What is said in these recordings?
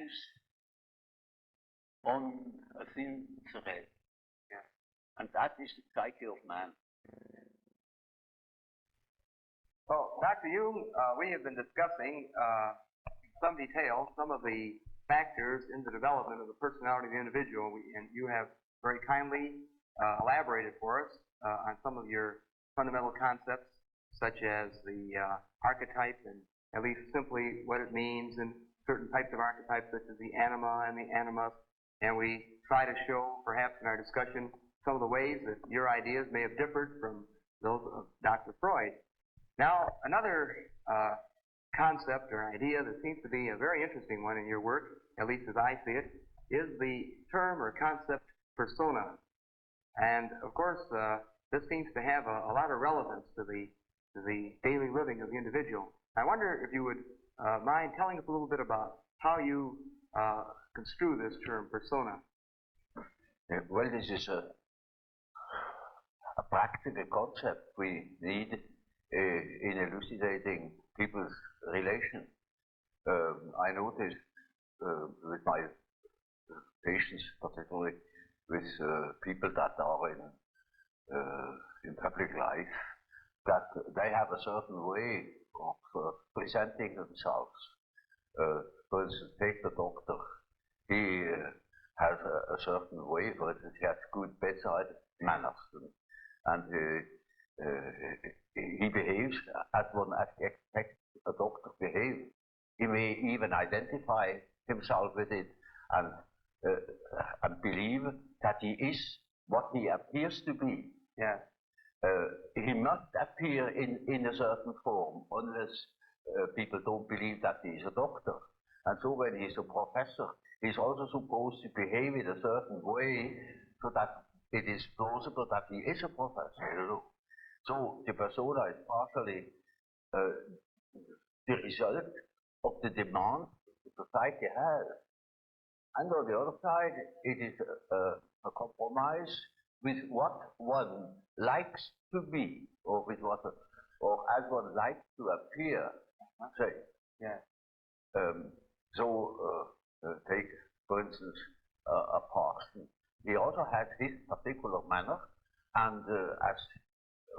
Mensch on a thin thread. Yeah. And that is the psyche of man. So, Dr. Jung, we have been discussing in some detail some of the factors in the development of the personality of the individual, and you have very kindly elaborated for us on some of your fundamental concepts, such as the archetype, and at least simply what it means, and certain types of archetypes, such as the anima and the animus. And we try to show, perhaps in our discussion, some of the ways that your ideas may have differed from those of Dr. Freud. Now, another concept or idea that seems to be a very interesting one in your work, at least as I see it, is the term or concept persona. And of course, this seems to have a lot of relevance to the daily living of the individual. I wonder if you would mind telling us a little bit about how you construe this term persona. Well, this is a practical concept we need in elucidating people's relations. I noticed with my patients, particularly with people that are in public life, that they have a certain way of presenting themselves. For instance, take the doctor. He has a certain way. For instance, he has good bedside manners, and he behaves as one expects a doctor to behave. He may even identify himself with it and believe that he is what he appears to be. Yeah. He must appear in a certain form, unless people don't believe that he is a doctor. And so when he's a professor, he's also supposed to behave in a certain way so that it is plausible that he is a professor, you know. So the persona is partially the result of the demand the society has. And on the other side, it is a compromise with what one likes to be, or with what, or as one likes to appear. Say, yeah. Take, for instance, a parson. He also has his particular manner, and as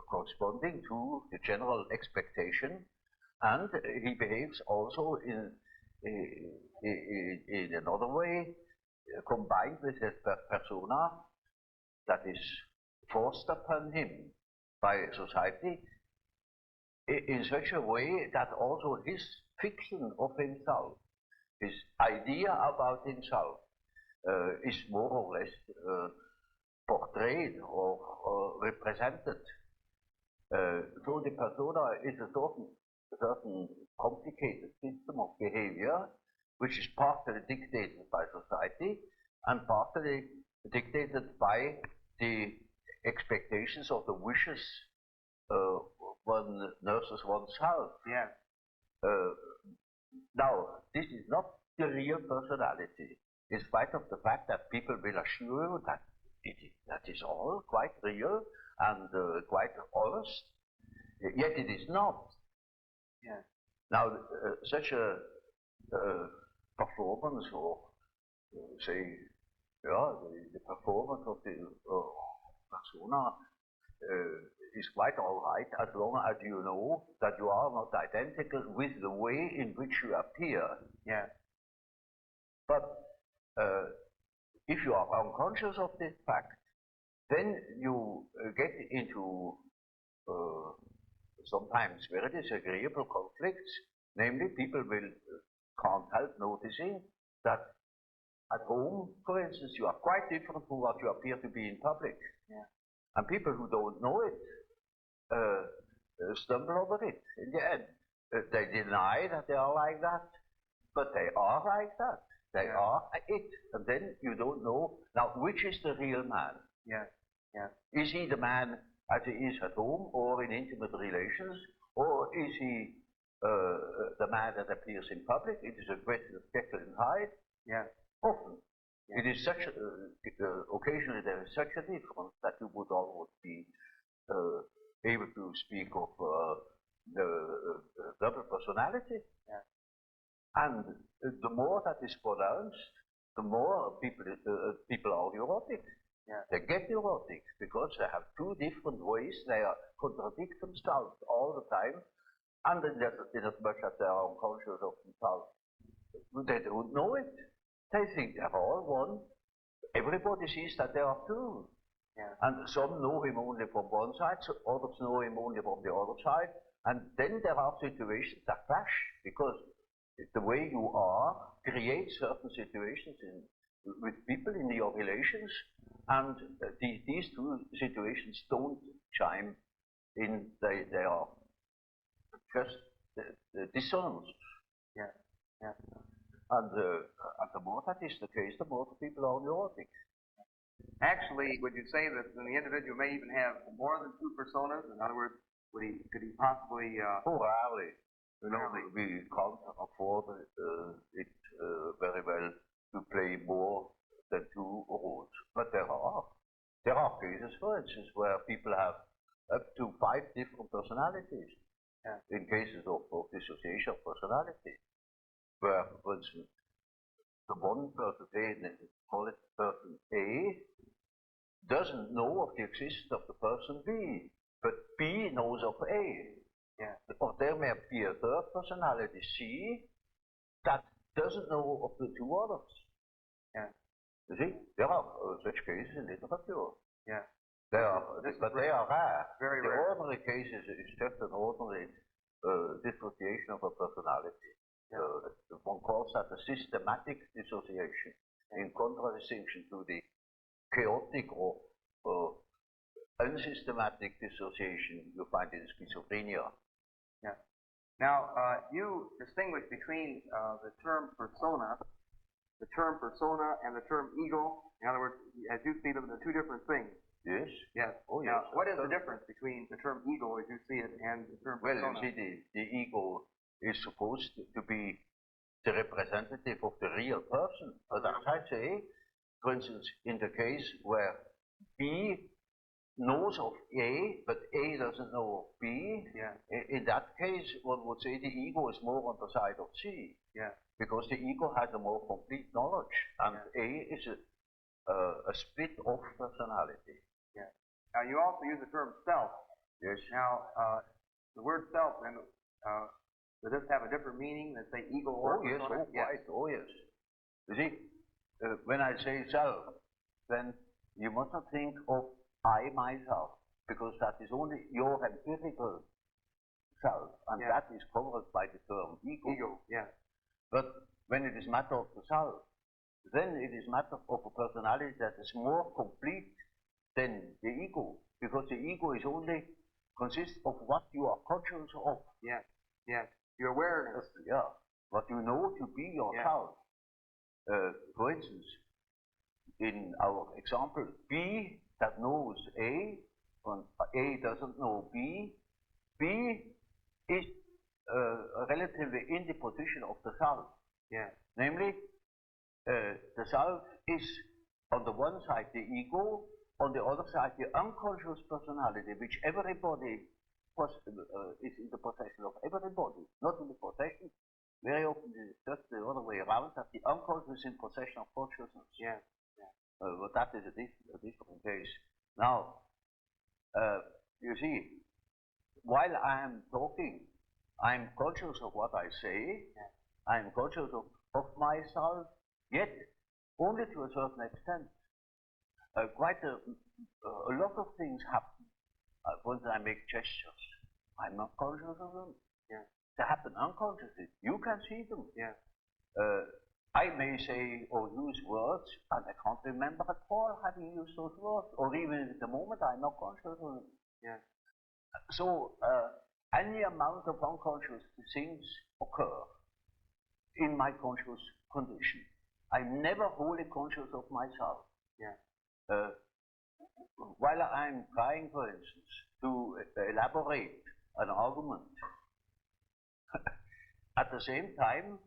corresponding to the general expectation, and he behaves also in another way, combined with his persona that is forced upon him by society in such a way that also his fiction of himself, his idea about himself, is more or less portrayed or represented. So the persona is a certain complicated system of behavior, which is partly dictated by society and partly dictated by the expectations of the wishes one nurses oneself. Yeah. Now, this is not the real personality, in spite of the fact that people will assure you that that is all quite real and quite honest, yet it is not. Yeah. Now, such a performance, or say, the performance of the persona is quite all right, as long as you know that you are not identical with the way in which you appear. Yeah. But if you are unconscious of this fact, then you get into sometimes very disagreeable conflicts. Namely, people can't help noticing that at home, for instance, you are quite different from what you appear to be in public. Yeah. And people who don't know it stumble over it in the end. They deny that they are like that, but they are like that. They are it. And then you don't know, now, which is the real man? Yeah. Yeah. Is he the man as he is at home or in intimate relations? Or is he the man that appears in public? It is a question of Jekyll and Hyde. Yeah. Often. Yeah. It is such occasionally there is such a difference that you would almost be able to speak of the double personality. Yeah. And the more that is pronounced, the more people are neurotic. Yeah. They get neurotic because they have two different ways. They contradict themselves all the time, and in as much as they are unconscious of themselves, they don't know it. They think they're all one. Everybody sees that they are two. Yeah. And some know him only from one side, so others know him only from the other side. And then there are situations that clash, because the way you are creates certain situations with people in your relations, and these two situations don't chime in. They are just dissonance. Yeah. Yeah. And the more that is the case, the more the people are neurotic. Actually, would you say that the individual may even have more than two personas? In other words, could he possibly? Oh, rarely. You know, we can't afford it very well to play more than two roles. But there are cases, for instance, where people have up to 5 different personalities. Yeah. In cases of dissociation of personality, where, for instance, the one person A, call it person A, doesn't know of the existence of the person B, but B knows of A. Yeah. Or there may be a third personality, C, that doesn't know of the two others. Yeah. You see, there are such cases in literature. Yeah. They are rare. Very the rare. ordinary cases is just an ordinary dissociation of a personality. Yeah. One calls that a systematic dissociation, in contradistinction to the chaotic or unsystematic dissociation you find in schizophrenia. Yeah. Now, you distinguish between the term persona and the term ego. In other words, as you see them, they're two different things. Yes. Yes. Oh, yes. Now, what is the difference between the term ego, as you see it, and the term persona? Well, you see, the ego is supposed to be the representative of the real person. But as I say, for instance, in the case where B knows of A, but A doesn't know of B, yeah. In that case, one would say the ego is more on the side of C. Yeah. Because the ego has a more complete knowledge, and A is a split-off personality. Yeah. Now, you also use the term self. Yes. Now, the word self, then, does this have a different meaning than, say, ego or yes, persona? quite, oh yes. You see, when I say self, then you must not think of I myself, because that is only your empirical self, and that is covered by the term ego. Ego, yeah. But when it is matter of the self, then it is matter of a personality that is more complete than the ego, because the ego is only consists of what you are conscious of. Yeah, yeah. Your awareness. Yeah, what you know to be yourself. For instance, in our example, B that knows A, and A doesn't know B. B is relatively in the position of the self. Yeah. Namely, the self is on the one side the ego, on the other side the unconscious personality, which everybody is in the possession of. Everybody, not in the possession. Very often it's just the other way around, that the unconscious is in possession of consciousness. Yeah. Yeah. But that is a different case. Now, you see, while I am talking, I am conscious of what I say. Yeah. I am conscious of myself, yet only to a certain extent. Quite a lot of things happen. Once I make gestures, I'm not conscious of them. Yeah. They happen unconsciously. You can see them. Yeah. I may say or use words, and I can't remember at all having used those words, or even at the moment I'm not conscious of them. Yeah. So any amount of unconscious things occur in my conscious condition. I'm never wholly conscious of myself. Yeah. While I'm trying, for instance, to elaborate an argument, at the same time,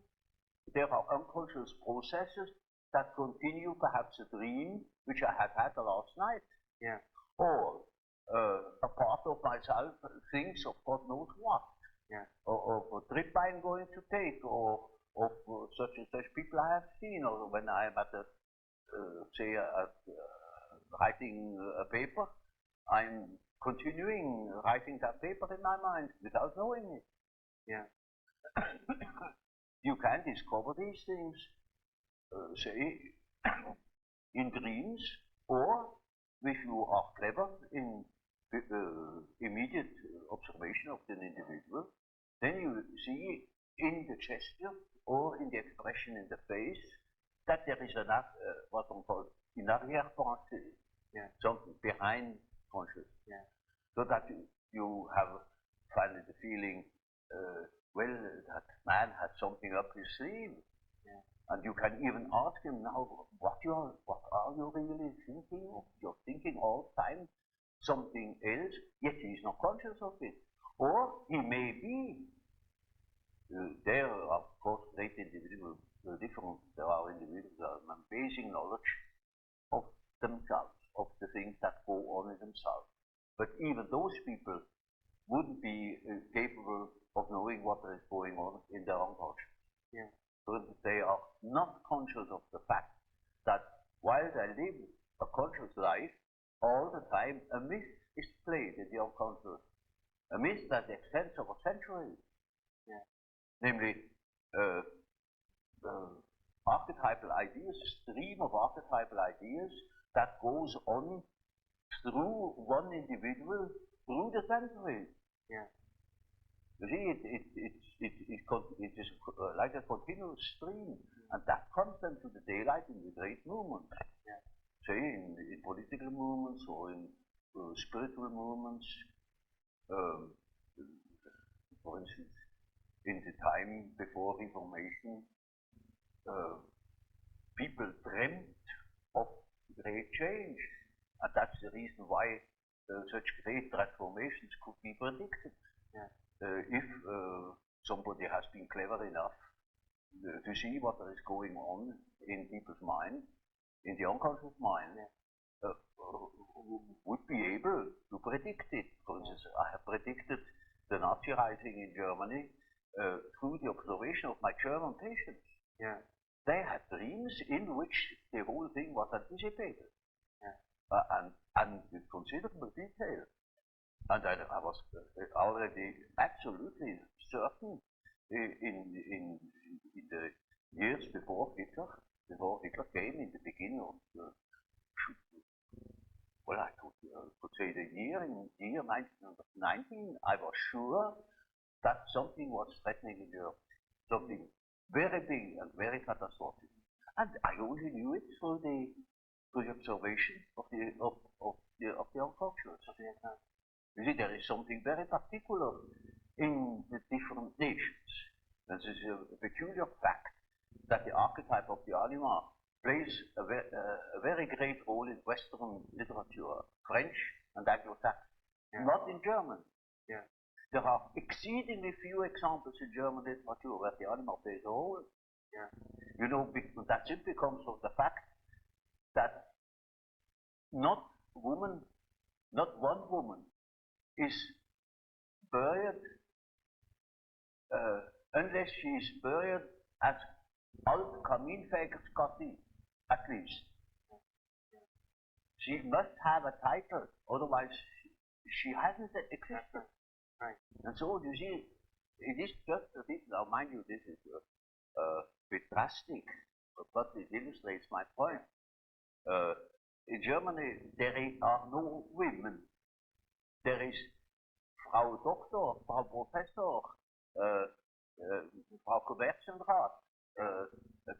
there are unconscious processes that continue, perhaps a dream which I had last night. Yeah. Or a part of myself thinks of God knows what. Yeah. Or a trip I'm going to take, or of such and such people I have seen, or when I am at a, say, writing a paper, I'm continuing writing that paper in my mind without knowing it. Yeah. You can discover these things, say, in dreams, or if you are clever in immediate observation of an individual, then you see in the gesture or in the expression in the face that there is what one calls an arrière-pensée, something behind consciousness. Yeah. So that you have finally the feeling, well, that man has something up his sleeve. Yeah. And you can even ask him now, what are you really thinking of? You're thinking all the time something else, yet he's not conscious of it. Or he may be. There are, of course, great individuals, different. There are individuals that have amazing knowledge of themselves, of the things that go on in themselves. But even those people wouldn't be capable of knowing what is going on in their own conscience. Yeah. So they are not conscious of the fact that while they live a conscious life, all the time a myth is played in the unconscious. A myth that extends over centuries. Yeah. Namely, archetypal ideas, a stream of archetypal ideas that goes on through one individual through the centuries. Yeah. You see, it is like a continuous stream, and that comes then to the daylight in the great movements. Yeah. Say in political movements or in spiritual movements. For instance, in the time before Reformation, people dreamt of great change, and that's the reason why such great transformations could be predicted. Yeah. If somebody has been clever enough to see what is going on in people's mind, in the unconscious mind, would be able to predict it. For instance, I have predicted the Nazi rising in Germany through the observation of my German patients. Yeah. They had dreams in which the whole thing was anticipated, and with considerable detail. And I was already absolutely certain in the years before Hitler came, in the beginning of well, I could say the year 1919, I was sure that something was threatening in Europe, something very big and very catastrophic. And I only knew it through the observation of the unconscious. You see, there is something very particular in the different nations. This is a peculiar fact that the archetype of the anima plays a very great role in Western literature, French and Anglo-Saxon, not in German. Yeah. There are exceedingly few examples in German literature where the anima plays a role. Yeah. You know, that simply comes from the fact that not one woman is buried unless she is buried as Alt Kaminfegerskatti, at least. She must have a title, otherwise she hasn't existed. Right. And so you see, it is just a bit, now mind you, this is a bit drastic, but it illustrates my point. In Germany, there are no women. There is Frau Doktor, Frau Professor, Frau Kommerzienrat,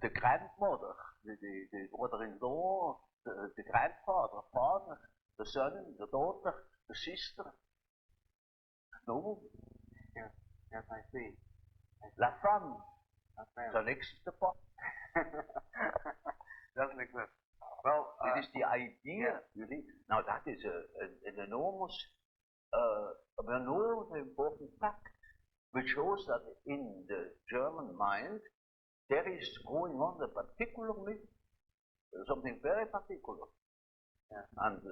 the grandmother, the brother-in-law, the grandfather, father, the son, the daughter, the sister. No. Yeah. Yes, I see. La femme. Ça n'existe pas. Doesn't exist. Well, it is the idea, you see. Now that is an enormous, important fact, which shows that in the German mind there is going on a particular myth, something very particular, and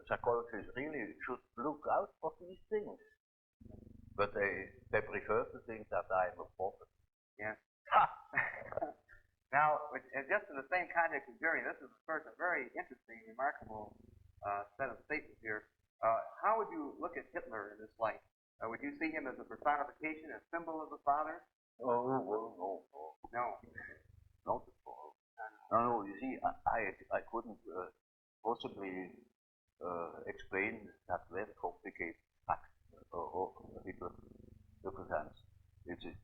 psychologists really should look out for these things. But they prefer to think that I am a prophet. Yeah. just in the same context of journey, this is, of course, a very interesting, remarkable set of statements here. How would you look at Hitler in this light? Would you see him as a personification, a symbol of the Father? Oh, well, no. No. Not at all. No, you see, I couldn't possibly explain that very complicated fact of Hitler's circumstance. It is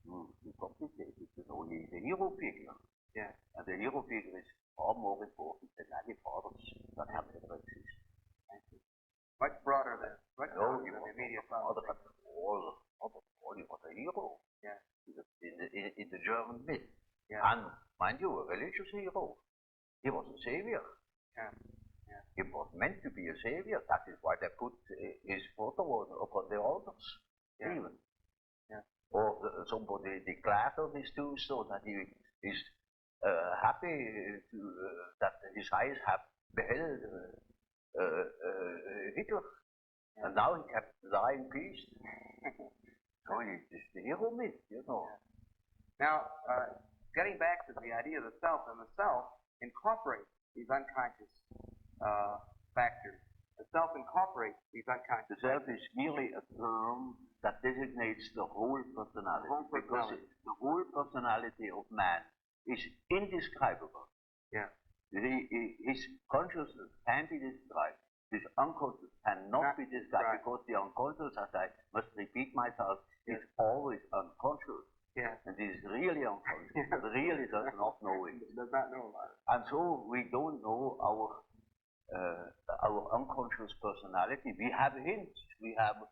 too complicated. It's only the hero figure. Yeah. And the hero figure is far more important than any fathers that have ever existed. Much broader than the immediate father. Not at all, he was a hero. Yeah. In the German myth. Yeah. And mind you, a religious hero. He was a savior. Yeah. Yeah. He was meant to be a savior. That is why they put his photo upon the altars. Yeah. Even. Yeah. Or somebody declared on his tombstone that he is happy that his eyes have beheld Hitler. Yeah. And now he can die in peace. So it's the hero myth, you know. Now, getting back to the idea of the self, and the self incorporates these unconscious factors. The self incorporates these unconscious. The self is merely a term that designates the whole personality. Because the whole personality of man is indescribable. Yeah. His consciousness can be described. His unconscious cannot be described, because the unconscious, as I must repeat myself, is always unconscious. Yeah. And it is really unconscious. It really does not know it. Does not know about it. And so we don't know our unconscious personality. We have hints. We have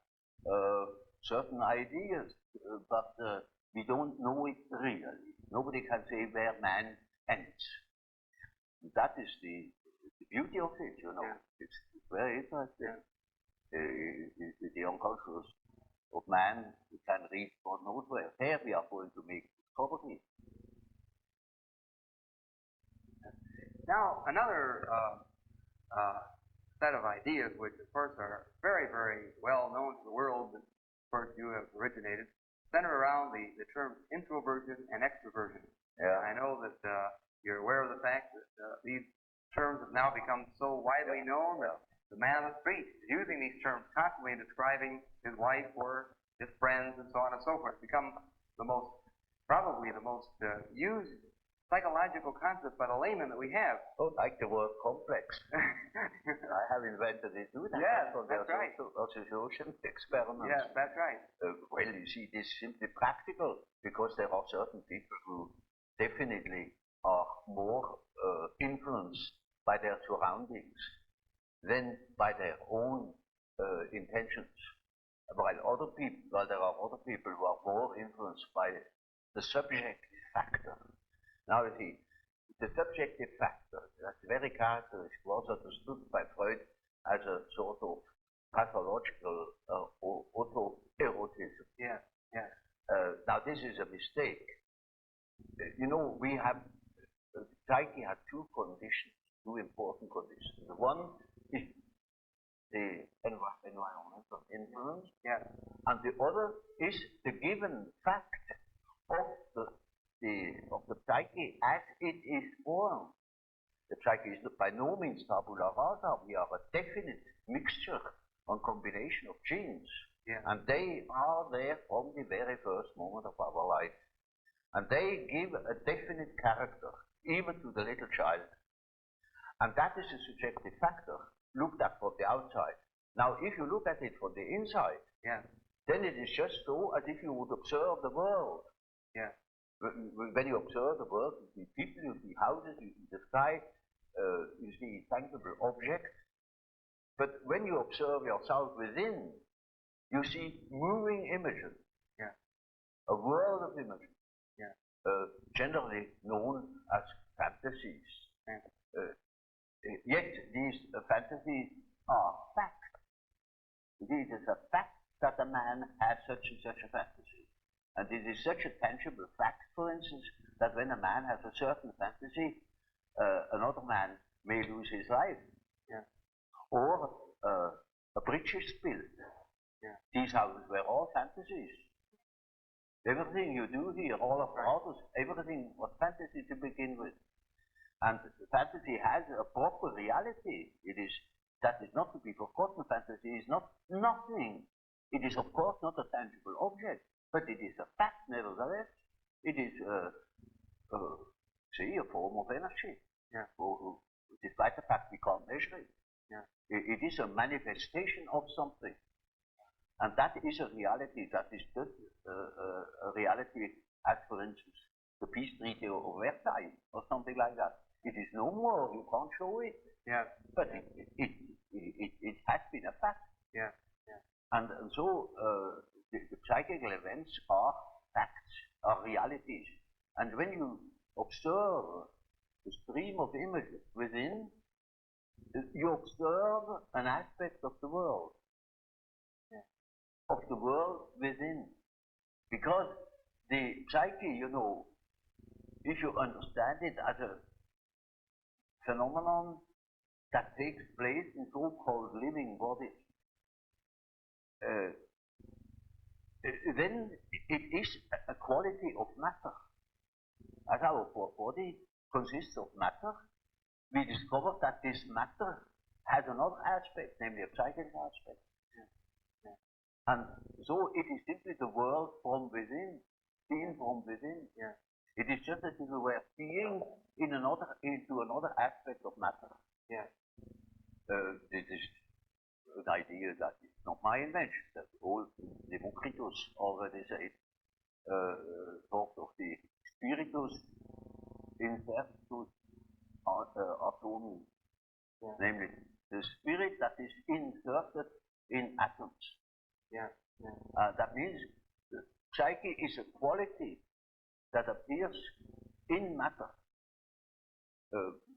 certain ideas, but we don't know it really. Nobody can say where man ends. That is the beauty of it, you know. Yeah. It's very interesting. Yeah. The unconscious of man can reach God knows where. Here we are going to make discovery. Now, another set of ideas, which of course are very, very well known to the world, that of course you have originated, center around the terms introversion and extroversion. Yeah. I know that you're aware of the fact that these terms have now become so widely known that the man on the street is using these terms constantly in describing his wife or his friends and so on and so forth. It's become probably the most used psychological concept by the layman that we have. Oh, like the word complex. I have invented it too. Yes, that's right. Association experiments. Yes, that's right. Well, you see, this is simply practical, because there are certain people who definitely are more influenced by their surroundings than by their own intentions. While there are other people who are more influenced by the subjective factor. Now you see, the subjective factor, that's very characteristic, was understood by Freud as a sort of pathological autoerotism. Yeah, yeah. Now this is a mistake. You know, psyche has two important conditions. One is the environmental influence, yeah, and the other is the given fact of the psyche as it is formed. The psyche is by no means tabula rasa. We are a definite mixture and combination of genes, yeah, and they are there from the very first moment of our life, and they give a definite character even to the little child. And that is a subjective factor looked at from the outside. Now, if you look at it from the inside, yeah, then it is just so as if you would observe the world. Yeah. When you observe the world, you see people, you see houses, you see the sky, you see tangible objects. But when you observe yourself within, you see moving images. Yeah. A world of images. Yeah. Generally known as fantasies. Yeah. Yet these fantasies are facts. It is a fact that a man has such and such a fantasy. And it is such a tangible fact, for instance, that when a man has a certain fantasy, another man may lose his life. Yeah. Or a bridge is spilled. Yeah. These houses were all fantasies. Everything you do here, all of others, everything was fantasy to begin with. And fantasy has a proper reality. That is not to be forgotten. Fantasy is not nothing. It is, of course, not a tangible object, but it is a fact, nevertheless. It is, a form of energy. Yeah. Despite the fact we can't measure it. Yeah. It is a manifestation of something. And that is a reality. That is just a reality as, for instance, the peace treaty of Versailles or something like that. It is no more. You can't show it. Yeah. But it has been a fact. Yeah. Yeah. And so the psychical events are facts, are realities. And when you observe the stream of images within, you observe an aspect of the world. Of the world within. Because the psyche, if you understand it as a phenomenon that takes place in so-called living bodies, then it is a quality of matter. As our body consists of matter, we discover that this matter has another aspect, namely a psychic aspect. And so it is simply the world from within, seen from within. Yeah. It is just as if we were seeing into another aspect of matter. Yeah. This is an idea that is not my invention. That old Democritus already said, talked of the spiritus insertus atomum, namely the spirit that is inserted in atoms. Yeah. That means the psyche is a quality that appears in matter.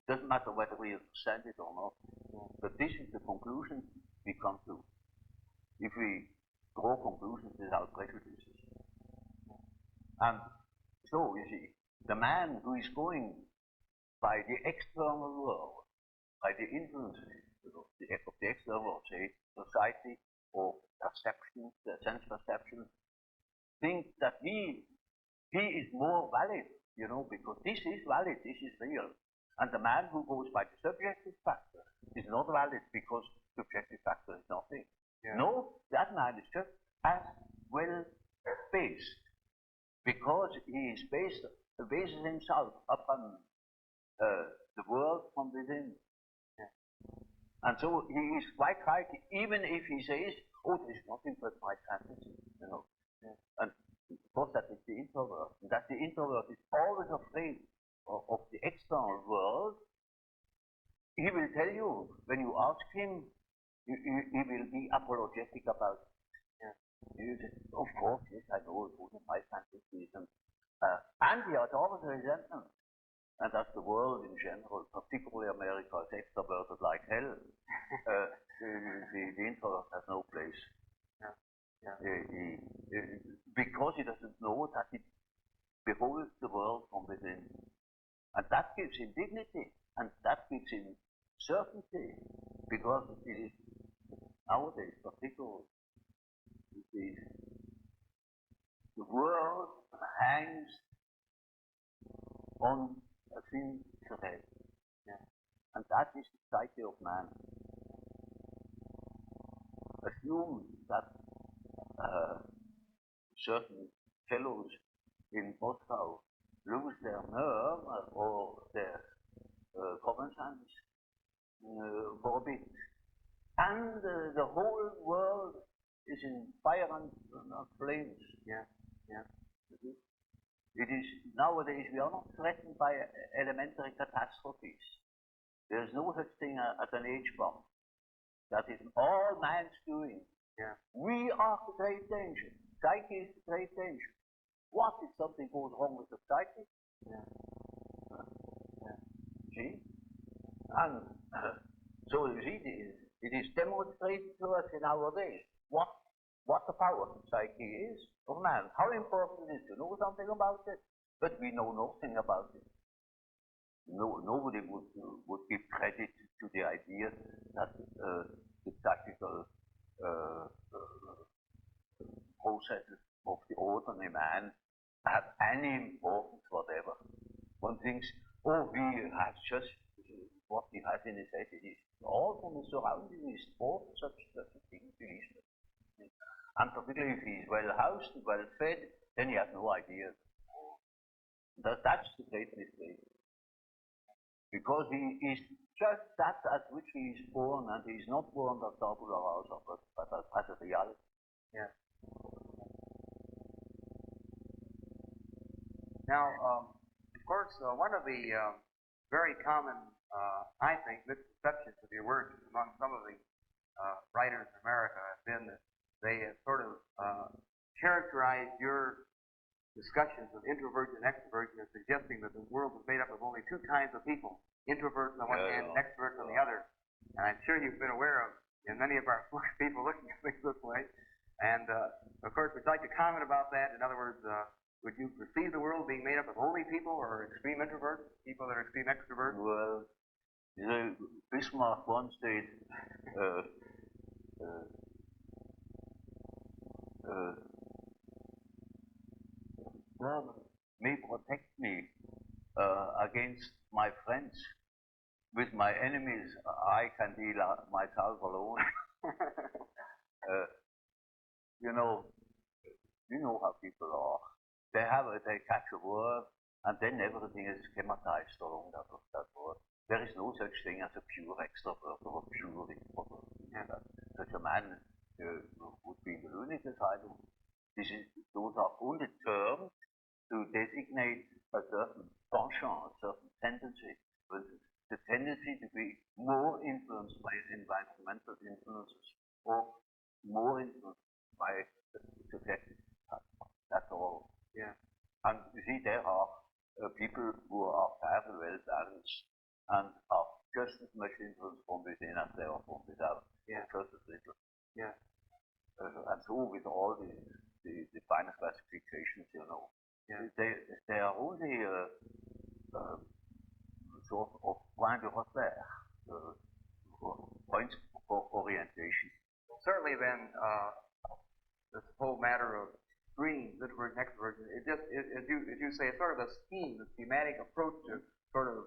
Doesn't matter whether we understand it or not, but this is the conclusion we come to if we draw conclusions without prejudices. And so, you see, the man who is going by the external world, by the influence of the external world, say society or perception, sense perception, thinks that he is more valid, because this is valid, this is real. And the man who goes by the subjective factor is not valid because subjective factor is nothing. Yeah. No, that man is just as well based because he is bases himself upon the world from within. Yeah. And so he is quite right, even if he says, oh, there is nothing but my fantasy, Yeah. And of course that is the introvert. That the introvert is always afraid of the external world. He will tell you, when you ask him, he will be apologetic about it. Yeah. He will say, of course, yes, I know, those are my fantasies. And he has always resentment. And as the world in general, particularly America, is extroverted like hell, the introvert has no place. Yeah. Yeah. Because he doesn't know that he beholds the world from within. And that gives him dignity, and that gives him certainty, because it is nowadays particularly the world hangs on a thin thread. Yeah. And that is the psyche of man. Assume that certain fellows in Moscow lose their nerve or their common sense for a bit. And the whole world is in fire and flames. Yeah. It is nowadays we are not threatened by elementary catastrophes. There is no such thing as an H-bomb. That is all man's doing. Yeah. We are the great danger. Psyche is the great danger. What if something goes wrong with the psyche? Yeah. See? And so you see, it is demonstrated to us in our days what the power of psyche is of man. How important it is to know something about it, but we know nothing about it. Nobody would give credit to the idea that the psychical processes of the ordinary man have any importance whatever. One thinks, oh, he has just what he has in his head. It is all from his surrounding is taught such a thing, believes it. And particularly if he is well housed, well fed, then he has no idea. That's the great mistake. Because he is just that at which he is born, and he is not born as tabula rasa, but as a reality. Yeah. Now, of course, one of the very common, I think, misconceptions of your work among some of the writers in America have been that they have sort of characterized your discussions of introversion and extroversion as suggesting that the world is made up of only two kinds of people, introverts on one hand and extroverts on the other. And I'm sure you've been aware of, in many of our people looking at things this way. And, of course, we'd like to comment about that. In other words, would you perceive the world being made up of only people or extreme introverts, people that are extreme extroverts? Well, Bismarck once said, God may protect me against my friends. With my enemies, I can deal myself alone. You know how people are. They catch a word, and then everything is schematized along that word. There is no such thing as a pure extrovert or a pure introvert. Such a man would be in the lunatic asylum. Those are only terms to designate a certain penchant, a certain tendency. But the tendency to be more influenced by environmental influences or more influenced by subjective factors. That's all. Yeah. And you see, there are people who are very well balanced and are just as much influenced from within as they are from without. Yeah. Just as little. Yeah. And so with all the finer classifications, yeah. they are only sort of point de repère, points for orientation. Well, certainly then, this whole matter of extremes, introversion, extroversion, as you say, it's sort of a scheme, a schematic approach to sort of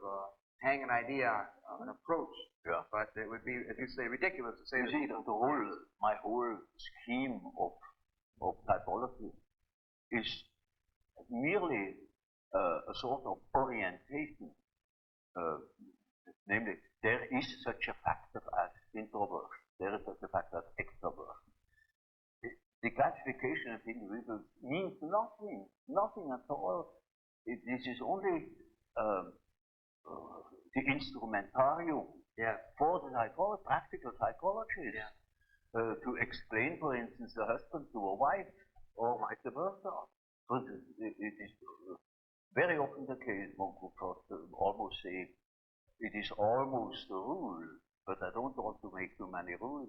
hang an idea on, an approach. Yeah. But it would be, as you say, ridiculous to say you see, my whole scheme of typology is merely a sort of orientation. Namely, there is such a factor as introversion, there is such a factor as extroversion. The classification of individuals means nothing at all. This is only the instrumentarium for the practical psychologist to explain, for instance, the husband to a wife or vice versa. But it is very often the case, one could almost say, it is almost a rule, but I don't want to make too many rules,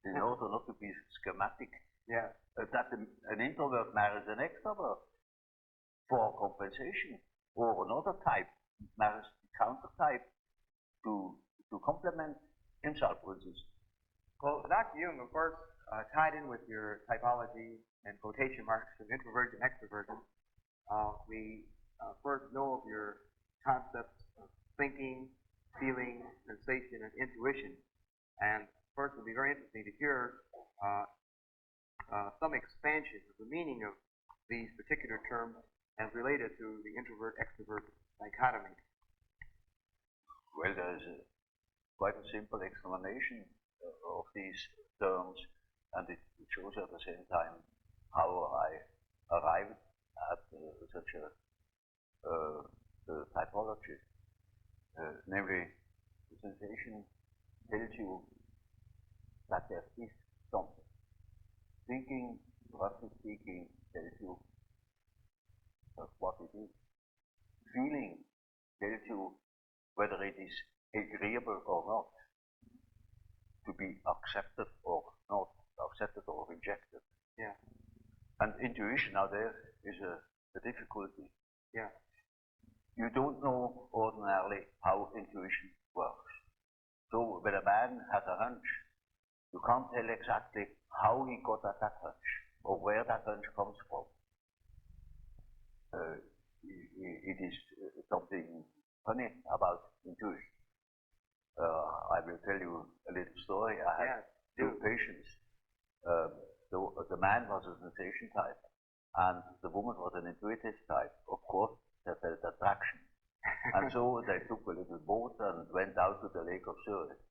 in order not to be schematic. Yeah. That an introvert marries an extrovert for compensation, or another type marries the counter type to complement himself, for instance. Well, Dr. Jung, of course, tied in with your typology and quotation marks of introversion, extroversion, we of course know of your concepts of thinking, feeling, sensation, and intuition. And of course, it would be very interesting to hear some expansion of the meaning of these particular terms as related to the introvert-extrovert dichotomy. Well, there's quite a simple explanation of these terms, and it shows at the same time how I arrived at such a typology. Namely, the sensation tells you that there is something. Thinking, roughly speaking, tells you what it is. Feeling tells you whether it is agreeable or not, to be accepted or not, accepted or rejected. Yeah. And intuition, now there is a difficulty. Yeah. You don't know ordinarily how intuition works. So when a man has a hunch, you can't tell exactly how he got at that hunch, of where that hunch comes from. It is something funny about intuition. I will tell you a little story. I had two patients. The man was a sensation type, and the woman was an intuitive type. Of course, they felt attraction. And so they took a little boat and went out to the Lake of Zurich.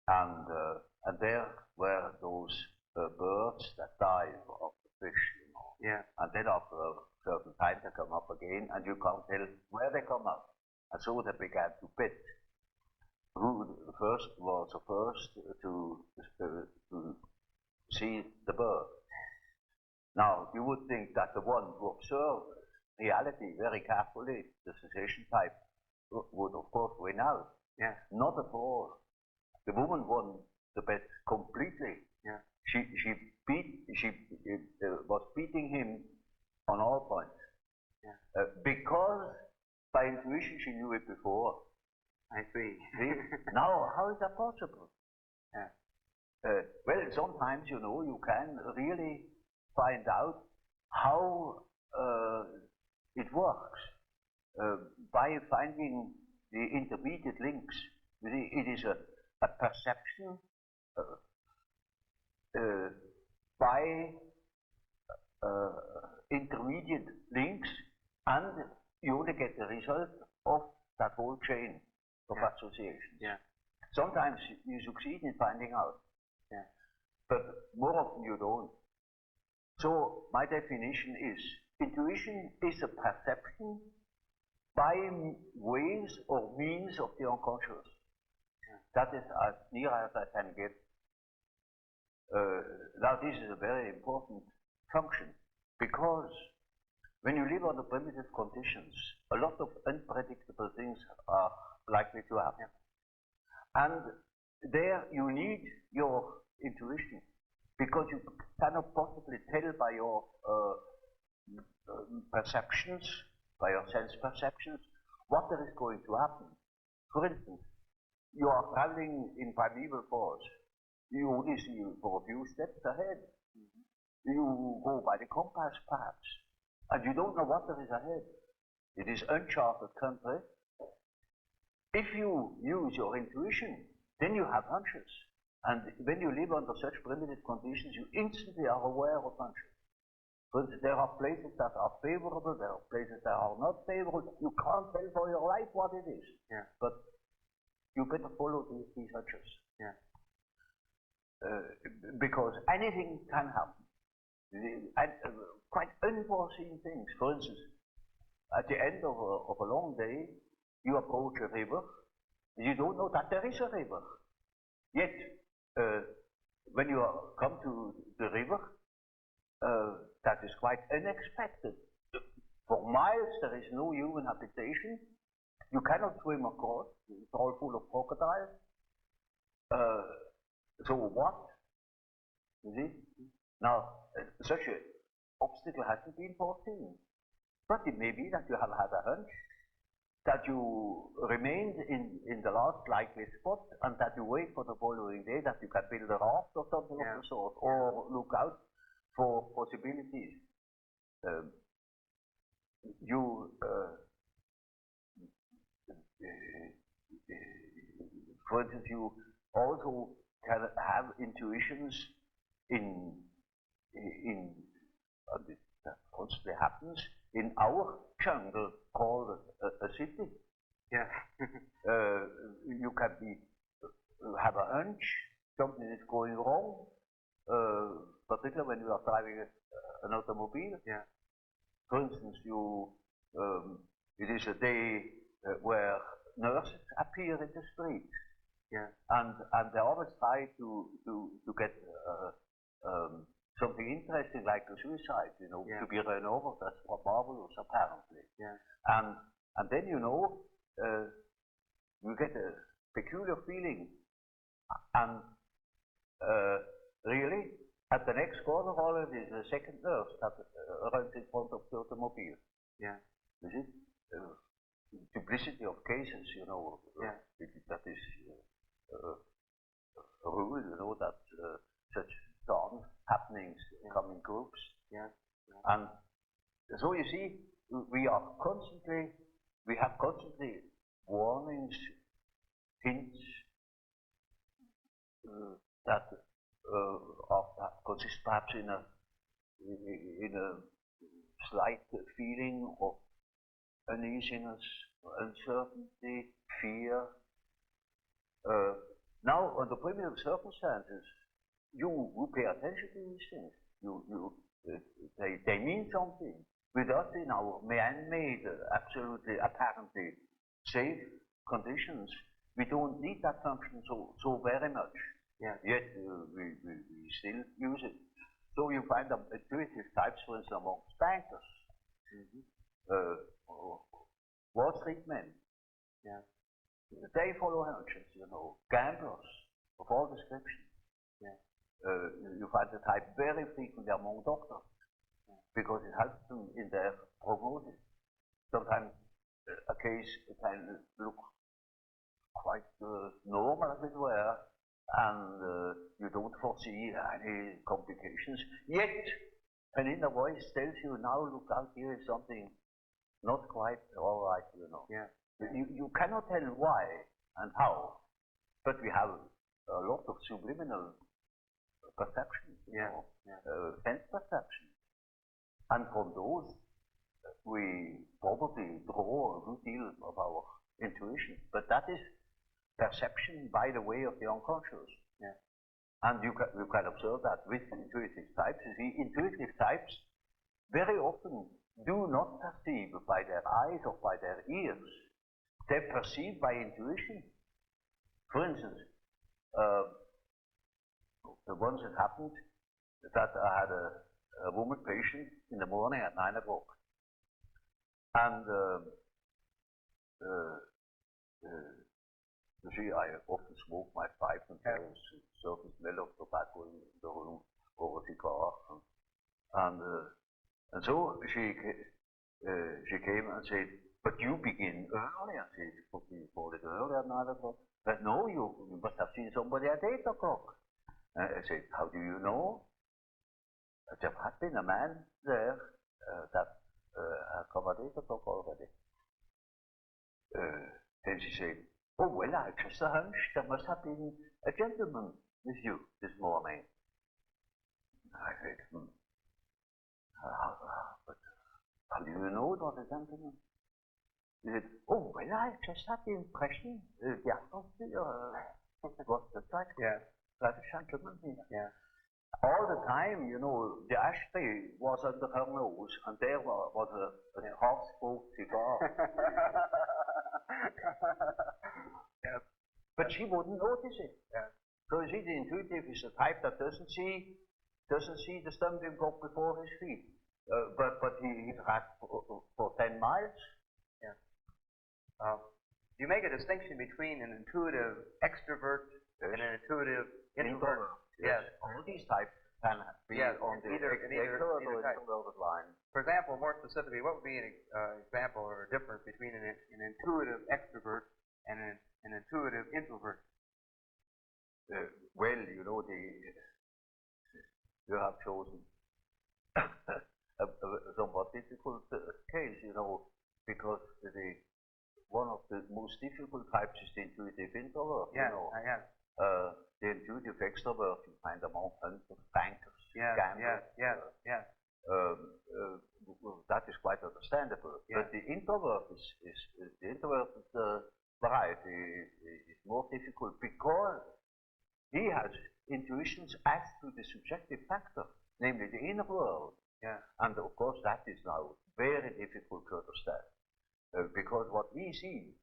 And there were those birds that die of the fish, you know. Yeah. And then after a certain time they come up again, and you can't tell where they come up. And so they began to bet who first was the first to see the bird. Now, you would think that the one who observed reality very carefully, the sensation type, would of course win out. Yeah. Not at all. The woman won the bet completely. Yeah. She was beating him on all points. Yeah. Because by intuition she knew it before. I see. See? Now, how is that possible? Yeah. Well, sometimes, you know, you can really find out how it works by finding the intermediate links. You see, it is a perception by intermediate links, and you only get the result of that whole chain of associations. Yeah. Sometimes you succeed in finding out, but more often you don't. So my definition is, intuition is a perception by ways or means of the unconscious. That is as near as I can get. Now this is a very important function, because when you live under primitive conditions, a lot of unpredictable things are likely to happen. And there you need your intuition, because you cannot possibly tell by your perceptions, by your sense perceptions, what there is going to happen. For instance, you are traveling in primeval force. You only see for a few steps ahead. You go by the compass perhaps, and you don't know what there is ahead. It is uncharted country. If you use your intuition, then you have hunches. And when you live under such primitive conditions, you instantly are aware of hunches. But there are places that are favorable, there are places that are not favorable. You can't tell for your life what it is. Yeah. But you better follow these hunches. Yeah. Because anything can happen. Quite unforeseen things. For instance, at the end of a long day, you approach a river. You don't know that there is a river. Yet, when you come to the river, that is quite unexpected. For miles there is no human habitation. You cannot swim across. It's all full of crocodiles. So what? You see? Now, such an obstacle hasn't been foreseen. But it may be that you have had a hunch, that you remained in the last likely spot, and that you wait for the following day, that you can build a raft or something of the sort, or look out for possibilities. For instance, you also can have intuitions that constantly happens in our jungle called a city. Yeah. You can have a hunch, something is going wrong, particularly when you are driving an automobile. Yeah. For instance, it is a day where nurses appear in the street. Yeah. And they always try to get something interesting like a suicide, you know, to be run over. That's what marvelous, apparently. Yeah. And then, you know, you get a peculiar feeling. And really, at the next corner, already is a second nurse that runs in front of the automobile. Yeah. You see? Duplicity of cases, you know. That is a rule, you know, that such sudden happenings come in groups. Yeah. And so you see, we have constantly warnings, hints that consist perhaps in a slight feeling of uneasiness, uncertainty, fear. Now, under primitive circumstances, you pay attention to these things. They mean something. With us in our man-made, absolutely, apparently safe conditions, we don't need that function so very much. Yeah. Yet we still use it. So you find them intuitive types, for instance, amongst bankers, Wall Street men. Yeah. They follow hunches, gamblers of all descriptions. Yeah. You find the type very frequently among doctors, because it helps them in their prognosis. Sometimes a case can look quite normal, as it were, and you don't foresee any complications. Yet, an inner voice tells you, now look out, here is something not quite all right, Yeah. You cannot tell why and how, but we have a lot of subliminal perception, sense perception. And from those, we probably draw a good deal of our intuition. But that is perception by the way of the unconscious. Yeah. And you can observe that with intuitive types. You see, intuitive types very often do not perceive by their eyes or by their ears. They perceive by intuition. For instance, once it happened that I had a woman patient in the morning at 9 o'clock. And you see, I often smoke my pipe and there was a certain smell of tobacco in the room or a cigar. And so she came and said, but you begin early. I said, you call it early at 9 o'clock? But no, you must have seen somebody at 8 o'clock. I said, how do you know? There had been a man there that had come at 8 o'clock already. Then she said, oh, well, I just a hunch. There must have been a gentleman with you this morning. I said, but how do you know it was a gentleman? He said, oh, well, I just had the impression, the atmosphere was the type. Yeah. That a gentleman. Yeah. All the time, the ashtray was under her nose, and there was a half-smoked cigar. Yeah. But she wouldn't notice it. Yeah. So you see, the intuitive is a type that doesn't see the stumbling block before his feet, but he ran for 10 miles. Yeah. You make a distinction between an intuitive extrovert and an intuitive introvert. Yes. All these types can be on the either type. line. For example, more specifically, what would be an example or a difference between an intuitive extrovert and an intuitive introvert? Well, you have chosen a somewhat difficult case, because one of the most difficult types is the intuitive introvert. The intuitive extrovert you find among hunters, bankers, gamblers. That is quite understandable. Yeah. But the introvert variety is more difficult because he has intuitions as to the subjective factor, namely the inner world. Yeah. And of course that is now very difficult to understand. Because what we see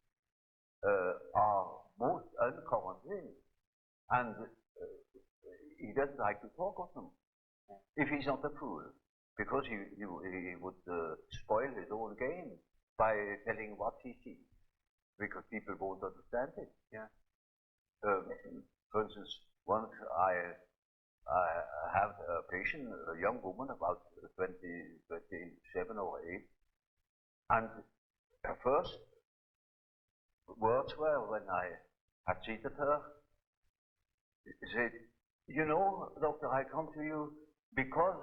are most uncommon things. And he doesn't like to talk of them if he's not a fool, because he would spoil his own game by telling what he sees, because people won't understand it. Yeah. For instance, once I have a patient, a young woman, about 27 or 8, and her first words were when I had treated her, he said, You know, doctor, I come to you because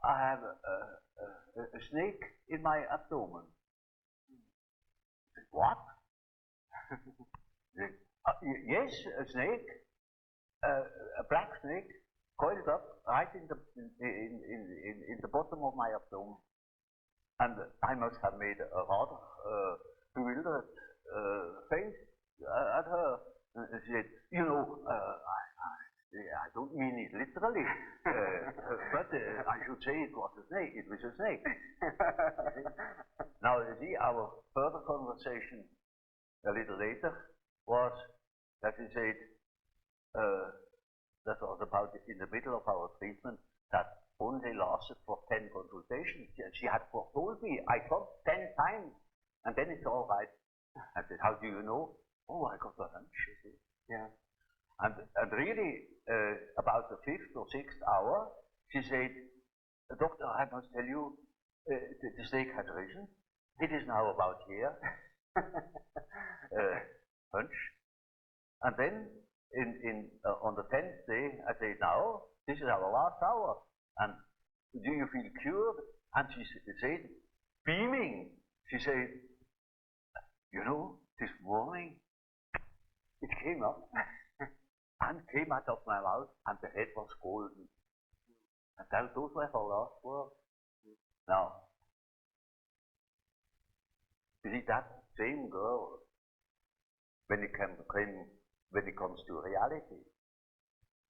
I have a snake in my abdomen. What? Yes, a snake, a black snake, coiled up right in the bottom of my abdomen. And I must have made a rather bewildered face at her. And she said, you know, I don't mean it literally, but I should say it was a snake. It was a snake. Now, you see, our further conversation a little later was that she said, that was about in the middle of our treatment, that only lasted for 10 consultations. She had told me, I thought 10 times, and then it's all right. I said, how do you know? Oh, I got a hunch, she said. Yeah. And really, about the 5th or 6th hour, she said, doctor, I must tell you, the snake has risen. It is now about here. Hunch. And then, on the 10th day, I said, now, this is our last hour. And do you feel cured? And she said, beaming, she said, you know, this morning, it came up and came out of my mouth, and the head was golden. And those were her last words. Now, you see, that same girl, when it comes to reality,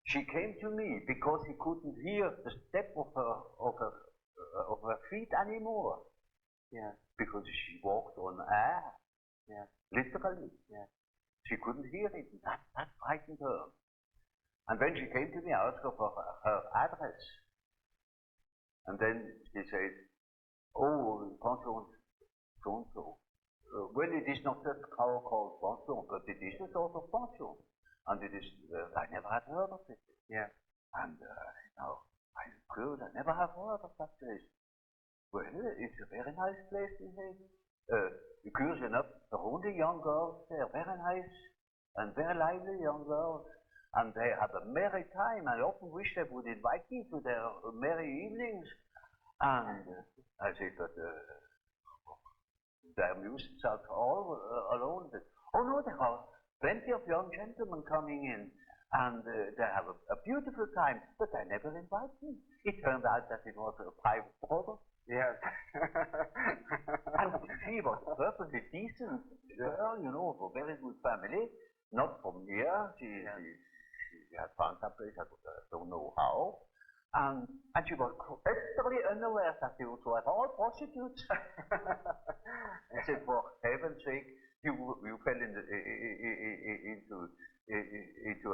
she came to me because she couldn't hear the step of her feet anymore. Yeah. Because she walked on air. Yeah. Literally. Yeah. She couldn't hear it. That frightened her. And when she came to me, I asked her for her address. And then she said, oh, pension, so. Well, it is not a cow called pension, but it is a sort of pension. And it is, I never had heard of it. Yeah. And now, I'm good, I never have heard of that place. Well, it's a very nice place, he said. Curious enough, only young girls there, very nice and very lively young girls. And they have a merry time. I often wish they would invite me to their merry evenings. And I said, but they amuse themselves all alone. But, oh no, there are plenty of young gentlemen coming in, and they have a beautiful time, but they never invite me. It turned out that it was a private brother. Yes. And she was a perfectly decent girl, you know, of a very good family, not from here. She had found some place, I don't know how. And she was totally unaware that they were all prostitutes. I said, for heaven's sake, you fell into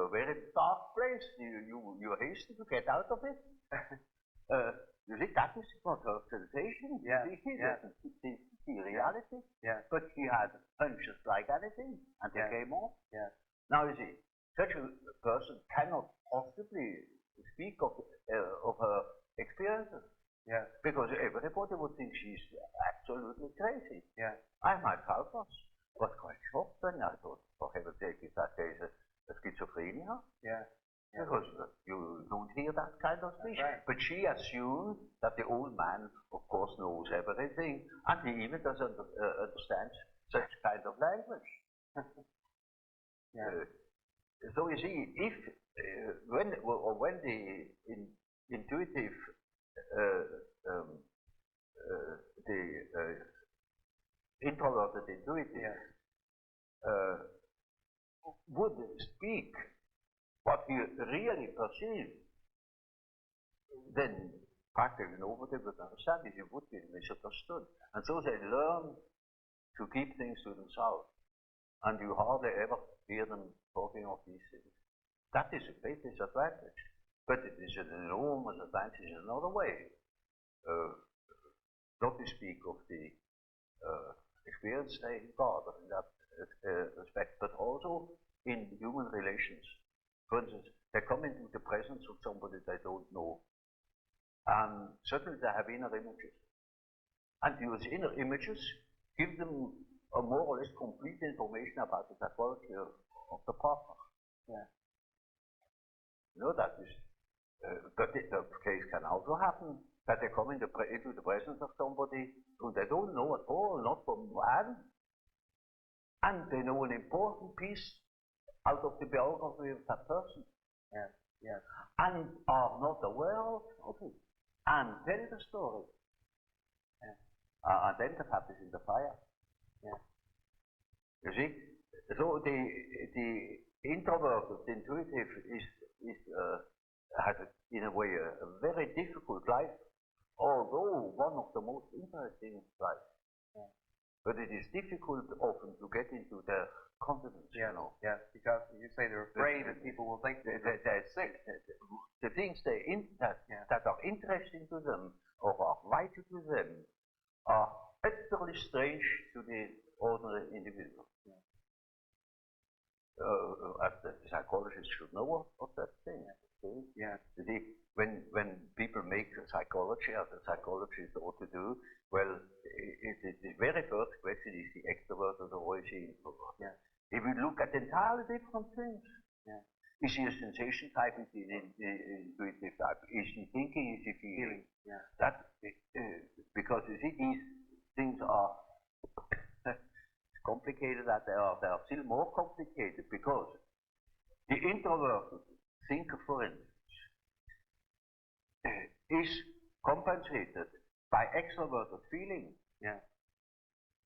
a very dark place. You hasten to get out of it. You see, that is what her sensation. Yeah. She doesn't see reality. Yeah. But she had hunches like anything, and they came off. Yeah. Now you see, such a person cannot possibly speak of her experiences. Yeah. Because everybody would think she's absolutely crazy. Yeah. I myself was quite shocked when I thought, for heaven's sake, is that there is a schizophrenia? Yeah. Yeah. Because you don't hear that kind of speech. Right. But she assumed that the old man, of course, knows everything, and he even doesn't understand such kind of language. Yeah. So you see, if when the intuitive introverted intuitive would speak what he really perceived, then practically nobody would understand it. It would be misunderstood. And so they learn to keep things to themselves. And you hardly ever hear them talking of these things. That is a great disadvantage. But it is an enormous advantage in another way. Not to speak of the experience they gather in that respect, but also in human relations. For instance, they come into the presence of somebody they don't know. And certainly they have inner images. And those inner images give them a more or less complete information about the psychology of the partner. Yeah. You know, that is, but the case can also happen that they come into the presence of somebody who they don't know at all, not from Adam, and they know an important piece out of the biography of that person. Yes, yes. And are not aware of it. And tell the story. Yes. And then the tap is in the fire. Yes. You see? So the introverted intuitive has in a way a very difficult life, although one of the most interesting lives. Yes. But it is difficult often to get into their confidence, yes, you know. Yes, because you say they're afraid that people will think they're sick. The things that are interesting to them or are vital to them are utterly strange to the ordinary individual. Yeah. As the psychologist should know of that thing. Okay? Yes. You see, when people make psychology as a psychologist ought to do, well, the very first question is the extroverted or is he introverted? Yeah. If we look at entirely different things, yeah. Is he a sensation type? Is he an intuitive type? Is he thinking? Is he feeling? Yeah. That because you see these things are complicated. That they are still more complicated because the introverted thinker, for instance, is compensated by extroverted feeling. Yeah.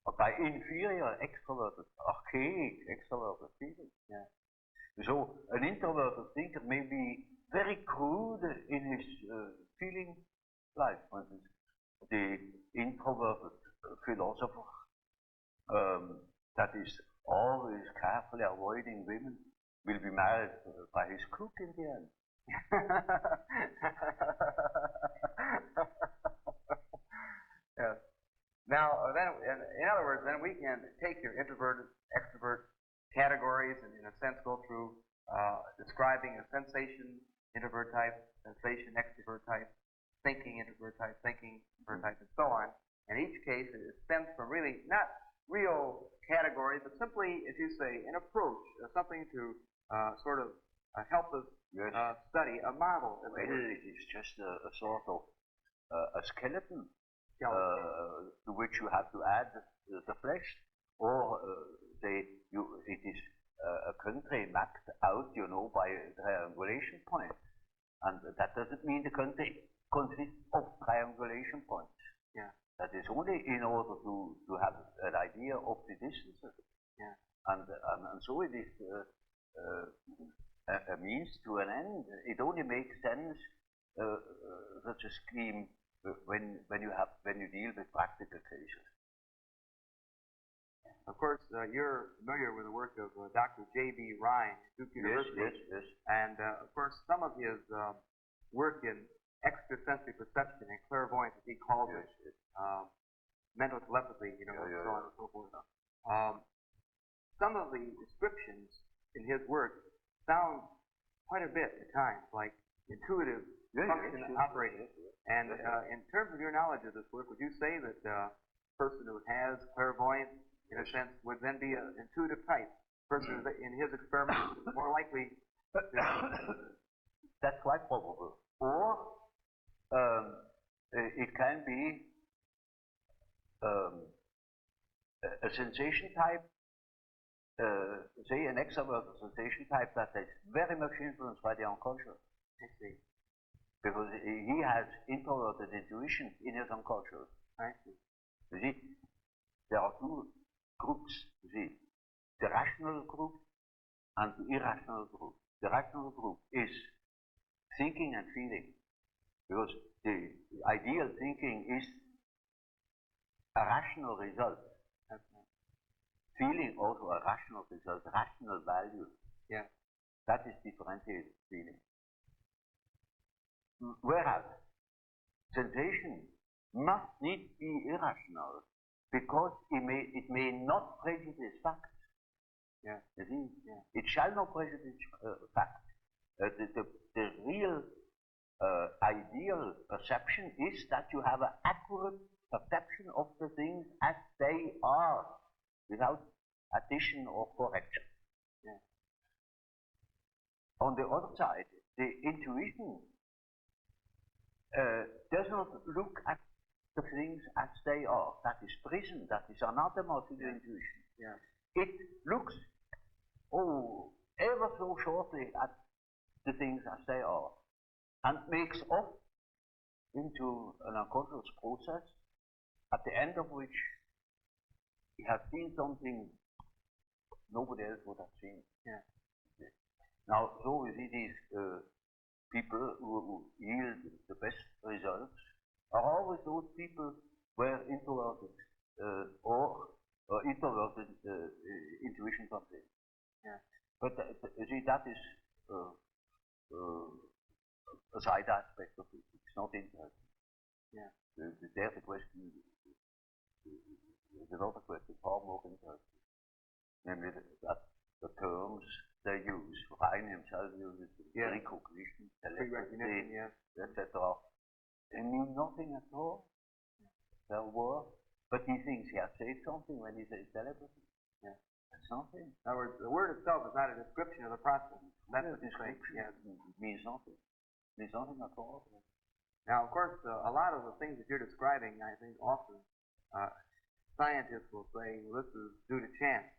Or by inferior extroverted, archaic extroverted feeling. Yeah. So an introverted thinker may be very crude in his feeling life. For instance, the introverted philosopher that is always carefully avoiding women will be married by his cook in the end. Yes. Now, then, in other words, then we can take your introverted, extrovert categories and, in a sense, go through describing a sensation, introvert type, sensation, extrovert type, thinking, introvert type, thinking, introvert type, and so on. In each case, it stems from really not real categories, but simply, as you say, an approach, something to sort of help us study, a model. Well, it is just a sort of a skeleton. To which you have to add the flesh, or it is a country mapped out, you know, by a triangulation point, and that doesn't mean the country consists of triangulation points. Yeah. That is only in order to have an idea of the distances. Yeah. And so it is a means to an end. It only makes sense such a scheme when you deal with practical cases. Of course, you're familiar with the work of Dr. J.B. Rhine, Duke University. Yes. And of course, some of his work in extrasensory perception and clairvoyance, as he calls it, mental telepathy, you know, and so on and so forth. Some of the descriptions in his work sound quite a bit at times like intuitive function operating. And in terms of your knowledge of this work, would you say that a person who has clairvoyance, in a sense, would then be an intuitive type? A person who, in his experiments, is more likely to... That's quite probable. Or it can be a sensation type, say an extroverted sensation type that is very much influenced by the unconscious. I see. Because he has introverted intuition in his unconscious. I see. You see, there are two groups, you see, the rational group and the irrational group. The rational group is thinking and feeling, because the ideal thinking is a rational result. Okay. Feeling also a rational result, rational value. Yeah. That is differentiated feeling. Whereas sensation must need be irrational because it may not prejudice fact. Yeah. You see? Yeah. It shall not prejudice fact. The real ideal perception is that you have an accurate perception of the things as they are, without addition or correction. Yeah. On the other side, the intuition does not look at the things as they are. That is prison, that is anathema to the intuition. Yeah. It looks, ever so shortly at the things as they are, and makes off into an unconscious process, at the end of which he has seen something nobody else would have seen. Yeah. Now, so we see these people who yield the best results are always those people where introverted or introverted intuition comes in. Yeah. But you see, that is a side aspect of it. It's not interesting. Yeah. There's a question, there's another question far more interesting, namely that the terms they use, Ryan himself uses recognition, telepathy, etc. They mean nothing at all. They're words, but he thinks he has said something when he says telepathy. Yeah. That's nothing. In other words, the word itself is not a description of the process. That's what you're saying. Yeah. It means nothing. It means nothing at all. Now, of course, a lot of the things that you're describing, I think, often scientists will say, well, this is due to chance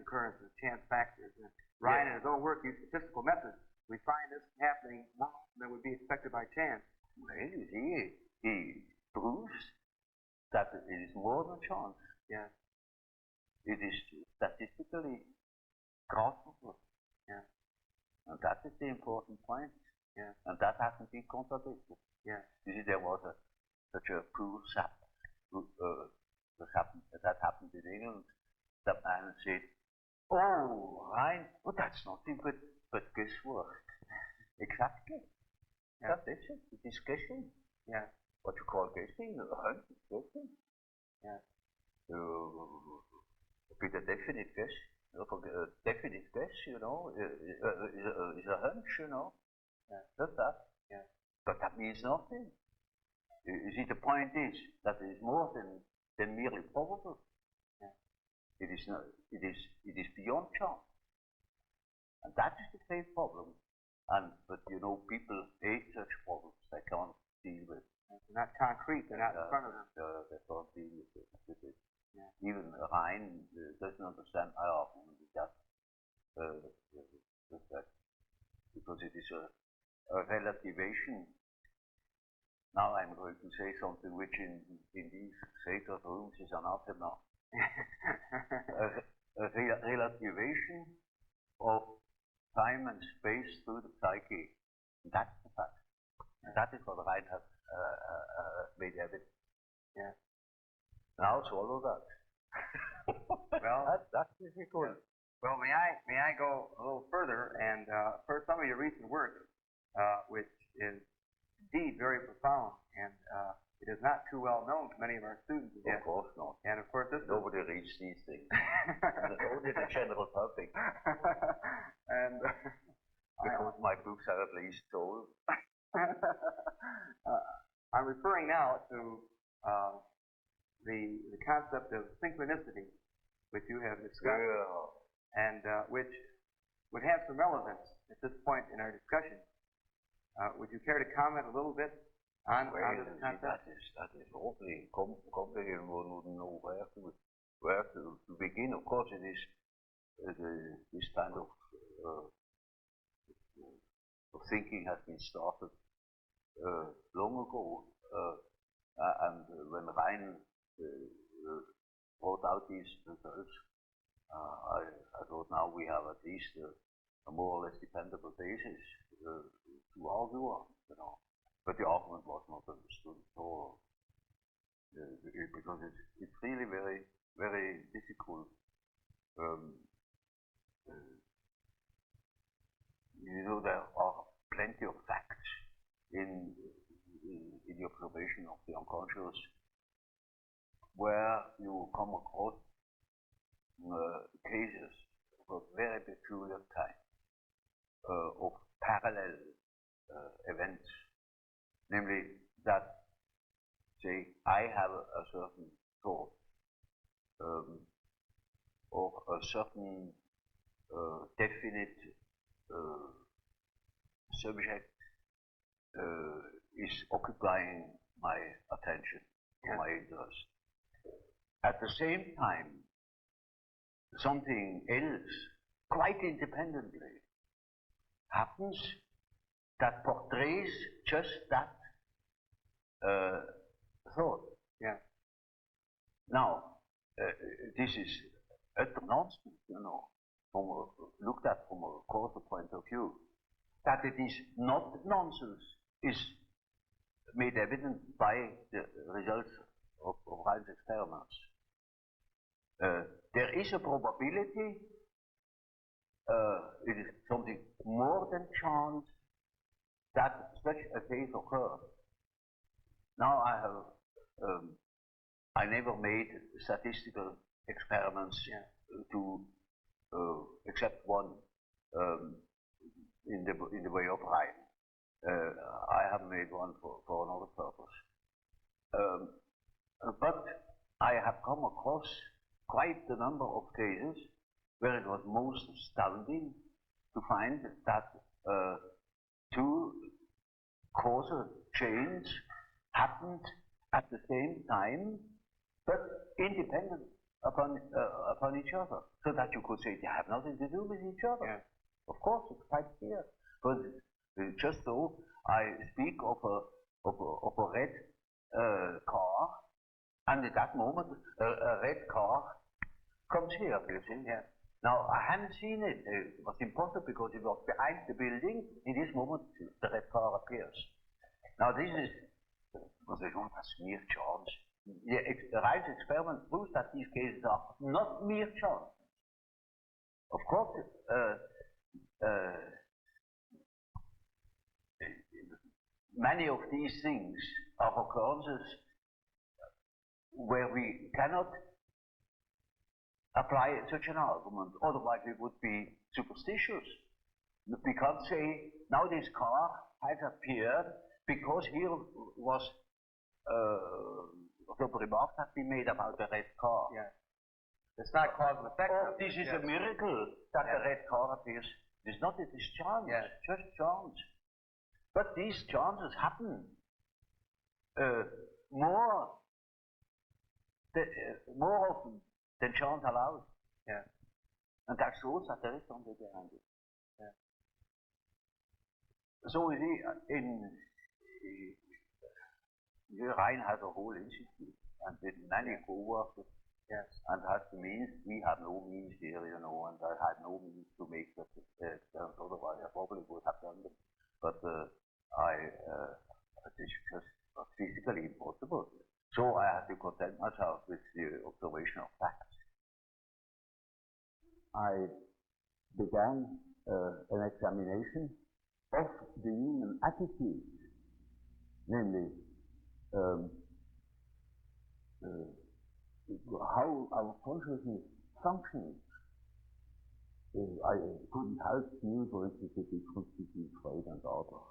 occurrences, chance factors. And Ryan, in his own work, used statistical methods. We find this happening more often than would be expected by chance. Well, you see, he proves that it is more than chance. Yeah. It is statistically graspable. Yeah. And that is the important point. Yeah. And that hasn't been contradicted. Yeah. You see, there was such a poor sap that happened in England. That man said, "Oh, Ryan, well, that's nothing but guesswork." Exactly. Yeah. That is it. It is guessing. Yeah. What you call guessing, a hunch is guessing. Yeah. With a definite guess, a definite guess, is a hunch, Yeah. Just that. Yeah. But that means nothing. You see, the point is that it is more than merely probable. Yeah. It is not. It is beyond chance, and that is the great problem. But people hate such problems. They can't deal with. They're not concrete. They're not in front of them. They can't deal with it. Yeah. Even Ryan doesn't understand my argument with that, because it is a relativation. Now I'm going to say something which in these sacred rooms is anathema. a relativation of time and space through the psyche. That's the fact. And that is what Ryan has made evident. Yeah. Now swallow that. Well, that's difficult. Yeah. Well, may I go a little further and for some of your recent work, which is indeed very profound, and it is not too well known to many of our students yet. Of course not. And of course, nobody reads these things. Only the general public. And because my books are at least sold. I'm referring now to the concept of synchronicity, which you have discussed, and which would have some relevance at this point in our discussion. Would you care to comment a little bit on this concept? That is awfully complicated. One wouldn't know where to begin. Of course, it is this kind of thinking has been started long ago, and when Ryan brought out these results, I thought now we have at least a more or less dependable basis to argue on, But the argument was not understood at all, because it's really very, very difficult. There are plenty of facts in the observation of the unconscious where you come across cases of a very peculiar kind of parallel events, namely that, say, I have a certain thought or a certain definite subject is occupying my attention, my interest. At the same time, something else, quite independently, happens that portrays just that thought. Yeah. Now, this is utter nonsense, looked at from a causal point of view. That it is not nonsense is made evident by the results of Rein's experiments. There is a probability, it is something more than chance, that such a case occurs. Now I never made statistical experiments to except one in the way of Rein. I have made one for another purpose. But I have come across quite a number of cases where it was most astounding to find that two causal chains happened at the same time, but independent upon each other, so that you could say they have nothing to do with each other. Yeah. Of course, it's quite clear. But just so I speak of a red car, and at that moment a red car comes here, you see. Yeah. Now I hadn't seen it. It was impossible because it was behind the building. In this moment, the red car appears. Now this is what they call as mere chance. The Rein's experiment proves that these cases are not mere chance. Of course, many of these things are occurrences where we cannot apply such an argument, otherwise we would be superstitious. We can't say, now this car has appeared because here was the remark that we made about the red car. Yeah. It's not cause and effect. Oh, this is a miracle that the red car appears. It's not, it is chance, just chance. But these chances happen more often than chance allows. Yeah. And that shows that there is something behind it. Yeah. So you see, Rein has a whole institute and with many co-workers. Yes. And has the means. We have no means here, and I had no means to make that experiments. Otherwise, I probably would have done them. But it's just not physically impossible. So I had to content myself with the observation of facts. I began an examination of the human attitude, namely how our consciousness functions. I couldn't help seeing, for instance, the difference between Freud and others.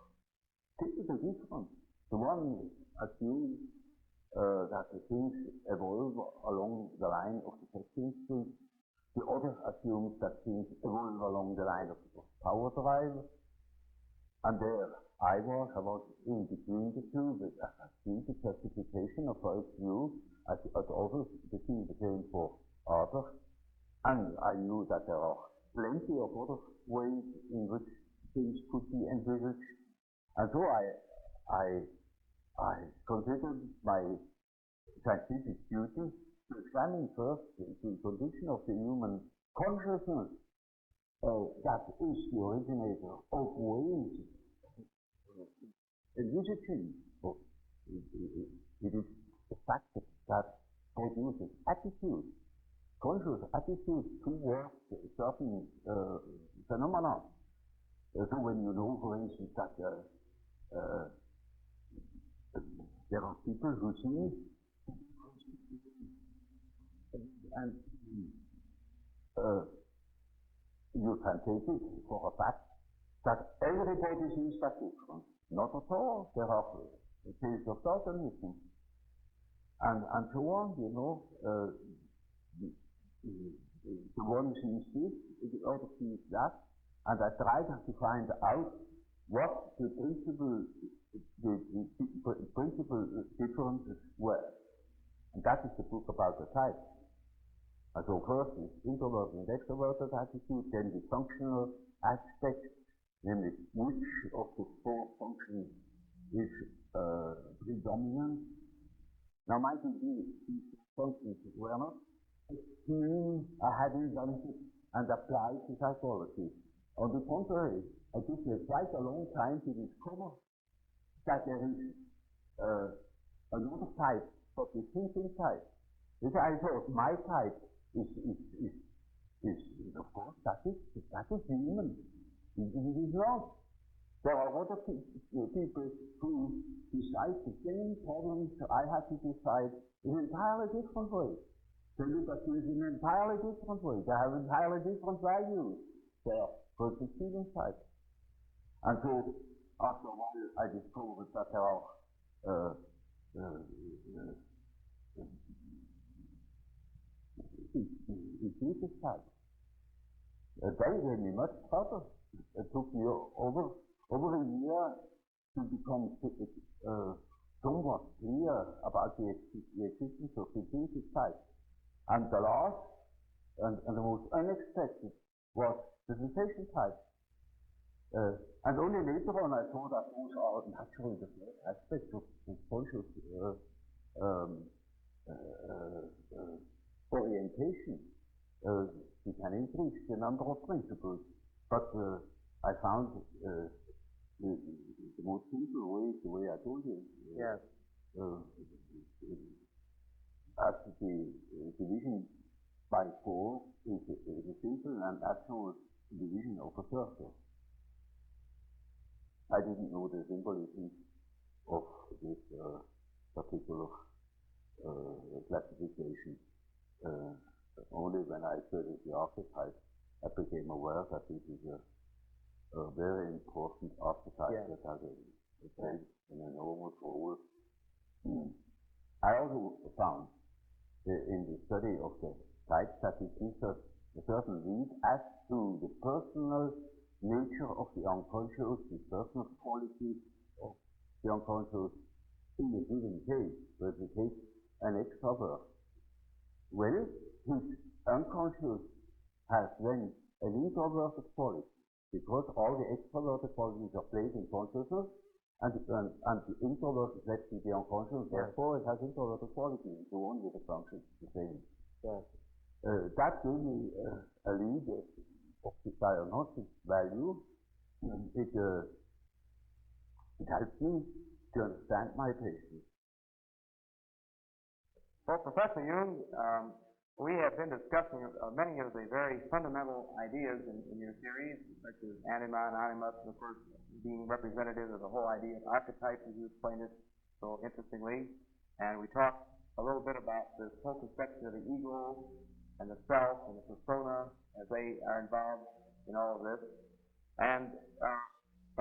Typical difference. The one assumes that the things evolve along the line of the sex instinct. The other assumes that things evolve along the line of power drive. And there I was in between the two, but I see the justification of Freud's view as others, the same the same for others. And I knew that there are plenty of other ways in which things could be envisaged. And so I considered my scientific duty to examine first the condition of the human consciousness that is the originator of ways envisaging. It is the fact that produces attitude, conscious attitude towards certain phenomena. So when you know, for instance, that there are people who see, and you can take it for a fact that everybody sees that different. Not at all. There are cases of Daltonism. And so on, the one sees this, the other sees that, and I try to find out what the principal differences were. And that is the book about the type. And so first is introverted and extroverted attitude, then the functional aspect, namely which of the four functions is predominant. Now mind you, these functions were not assumed or had invented and applied to psychology. On the contrary, it took me quite a long time to discover that there is another type, but the thinking type. Which I thought my type is of course that is human. It is not. There are other people who decide the same problems I had to decide in an entirely different way. They look at things in an entirely different way. They have entirely different values there for the student type. And so after a while I discovered that there are intuitive types. They gave me much trouble. It took me over a year to become somewhat clear about the existence of the intuitive type. And the last and the most unexpected was the sensation type. And only later on I saw that those are naturally the first aspects of conscious orientation. We can increase the number of principles, but I found the most simple way is the way I told you. Yes. As the division by 4 is a simple and actual division of a circle. I didn't know the symbolism of this particular classification. Only when I studied the archetype, I became aware that this is a very important archetype that has played an enormous role. I also found in the study of the types that it gives us a certain lead as to the personal nature of the unconscious, the personal quality of the unconscious in a given case. So if we take an extrovert, well, his unconscious has then an introverted quality, because all the extroverted qualities are placed in consciousness, and the introvert is left in the unconscious, therefore it has introverted quality, and so on with the function the same. That gave me a lead of the diagnostic value. It helped me to understand my patients. Well, Professor Jung, we have been discussing many of the very fundamental ideas in your theories, such as anima and animus, and of course being representative of the whole idea of archetypes, as you explained it so interestingly. And we talked a little bit about this whole conception of the ego and the self and the persona as they are involved in all of this. And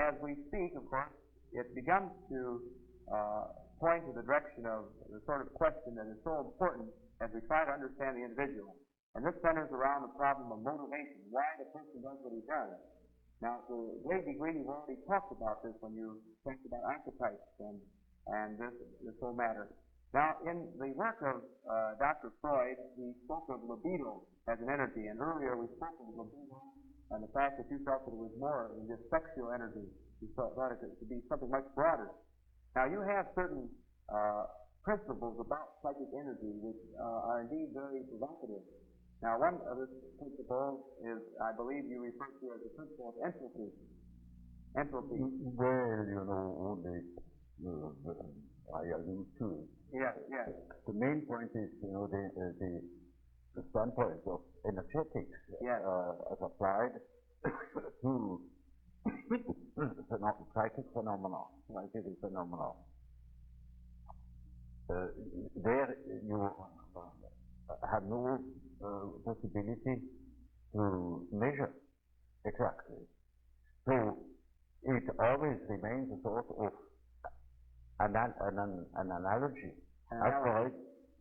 as we speak, of course, it becomes to point to the direction of the sort of question that is so important as we try to understand the individual. And this centers around the problem of motivation, why the person does what he does. Now, to a great degree, you've already talked about this when you talked about archetypes and this whole matter. Now, in the work of Dr. Freud, he spoke of libido as an energy, and earlier we spoke of libido and the fact that you felt that it was more than just sexual energy. You thought it to be something much broader. Now, you have certain principles about psychic energy which are indeed very provocative. Now, one of the principles is, I believe you refer to as the principle of entropy. Entropy. Well, you know, only I allude to it. Yes, yes. The main point is, you know, the standpoint of energetics as applied to psychic phenomena, scientific phenomena. There you have no possibility to measure exactly. So it always remains a sort of an analogy. As Freud,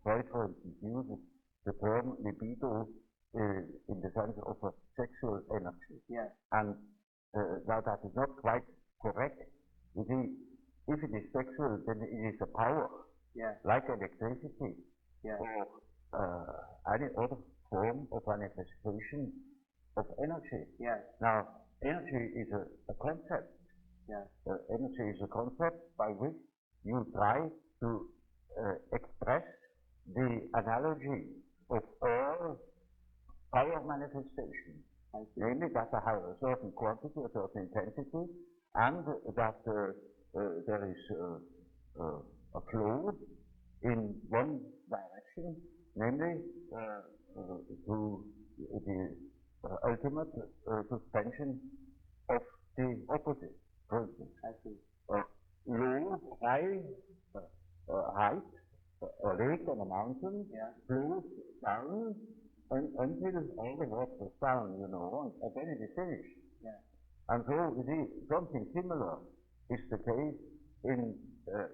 for instance, uses the term libido in the sense of a sexual energy. Yes. And now that is not quite correct. You see, if it is sexual, then it is a power, Yeah. like electricity, Yeah. or any other form of manifestation of energy. Yeah. Now, energy is a concept. Yeah. Energy is a concept by which you try to express the analogy of all power manifestations. Namely that they have a certain quantity, a certain intensity, and that there is a flow in one direction, namely to the ultimate suspension of the opposite. For instance, low, high, height, a lake on a mountain, flows down until all the water is down, you know, and then it is finished. Yeah. And so, you see, something similar is the case in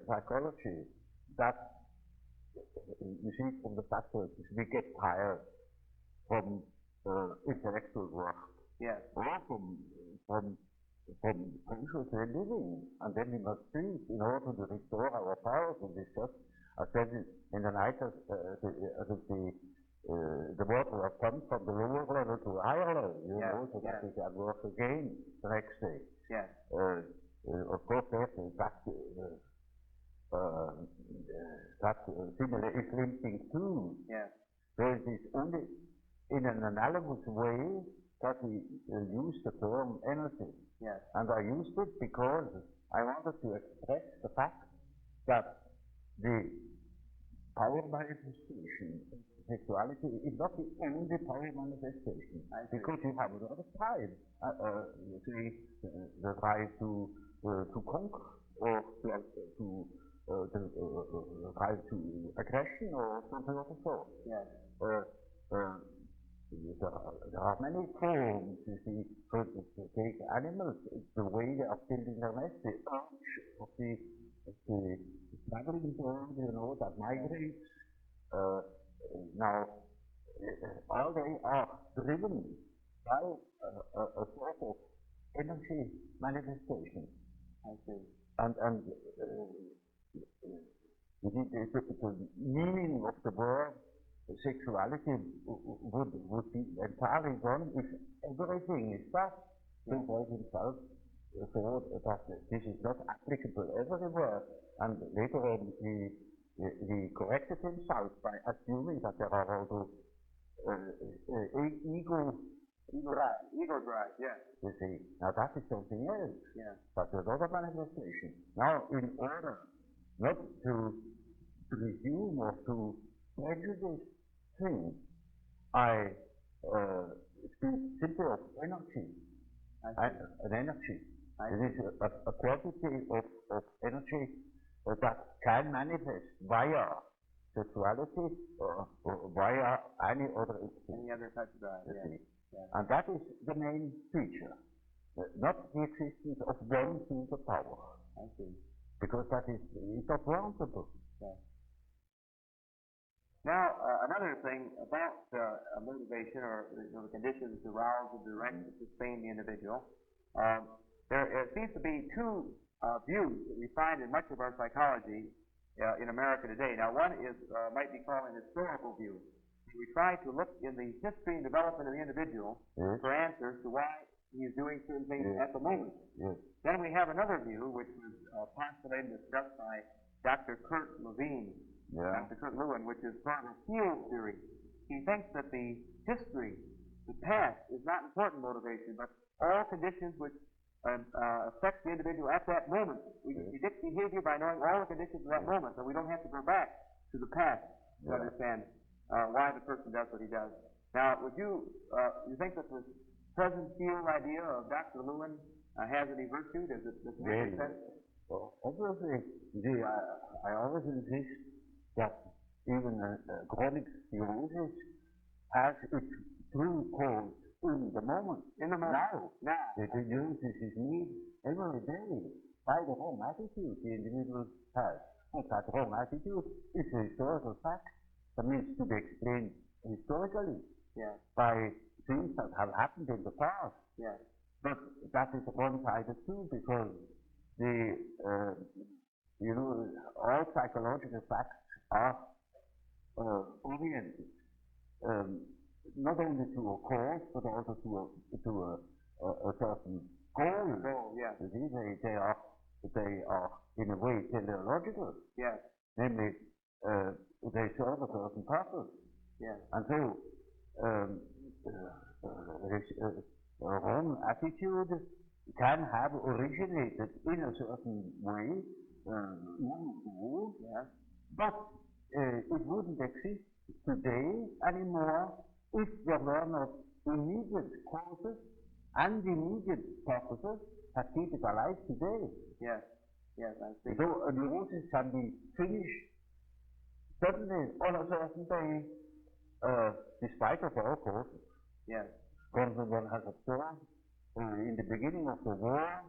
psychology, that, you see, from the fact that we get tired from intellectual work, or from consciously living, and then we must sleep in order to restore our powers, and this just, I said in the night, the water was pumped from the lower level to a higher level, you know, so that we can work again the next day. Yeah. Of course, that similar is linking too. Yeah. So it is only in an analogous way that we use the term energy. Yeah. And I used it because I wanted to express the fact that the power manifestation of sexuality is not the only power manifestation, because you have a lot of pride. You see, the drive to conquer, or to drive to aggression, or something of the sort. Yeah. There are many forms, you see, for instance, to take animals, the way they are building their nest, the arch of the traveling bird, you know, that migrates. Now, all they are driven by a sort of energy manifestation. I see. And you see, the meaning of the word sexuality would be entirely gone if everything is that. Freud himself thought that this is not applicable everywhere, and later on he corrected himself by assuming that there are also ego drive, yeah. You see, now that is something else. Yeah. That's another manifestation. Now, in order not to presume or to prejudice things, I speak simply of energy. An energy. It is a quantity of energy that can manifest via sexuality or via any other type of drive. Yeah. And that is the main feature, not the existence of one single power. I see. Because that is not warrantable. Yeah. Now, another thing about motivation, or the conditions to arouse, to direct, to sustain the individual, there seems to be two views that we find in much of our psychology in America today. Now, one is might be called an historical view. We try to look in the history and development of the individual for answers to why he is doing certain things at the moment. Then we have another view, which was postulated and discussed by Dr. Kurt Lewin, Dr. Kurt Lewin, which is part of field theory. He thinks that the history, the past, is not important motivation, but all conditions which affect the individual at that moment. We predict behavior by knowing all the conditions of that moment, so we don't have to go back to the past to understand why the person does what he does. Now, would you think that the present field idea of Dr. Lewin has any virtue? Does it make sense? Well, obviously, I always insist that even chronic neurosis has its true cause in the moment. In the moment. Now. It uses his need every day by the wrong attitude the individual has. And that wrong attitude is a historical fact that needs to be explained historically by things that have happened in the past. Yeah. But that is one-sided too, because you know, all psychological facts are oriented not only to a cause but also to a certain goal. Yeah. You see, they are in a way teleological. Yeah. Namely, they serve a certain purpose. Yeah. And so, a wrong attitude can have originated in a certain way, but it wouldn't exist today anymore if there were not immediate causes and immediate purposes that keep it alive today. Yes. Yes, I see. So a neurosis can be finished suddenly on a certain day, despite of all causes. Yes. For instance, one has observed in the beginning of the war,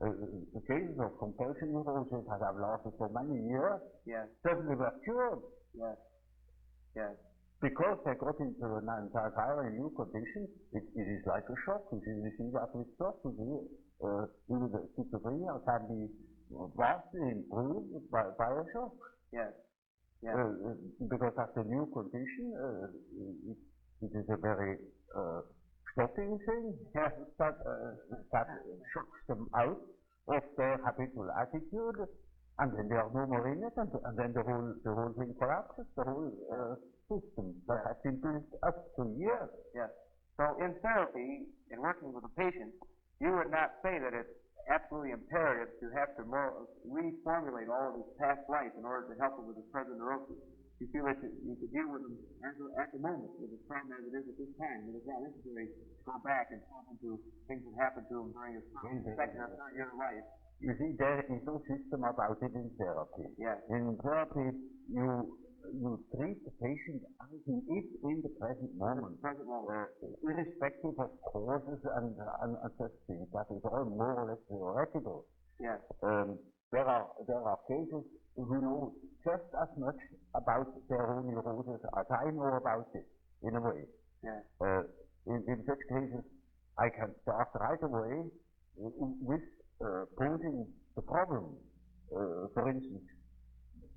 the cases of compulsion neurosis that have lasted for many years, yes, suddenly were cured. Yes. Yes. Because they got into an entirely new condition. It is like a shock. You see that with shock. Even the schizophrenia can be vastly improved by a shock. Yes. Yes. Because that's a new condition. It is a very shocking thing that shocks them out of their habitual attitude, and then they are no more in it, and then the whole thing collapses, the whole system that has been built up for years. Yes. So in therapy, in working with a patient, you would not say that it's absolutely imperative to have to reformulate all of his past life in order to help him with his present neurosis. You feel that you could deal with him at the moment, with his problem as it is at this time. It is not necessary to go back and talk into things that happened to him during his second or third year of life. You see, there is no system about it in therapy. Yes. In therapy, you treat the patient as he is in the present moment. Irrespective of causes and such things. That is all more or less theoretical. Yes. There are cases who know just as much about their own neurosis as I know about it, in a way. Yes. In such cases, I can start right away with posing the problem. For instance,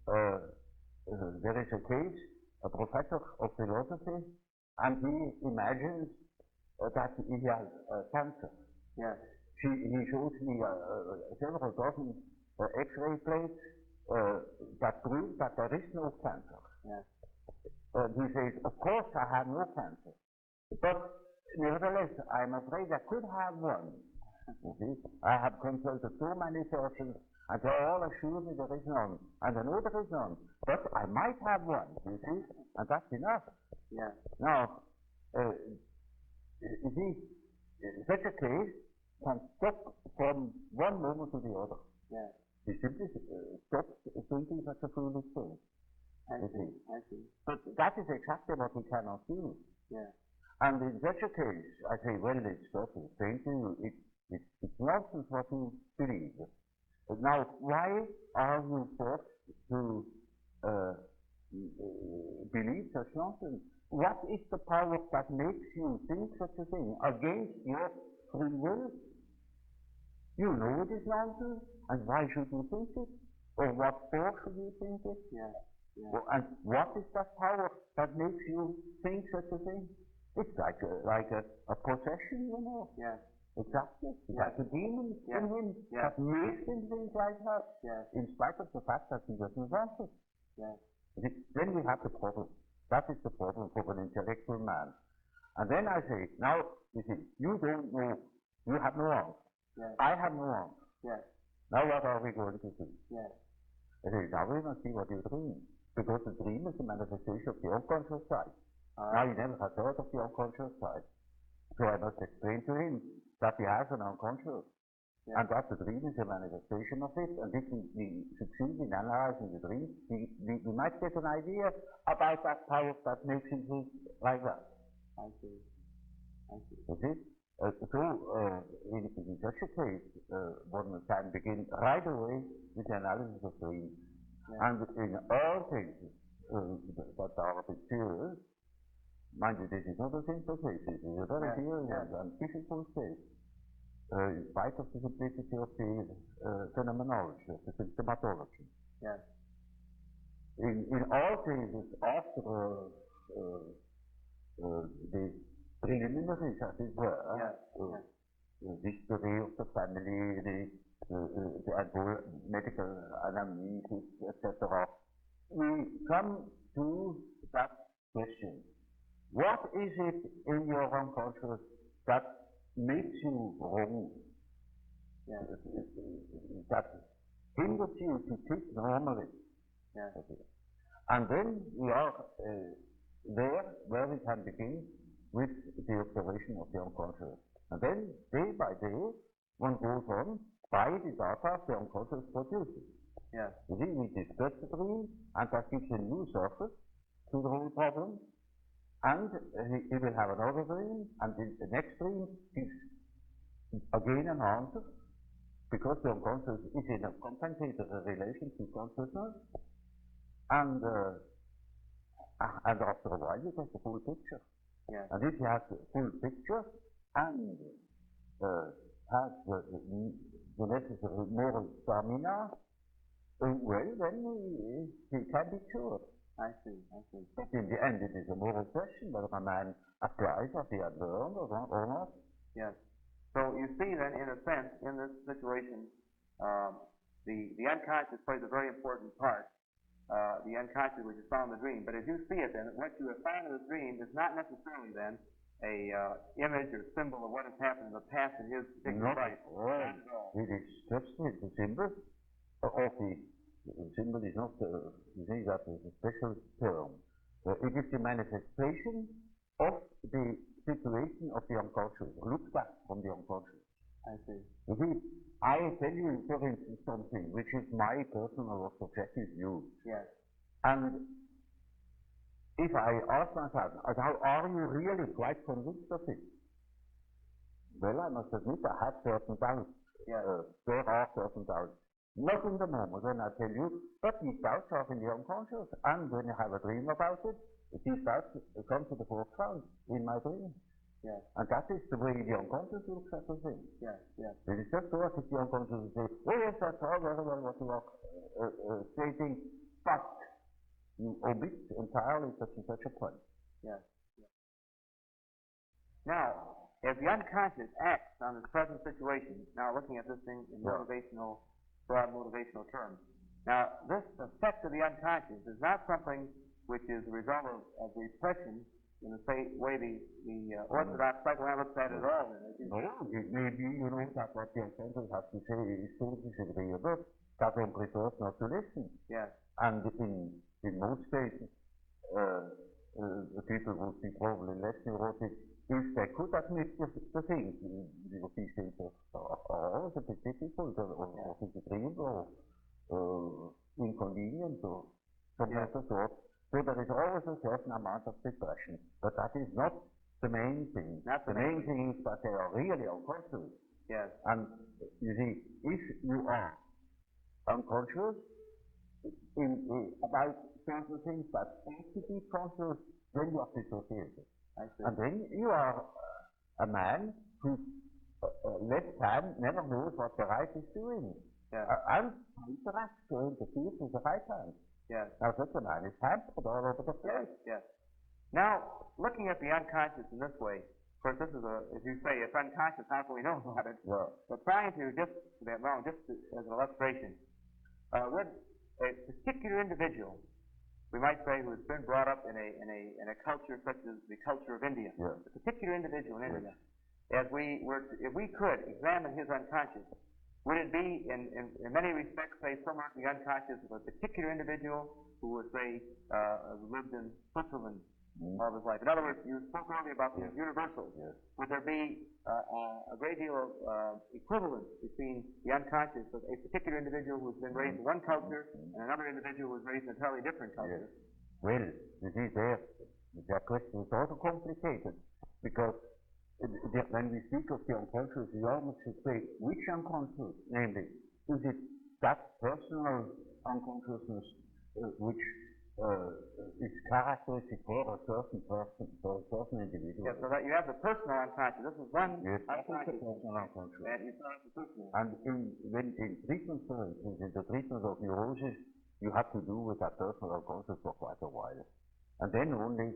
there is a case, a professor of philosophy, and he imagines that he has cancer. Yes. He shows me several dozen X-ray plates that prove that there is no cancer. Yes. He says, of course I have no cancer, but nevertheless I'm afraid I could have one. You see, I have consulted so many surgeons, and they all assure me there is none, and I know there is none, but I might have one, you see, and that's enough. Yeah. Now, you see, such a case can stop from one moment to the other. Yeah. He simply stops thinking such a foolish thing. I see. But that is exactly what we cannot do. Yeah. And in such a case, I say, well, it's just saying to you, it's nonsense what you believe. Now, why are you forced to believe such nonsense? What is the power that makes you think such a thing against your free will? You know it is nonsense, and why should you think it? Or what for should you think it? Yeah. Yeah. Well, and what is that power that makes you think such a thing? It's like a possession, you know. Yeah. Exactly. It's like a demon in him Yeah. that makes him think like that, in spite of the fact that he doesn't want it. Yeah. Then we have the problem. That is the problem for an intellectual man. And then I say, now, you see, you don't know, you have no answer. Yeah. I have no answer. Yeah. Now what are we going to do? Yeah. I say, now we must see what you dream. Because the dream is a manifestation of the unconscious side. Now he never has heard of the unconscious side. So I must explain to him that he has an unconscious. And that the dream is a manifestation of it. And if we succeed in analyzing the dream, we might get an idea about that power that makes him think like that. I see. You see? In such a case, one can begin right away with the analysis of dreams. Yeah. And in all cases that are a bit serious, mind you, this is not a simple case, it is a very serious and difficult case. in spite of the simplicity of the phenomenology, of the symptomatology. Yes. In all cases, after the preliminaries, as it were, the history of the family, the medical anamnesis, etc., we come to that question. What is it in your unconscious that makes you wrong? Yes. That hinders you to think normally? Yes. And then we are there where we can begin with the observation of the unconscious. And then, day by day, one goes on by the data the unconscious produces. Yes. You see, we discuss the dream, and that gives a new surface to the whole problem. And he will have another dream, and the next dream gives again an answer, because the unconscious is in a compensated relation to consciousness. And after a while, you get the full picture. Yes. And if you have the full picture and have the necessary moral stamina, well, then he can be cured. I see. But in the end, it is a moral question whether a man applies what he had learned or not. Yes. So you see then, in a sense, in this situation, the unconscious plays a very important part. The unconscious, which is found in the dream. But as you see it, then, what you have found in the dream is not necessarily then a image or symbol of what has happened in the past in his particular life. Not at all. It is just the symbol of the symbol is not, you see, that is a special term. It is the manifestation of the situation of the unconscious, look back from the unconscious. I see. You see, I tell you, for instance, something which is my personal or subjective view. Yes. And if I ask myself, are you really quite convinced of it? Well, I must admit I have certain doubts. Yes. There are certain doubts. Not in the moment when I tell you, but these doubts are in the unconscious. And when you have a dream about it, these doubts come to the forefront in my dream. Yes. And that is the way the unconscious looks at the thing. Yes, yes. It is just so as if the unconscious says, oh yes, that's all very well what you are stating, but you omit entirely such and such a point. Yes. Now, as the unconscious acts on its present situation, now looking at this thing in motivational, broad motivational terms, now this effect of the unconscious is not something which is a result of repression in the way the orthodox psychoanalysts at it all. No, it may be, you know, that what the unconscious has to say is so disagreeable that one prefers not to listen. Yes. And in most cases, the people would be probably less neurotic if they could admit the things. These things are always a bit difficult or disagreeable or inconvenient or something of the sort. So there is always a certain amount of depression, but that is not the main thing. The main thing is that they are really unconscious. Yes. And you see, if you are unconscious about certain things that ought to be conscious, then you are dissociated. And then you are a man whose left hand never knows what the right is doing. And interacts or interferes with the right hand. Yes. Now such a man is hampered all over the place. Yes. Now, looking at the unconscious in this way, of course, this is as you say, it's unconscious. How can we know about it? Yeah. But trying to just as an illustration, with a particular individual, we might say, who has been brought up in a culture such as the culture of India, a particular individual in India, if we could examine his unconscious, would it be, in many respects, say, somewhat the unconscious of a particular individual who would, say, lived in Switzerland all of his life? In other words, you spoke earlier about the universals. Would there be a great deal of equivalence between the unconscious of a particular individual who's been raised in one culture and another individual who was raised in a entirely different culture? Well, you see, their question is also complicated, because when we speak of the unconscious, we almost should say which unconscious, namely, is it that personal unconsciousness which is characteristic for a certain person, for a certain individual. Yeah, so that you have the personal unconscious. This is one Yes, unconscious. personal unconscious. And it's not the personal. And when in treatment, for instance, in the treatment of neurosis, you have to do with that personal unconscious for quite a while. And then only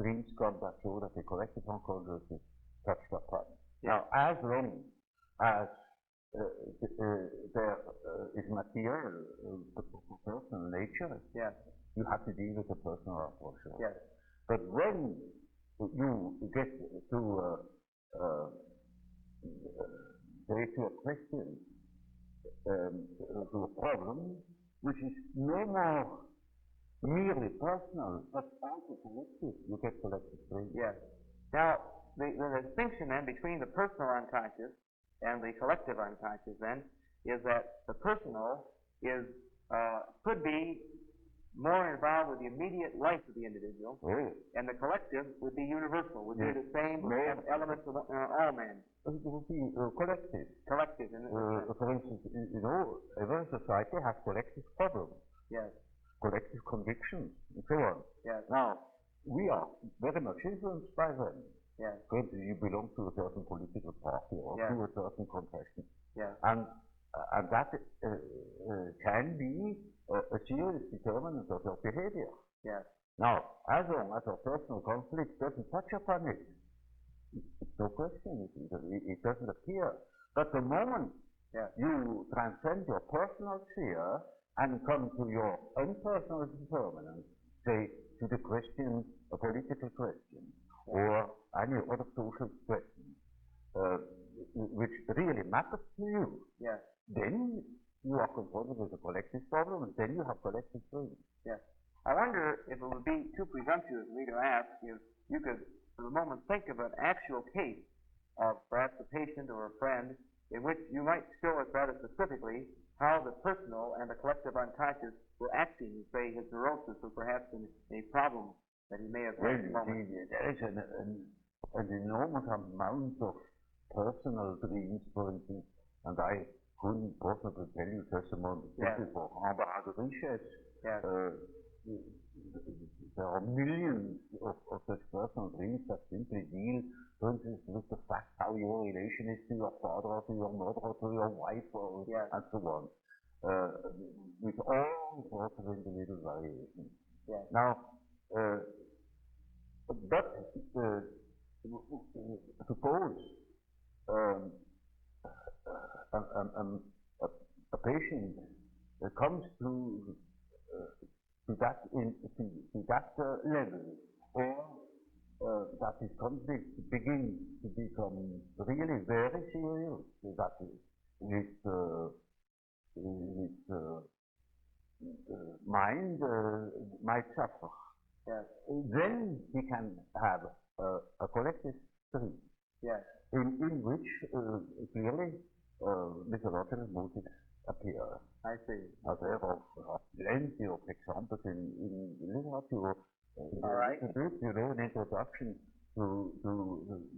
dreams come that show that the collective unconscious is touched upon. Yeah. Now, as long as there is material personal nature, Yes. you have to deal with the personal unconscious. Yes. But when you get to a question, to a problem, which is no more merely personal, but also collective, you get collective dreams. Yes. Now, the distinction then between the personal unconscious and the collective unconscious then is that the personal is could be more involved with the immediate life of the individual, and the collective would be universal, would be the same, would have elements of all men. It would be collective. Collective. In for instance, every society has collective problems. Yes. Collective convictions, and so on. Yes. Now, we are very much influenced by them. Yes. Because you belong to a certain political party or yes. to a certain confession. Yes. And that can be a serious determinant of your behavior. Yes. Now, as long as a personal conflict doesn't touch upon it, it's no question, it doesn't appear. But the moment you transcend your personal sphere and come to your impersonal determinant, say to the question, a political question, or any other social question, which really matters to you, then you are confronted with a collective problem, and then you have collective dreams. Yes. I wonder if it would be too presumptuous of me to ask if you could, for the moment, think of an actual case of perhaps a patient or a friend in which you might show us rather specifically how the personal and the collective unconscious were acting, say, his neurosis or perhaps in a problem that he may have had at the moment. There is an enormous amount of personal dreams, for instance, and I couldn't possibly tell you testimony for Amber research. There are millions of such personal dreams that simply deal, for instance, with the fact how your relation is to your father or to your mother or to your wife or and so on, with all sorts of individual variations. Now, but suppose a patient comes to that level, or that his conflict begins to become really very serious, that his mind might suffer. Then he can have a collective dream, in which clearly mythological motives appear. I see. There are plenty of examples in literature. All right. An introduction to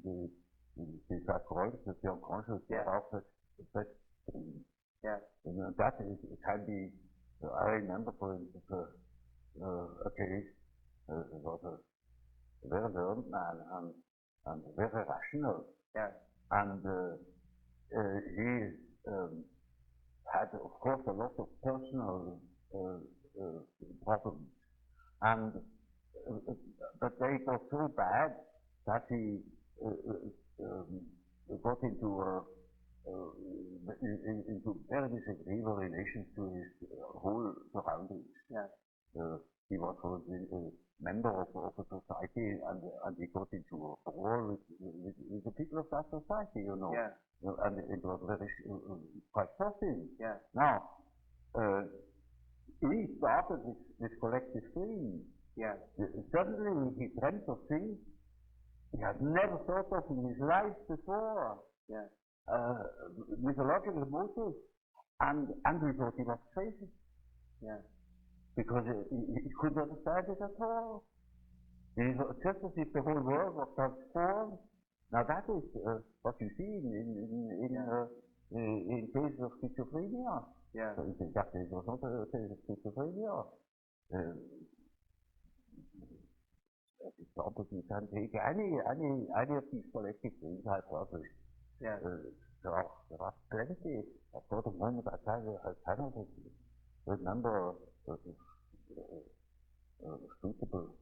the psychology of the unconscious of such dreams. And that can be. I remember, for instance, a case. It was a very learned man and very rational. And he had, of course, a lot of personal problems, and but they got so bad that he got into very disagreeable relations to his whole surroundings. He was a member of a society, and he got into a war with the people of that society, you know. And it was very quite shocking. Now, he started this collective dream. Suddenly he dreamt of things he had never thought of in his life before. Mythological motives, and we thought he was crazy. Because he couldn't understand it at all. It was just as if the whole world was transformed. Now that is what you see in cases of schizophrenia. That case was not a case of schizophrenia. example, you can take any of these collective dreams hypotheses. Yeah. There are plenty. For the moment, I cannot remember suitable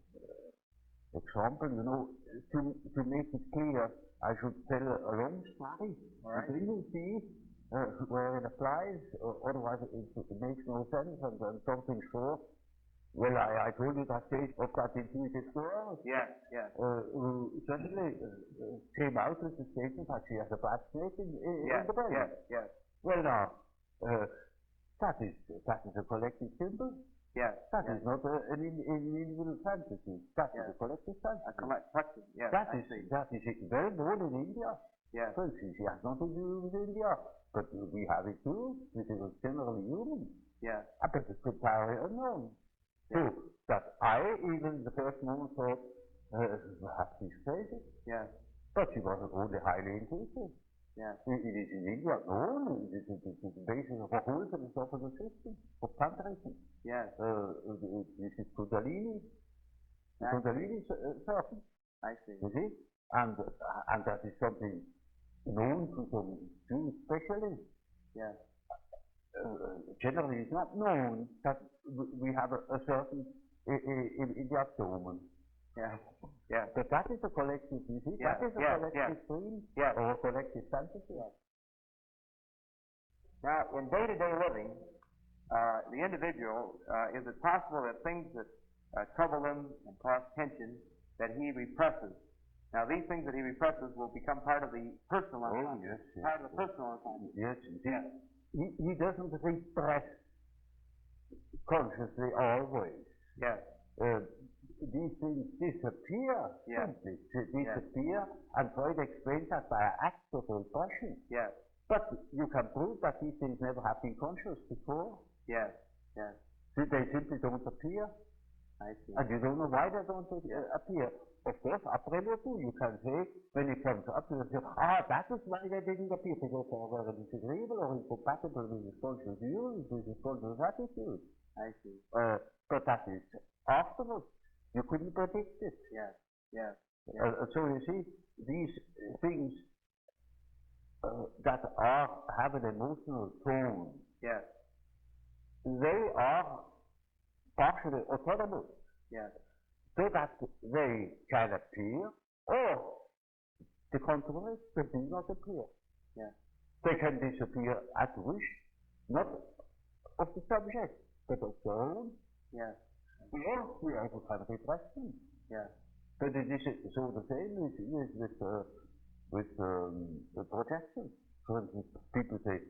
example. You know, to make it clear, I should tell a long story. Right. You will see where it applies, otherwise it makes no sense, and something short. Well, I told you that case of that intuitive girl. Yes, yes. Who suddenly came out with the statement that she has a bad snake in the brain. Yes, yes. Well, now, that is a collective symbol. Yes. That is not an individual fantasy. That is a collective fantasy. A collective, yes. That is well known in India. Yes. For instance, it has nothing to do with India, but we have it too. It is generally human. Yes. But it's entirely unknown. So that I, even in the first moment, thought, perhaps she's crazy. Yes. But she wasn't only highly intuitive. Yes. It is in India known. It is the basis of a whole philosophical system of Tantrism. Yes. This is Kundalini. The Kundalini circle. I see. You see? And that is something known to some Jews especially. Yes. Generally, it's not known that we have a certain in the abdomen. Yeah. Yeah. But that is a collective, you see? Yeah. That is a collective dream or a collective fantasy. Now, in day-to-day living, the individual, is it possible that things that trouble him and cause tension that he represses? Now, these things that he represses will become part of the personal unconscious. Yes, part of the personal unconscious. Yes, he doesn't repress consciously always. Yes. These things disappear. Yes. Simply disappear, and Freud explains that by an act of repression. Yes. But you can prove that these things never have been conscious before. Yes. Yes. They simply don't appear. I see. And you don't know why they don't appear. Of course, après le tout, you can say, when it comes up, you say, that is why they didn't appear, because they were disagreeable or incompatible with his conscious views, with his conscious attitude. I see. But that is afterwards. You couldn't predict it. Yes. Yes. So you see, these things that have an emotional tone, Yes. they are partially autonomous. Yes. So that they can appear, or the contrary, they do not appear. Yes. They can disappear at wish, not of the subject, but of their own. Yes. Or we are able to have repression. Yes. But it is so the same with the projection. For instance, people say,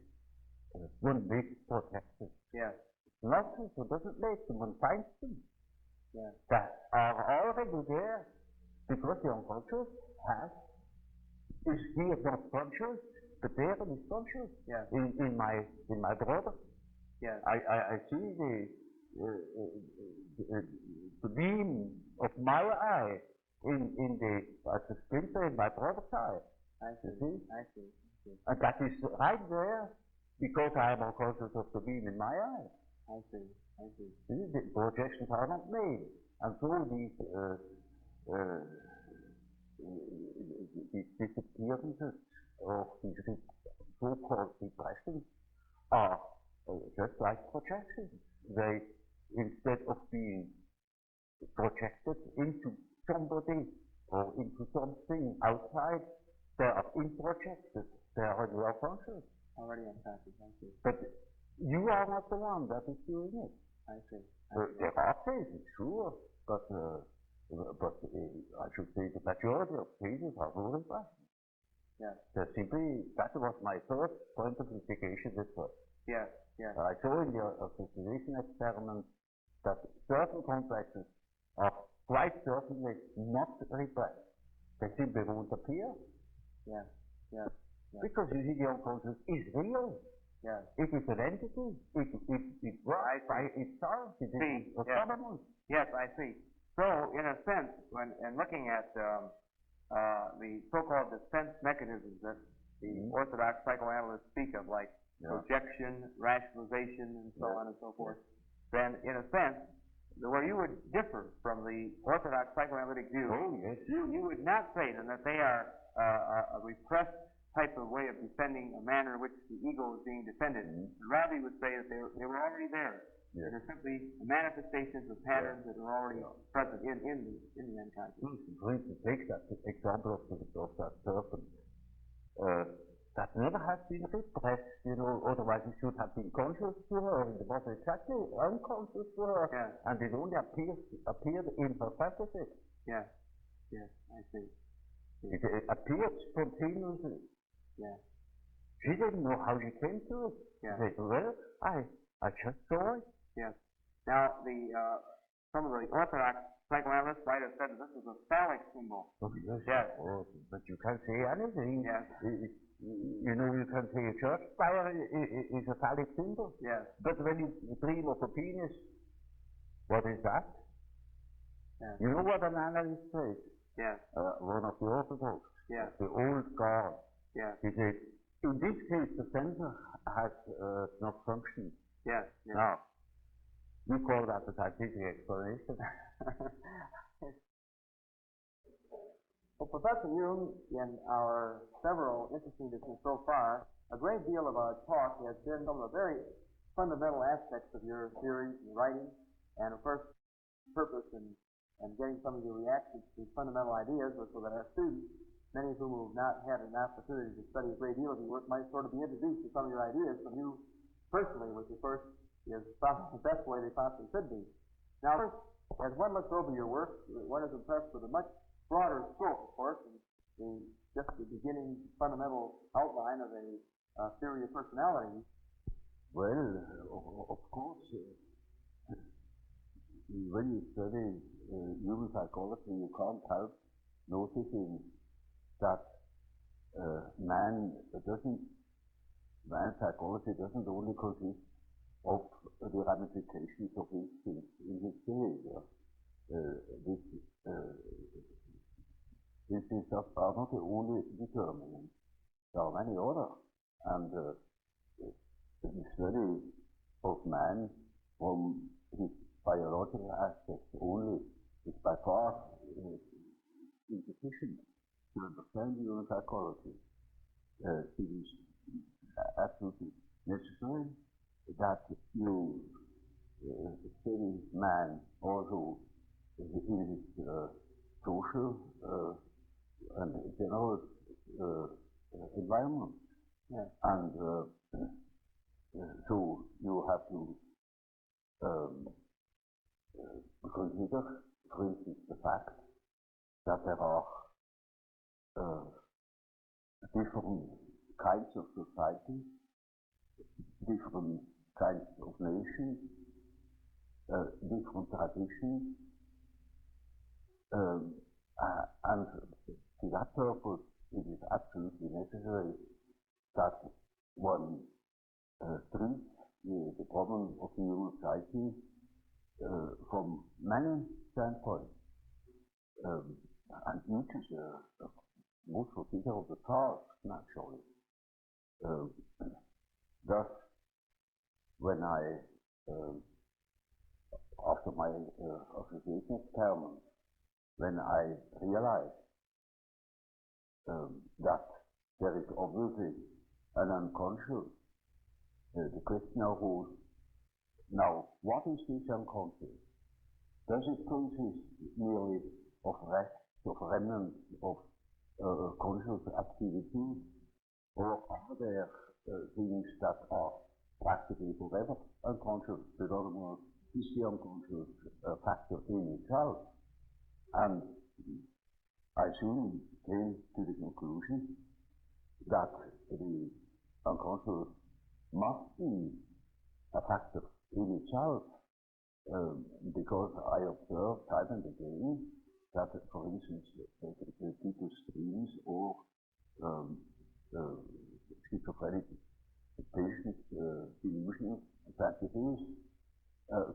one makes projections. Yes. Not so, doesn't make them, one finds them. Yes. That are already there, because the unconscious is here not conscious, but there it is conscious. Yes. In my brother. Yes. I see the beam of my eye in the splinter in my brother's eye. I see. I see. And that is right there because I am unconscious of the beam in my eye. I see. I see. The projections are not made. And so these disappearances of these so-called repressions are just like projections. They, instead of being projected into somebody or into something outside, they are introjected. They are already unconscious. Already unconscious. I see. But you are not the one that is doing it. I see. There are cases, sure, but I should say the majority of cases are no repression. Yes. That was my first point of investigation with her. Yes. Yes. I saw in the association experiment that certain complexes are quite certainly not repressed. They simply won't appear. Yes. Yes. Because you see, the unconscious is real. Yes. It is an entity. It works by itself. It is autonomous. Yes, I see. So, in a sense, when looking at the so-called defense mechanisms that the orthodox psychoanalysts speak of, like projection, rationalization, and so on and so forth, then, in a sense, where you would differ from the orthodox psychoanalytic view. Oh, yes. You would not say then that they are a repressed type of way of defending a manner in which the ego is being defended. Rather, you would say that they were already there. Yes. They're simply manifestations of patterns that are already present in the unconscious. For instance, take that example of that serpent. That never has been repressed, you know, otherwise it should have been conscious to her, and it was exactly unconscious to her, and it only appeared in her fantasy. Yes, I see. It appeared spontaneously. Yeah. She didn't know how she came to it. Yeah. She said, well, I just saw it. Yes. Now, some of the orthodox psychoanalysts might have said that this is a phallic symbol. Oh, yes. Yes. Oh, but you can't say anything. Yes. You know, you can say a church spire is a phallic symbol. Yes. But when you dream of a penis, what is that? Yes. You know what an analyst says? Yes. One of the orthodox. Yes. The old guard. Yes. He says, in this case, the sensor has not functioned. Yes. Yes. Now, we call that the scientific explanation. Well, Professor Jung, in our several interesting discussions so far, a great deal of our talk has been some of the very fundamental aspects of your theories and writing, and of course, purpose in getting some of your reactions to these fundamental ideas was so that our students, many of whom have not had an opportunity to study a great deal of your work, might sort of be introduced to some of your ideas from you personally, which of course is probably the best way they possibly could be. Now, first, as one looks over your work, one is impressed with a much broader scope, of course, and just the beginning fundamental outline of a theory of personality. Well, of course, when you study human psychology, you can't help noticing that man's psychology doesn't only consist of the ramifications of instincts in his behavior. These things are not the only determinants. There are many others, and the study of man from his biological aspects only is by far insufficient to understand human psychology. It is absolutely necessary that you study man also in his social and general environment. Yeah. And so you have to consider, for instance, the fact that there are different kinds of societies, different kinds of nations, different traditions, and to that purpose it is absolutely necessary that one treats the problem of the human psyche from many standpoints, and each is a most considerable task, naturally. Thus, when I, after my association experiment, when I realized that there is obviously an unconscious, the question arose, now, what is this unconscious? Does it consist merely of rests, of remnants, of conscious activity, or are there things that are practically forever unconscious? In other words, is the unconscious factor in itself? And I soon came to the conclusion that the unconscious must be a factor in itself, because I observed time and again that, for instance, people's dreams or schizophrenic patients' delusional fantasies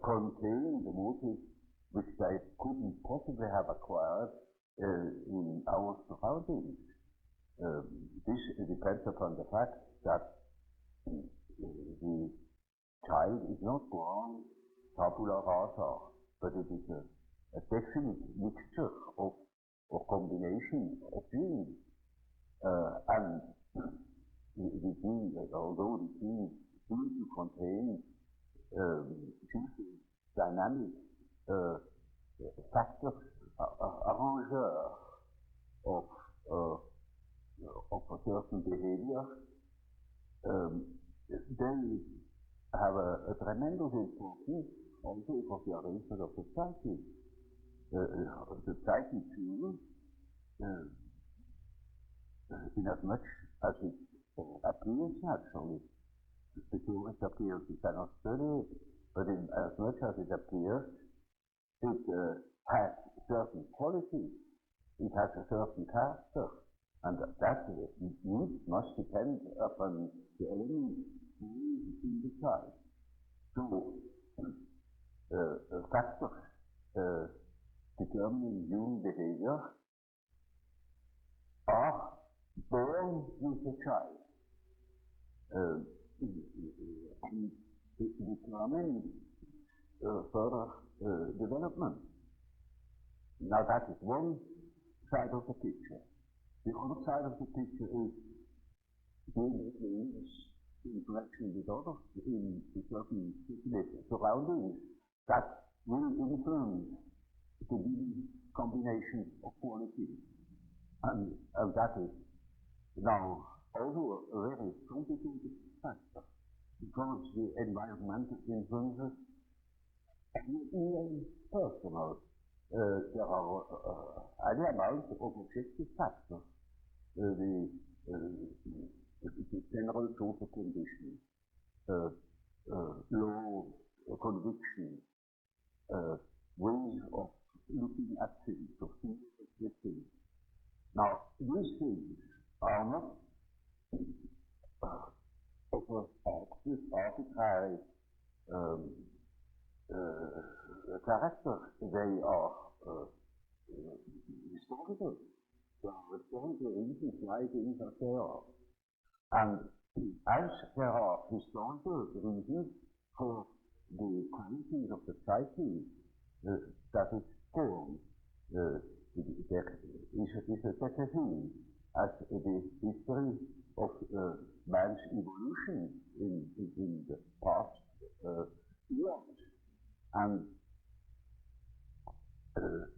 contain the motives which they couldn't possibly have acquired in our surroundings. This depends upon the fact that the child is not born tabula rasa. but it is a definite mixture of or combination of genes. And the gene, although the genes seem to contain dynamic factors, arrangeurs of a certain behavior, they have a tremendous importance also for the arrangement of the psyche. The psyche too, in as much as it appears naturally, because it appears you cannot study it, but in as much as it appears, it has certain qualities, it has a certain character, and that must depend upon the elements in the child. So, factors determining human behavior are born with the child and determine further development. Now that is one side of the picture. The other side of the picture is the interaction with others in certain surroundings that will influence the combination of qualities. And that is now also a very complicated factor, because the environmental influences and even personal. There are any amount of objective factors, the general social conditions, low conviction, ways of looking at things, of seeing things. Now, these things are not this arbitrary characters. They are historical. There are historical reasons why things are there. And as there are historical reasons for the qualities of the psyche that is formed, there is such a thing as the history of man's evolution in the past years. And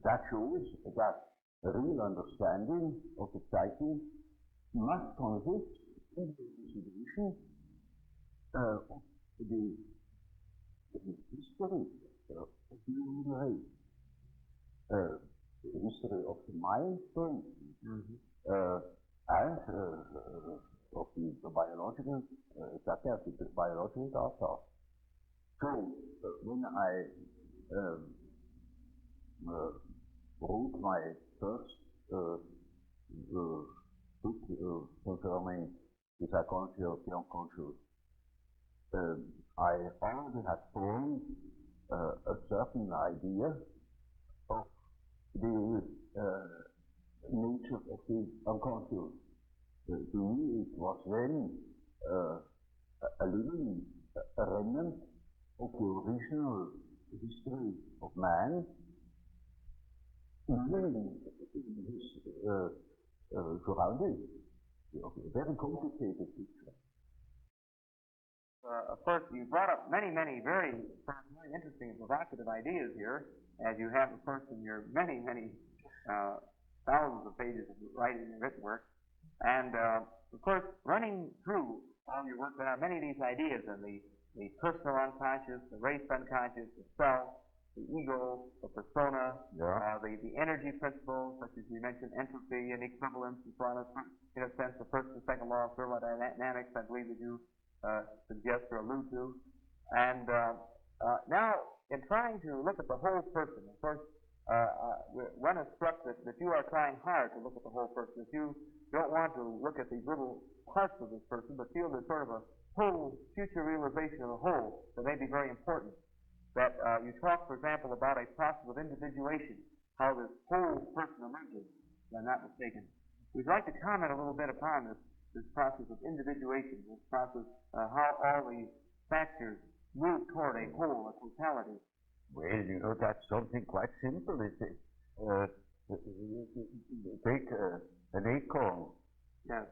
that shows that a real understanding of the psyche must consist in the elucidation of the history of the human race, the history of the mind, for instance, and of the biological, such as the biological data. So, when I wrote my first book concerning the psychology of the unconscious, I already had formed a certain idea of the nature of the unconscious. To me, it was then a living remnant of the original history of man, living in his surroundings. A very complicated picture. Of course, you brought up many very interesting and provocative ideas here, as you have, of course, in your many thousands of pages of writing and written work. And, of course, running through all your work, there are many of these ideas, and the personal unconscious, the race unconscious, the self, the ego, the persona, the energy principles, such as you mentioned, entropy and equivalence, and so on. In a sense, the first and second law of thermodynamics, I believe that you suggest or allude to. And now, in trying to look at the whole person, of course, one is struck that you are trying hard to look at the whole person, that you don't want to look at these little parts of this person, but feel there's sort of a whole future realization of the whole that may be very important. That you talk, for example, about a process of individuation, how this whole person emerges, if I'm not mistaken. We'd like to comment a little bit upon this process of individuation, this process, how all these factors move toward a whole, a totality. Well, you know, that's something quite simple. Take an acorn, Yes.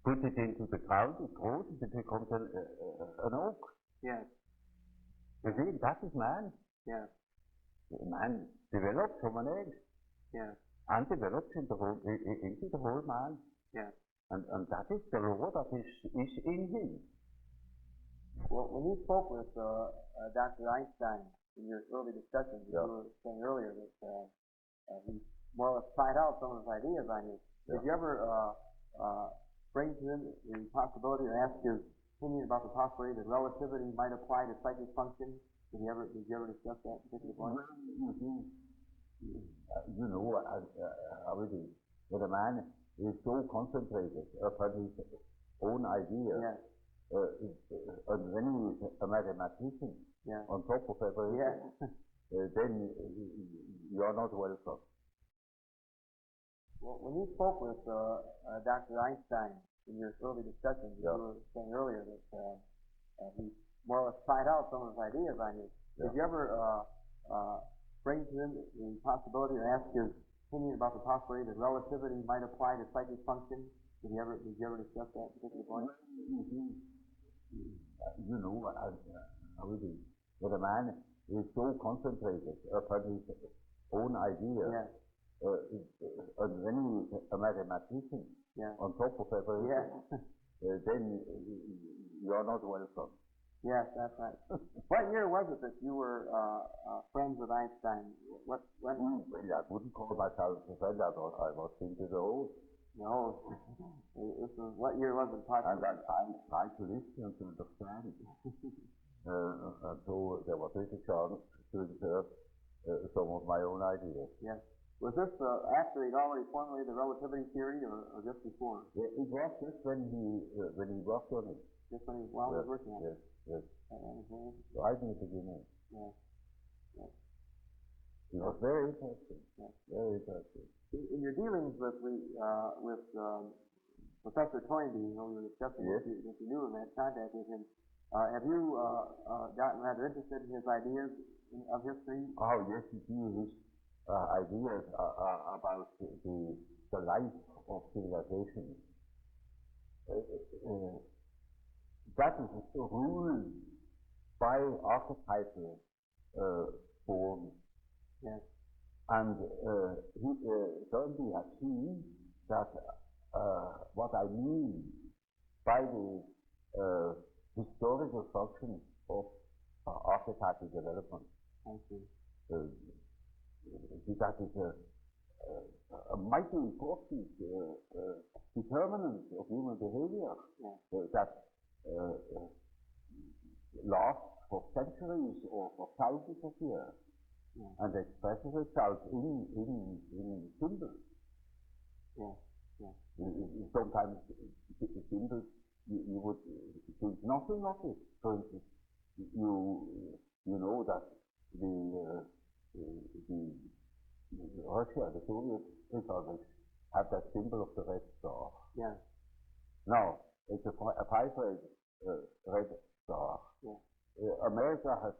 put it into the ground, it grows, it becomes an oak. Yes. You see, that is man. Yes. Man develops from an egg Yes. and develops into the whole man. Yes. And that is the law that is in him. Well, when you spoke with Dr. Einstein in your early discussions, you were saying earlier that he more or less tried out some of his ideas on you. Did you ever bring to him the possibility or ask his opinion about the possibility that relativity might apply to psychic function? Did you ever discuss that particular point? You know how it is. That a man is so concentrated upon his own idea. Yes. And when he is a mathematician on top of everything, then you are not welcome. Well, when you spoke with Dr. Einstein in your early discussions, you were saying earlier that he more or less tried out some of his ideas on you. Did you ever bring to him the possibility or ask his opinion about the possibility that relativity might apply to psychic function? Did you ever discuss that particular point? You know how it is. That a man is so concentrated upon his own idea. And when he is a mathematician on top of everything, then you are not welcome. Yes, that's right. What year was it that you were friends with Einstein? When? Well, I wouldn't call myself a friend. I was 20 years old. No. What year was it? And I tried to listen and to understand. And so there was little chance to insert some of my own ideas. Yes. Was this after he'd already formulated the relativity theory, or just before? It was just when he worked on it. Just when he was working on it? Yes. Right in the beginning. Yes. Yes. It was very interesting. Yes. Very interesting. In your dealings with Professor Toynbee, you know, you were discussing if you knew him, had contact with him, have you gotten rather interested in his ideas of history? Oh, yes, you see his ideas about the life of civilization. That is ruled by archetypal forms. Yes. And he certainly has seen that what I mean by the historical function of archetypal development. I see. That is a mighty important determinant of human behavior that lasts for centuries or for thousands of years and expresses itself in symbols. Sometimes symbols you would think nothing of it. For instance, you know that Russia, the Soviet Republic, have that symbol of the red star. Yeah. Now, it's a five-red red star. Yeah. America has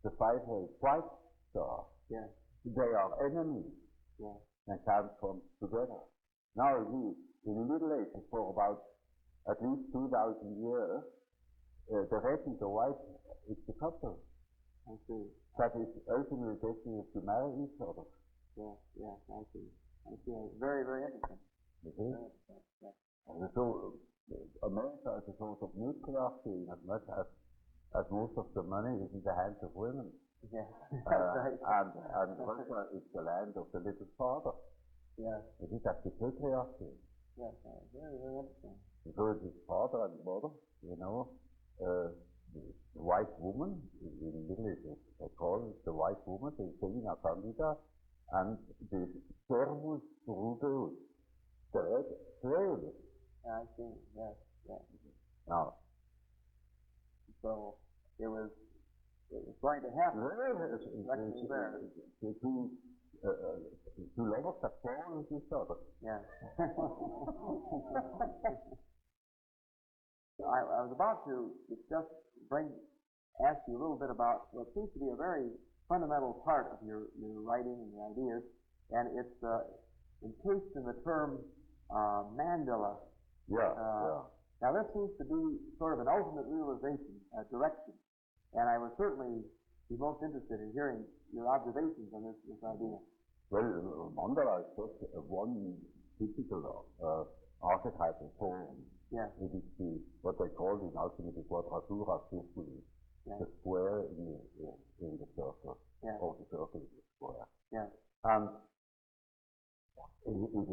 the five-red white star. Yeah. They are enemies and can't come together. Now, in the Middle Ages, for about at least 2,000 years, the red and the white is the couple. I see. That is ultimately destined to marry each other. Yeah, I see. Very, very interesting. So, America is a sort of nuclearchy as much as most of the money is in the hands of women. Yeah, right. And Russia is the land of the little father. Yeah. It is at the patriarchy. Yes, very, very interesting. Because it's father and mother, you know. The white woman, in the Middle East, they call it the white woman, the Selina Candida, and the servus rudeus, the red slave. I see, yes. Now, so it was going to happen. The two lovers that fall into each other. Yeah. I was about to ask you a little bit about what seems to be a very fundamental part of your writing and your ideas, and it's encased in the term mandala. Now this seems to be sort of an ultimate realization, direction, and I would certainly be most interested in hearing your observations on this idea. Well, mandala is just one typical archetypal form. Yes. It is what they call in alchemy the quadratura circuli, the square in the circle, or the circle in the square. Yes. And it is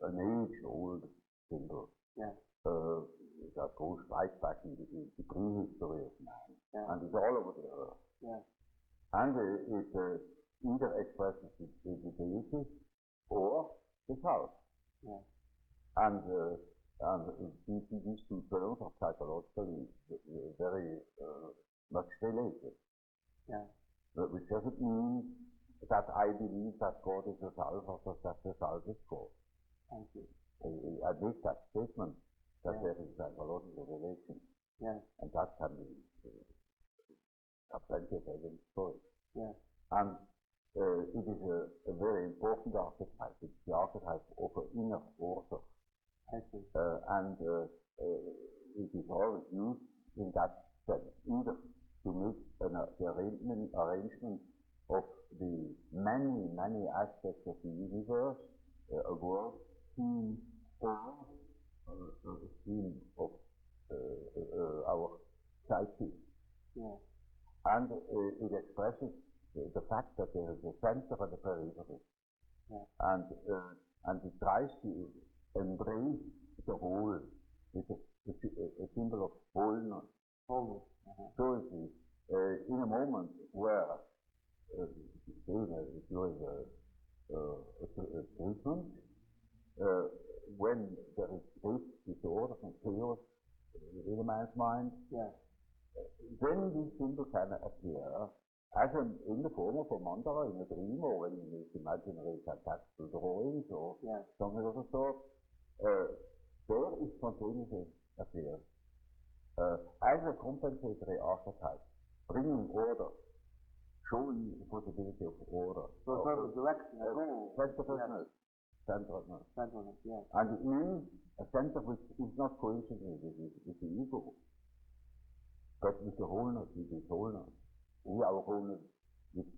an age-old symbol. Yes. That goes right back in the prehistory of man, and it's all over the earth. Yes. And it either expresses the deity or the self. Yes. And these two terms are psychologically very much related. Yeah. Which doesn't mean that I believe that God is the self or that the self is God. Thank you. I make that statement that there is psychological relation. Yes. And that can be plenty of evidence for it. Yes. And it is a very important archetype. It's the archetype of an inner order. I see. And it is always used in that sense, either to make the arrangement of the many aspects of the universe, a world, theme, or a theme of our psyche. Yeah. And it expresses the fact that there is a center and a periphery. Yeah. And it tries to embrace the whole with a symbol of wholeness. Wholeness. So it is in a moment where during a treatment, when there is great disorder and chaos in a man's mind, then this symbol can appear as in the form of a mandala in a dream, or when you make imaginary fantastical drawings or something of the sort. There is spontaneously appears as a compensatory archetype, bringing order, showing the possibility of order. So sort of direction, a goal. Centeredness. Centeredness, yes. And it means a center which is not coincident with the ego, but with the wholeness, with its wholeness. We are wholeness, which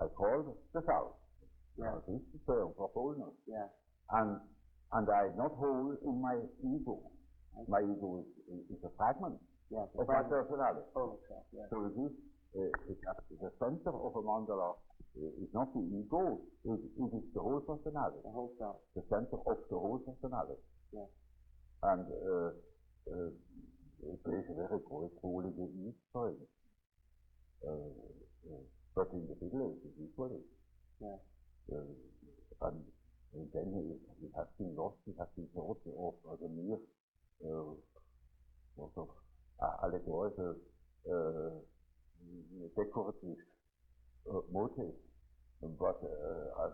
I call the self. This is the term for wholeness. And I am not whole in my ego. My ego is a fragment of my personality. So it is the center of a mandala is not the ego, it is the whole personality. The whole self. The center of the whole personality. And it plays a very great role in the East for it. But in the Middle Ages equally. And then it has been lost, it has been thought of as a mere sort of allegorical decorative motive. But as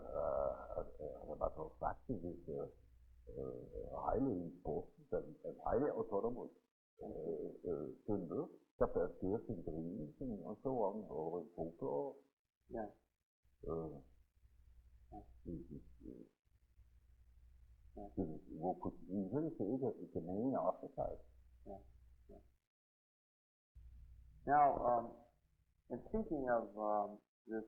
a matter of fact, it is highly important and highly autonomous symbol that appears in dreams and so on, or in folklore. One could easily say that it's the main archetype. Now, in speaking of this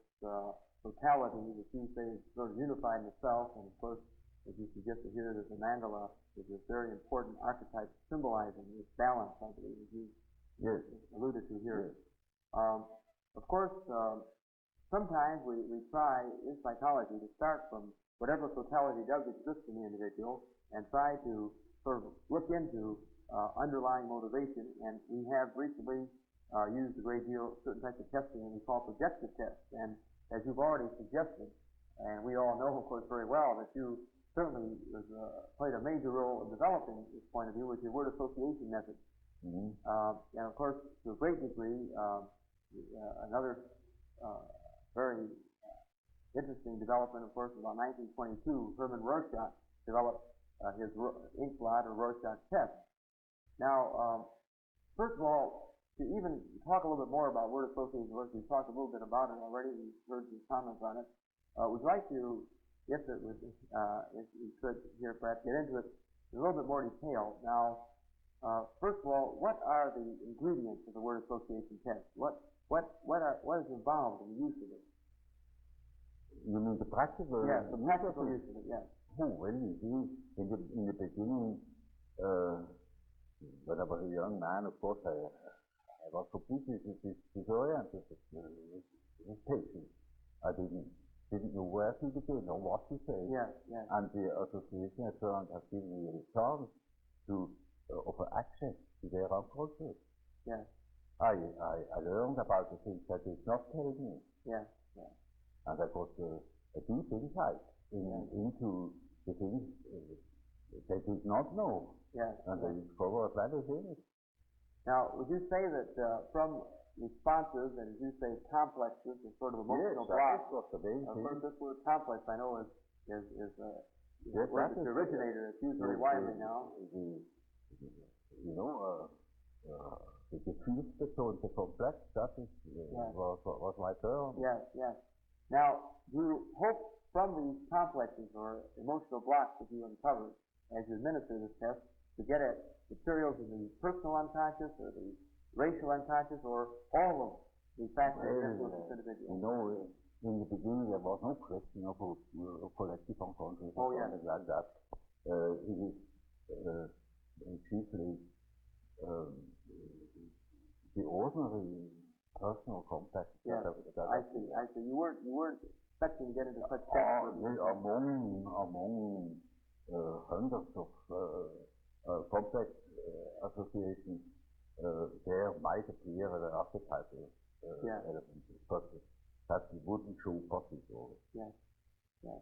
totality that you say is sort of unified in itself, and of course, as you suggested here, that the mandala is a very important archetype symbolizing this balance, I believe, as you alluded to here. Of course, sometimes we try in psychology to start from whatever totality does exist in the individual and try to sort of look into underlying motivation, and we have recently used a great deal of certain types of testing that we call projective tests. And as you've already suggested, and we all know, of course, very well, that you certainly played a major role in developing this point of view with your word association method. And of course, to a great degree, another very interesting development, of course, about 1922, Hermann Rorschach developed his ink blot or Rorschach test. Now, first of all, to even talk a little bit more about word association work, we've talked a little bit about it already. We've heard your comments on it. We'd like to, if we could here, perhaps get into it in a little bit more detail. Now, first of all, what are the ingredients of the word association test? What is involved in the use of it? You mean the practical? Yes, the practical use of it, yes. Oh, well, you see, in the beginning, when I was a young man, of course, I was completely disoriented with patients. I didn't know where to begin or what to say. Yes, yes. And the association has given me a chance to offer access to their unconscious. Yes. I learned about the things that did not tell me. Yes, yes. And I got a deep insight into the things they did not know. Yes. And they discovered many things. Now, would you say that from responses and, as you say, complexes and sort of emotional blocks? Yes, the main thing. Of course, this word complex, I know, is yes, word that's originated. It's used very widely now. You know, the diffuse and the complex, that is, was my term. Yes, yes. Now, do you hope from these complexes or emotional blocks that you uncover as you administer this test to get at materials in the personal unconscious or the racial unconscious or all of the factors that influence this individual? You know, in the beginning there was no question of collective unconscious or something like that. It is chiefly the ordinary personal contact. Yes, I see. You weren't expecting to get into such depth. Among hundreds of complex associations, there might appear an archetypal element, but that wouldn't show possible. Yes, yes.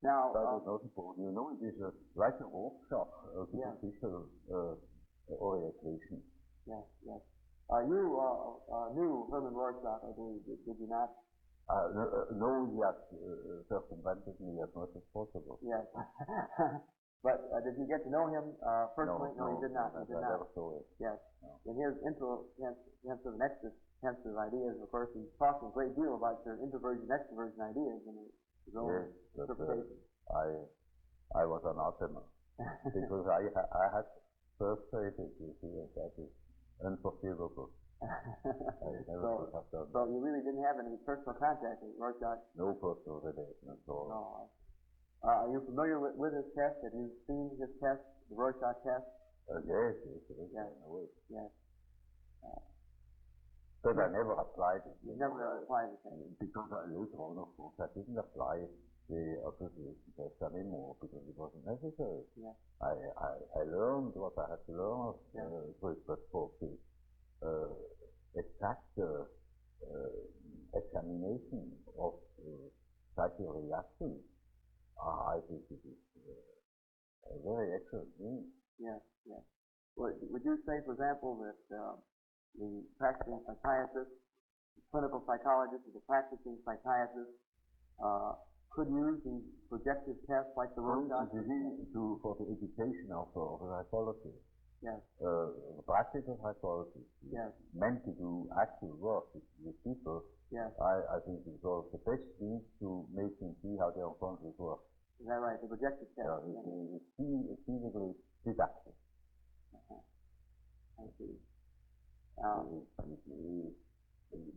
Now, that is not important. You know, it is like a workshop of superficial orientation. Yes, yes. You knew Herman Rorschach, I believe, did you not? No, he had circumvented me as much as possible. Yes. But did you get to know him personally? No, he did not. I never saw it. Yes. No. In his introspective and extensive ideas, of course, he's talking a great deal about your introversion, extroversion ideas in his own interpretation. I was anathema because I had first stated, you see, that is unforgivable. I never could have done that. So you really didn't have any personal contact with Rorschach? No personal relation at all. No. Are you familiar with his test? Have you seen his test, the Rorschach test? Yes, I know it. Yes. But I never applied it. You never applied it? Because later on, of course, I didn't apply the association test anymore because it wasn't necessary. Yeah. I learned what I had to learn, but for the exact examination of psychic reactions, I think it is a very excellent thing. Yes, yes. Would you say, for example, that the practicing psychiatrist, the clinical psychologist, or the practicing psychiatrist could use the projective tests like the Rorschach? For the education of psychology. Yes. The practical psychology meant to do actual work with people. Yes. I think it was the best means to make them see how their unconscious works. Is that right? The projective test? It's exceedingly didactic. I see.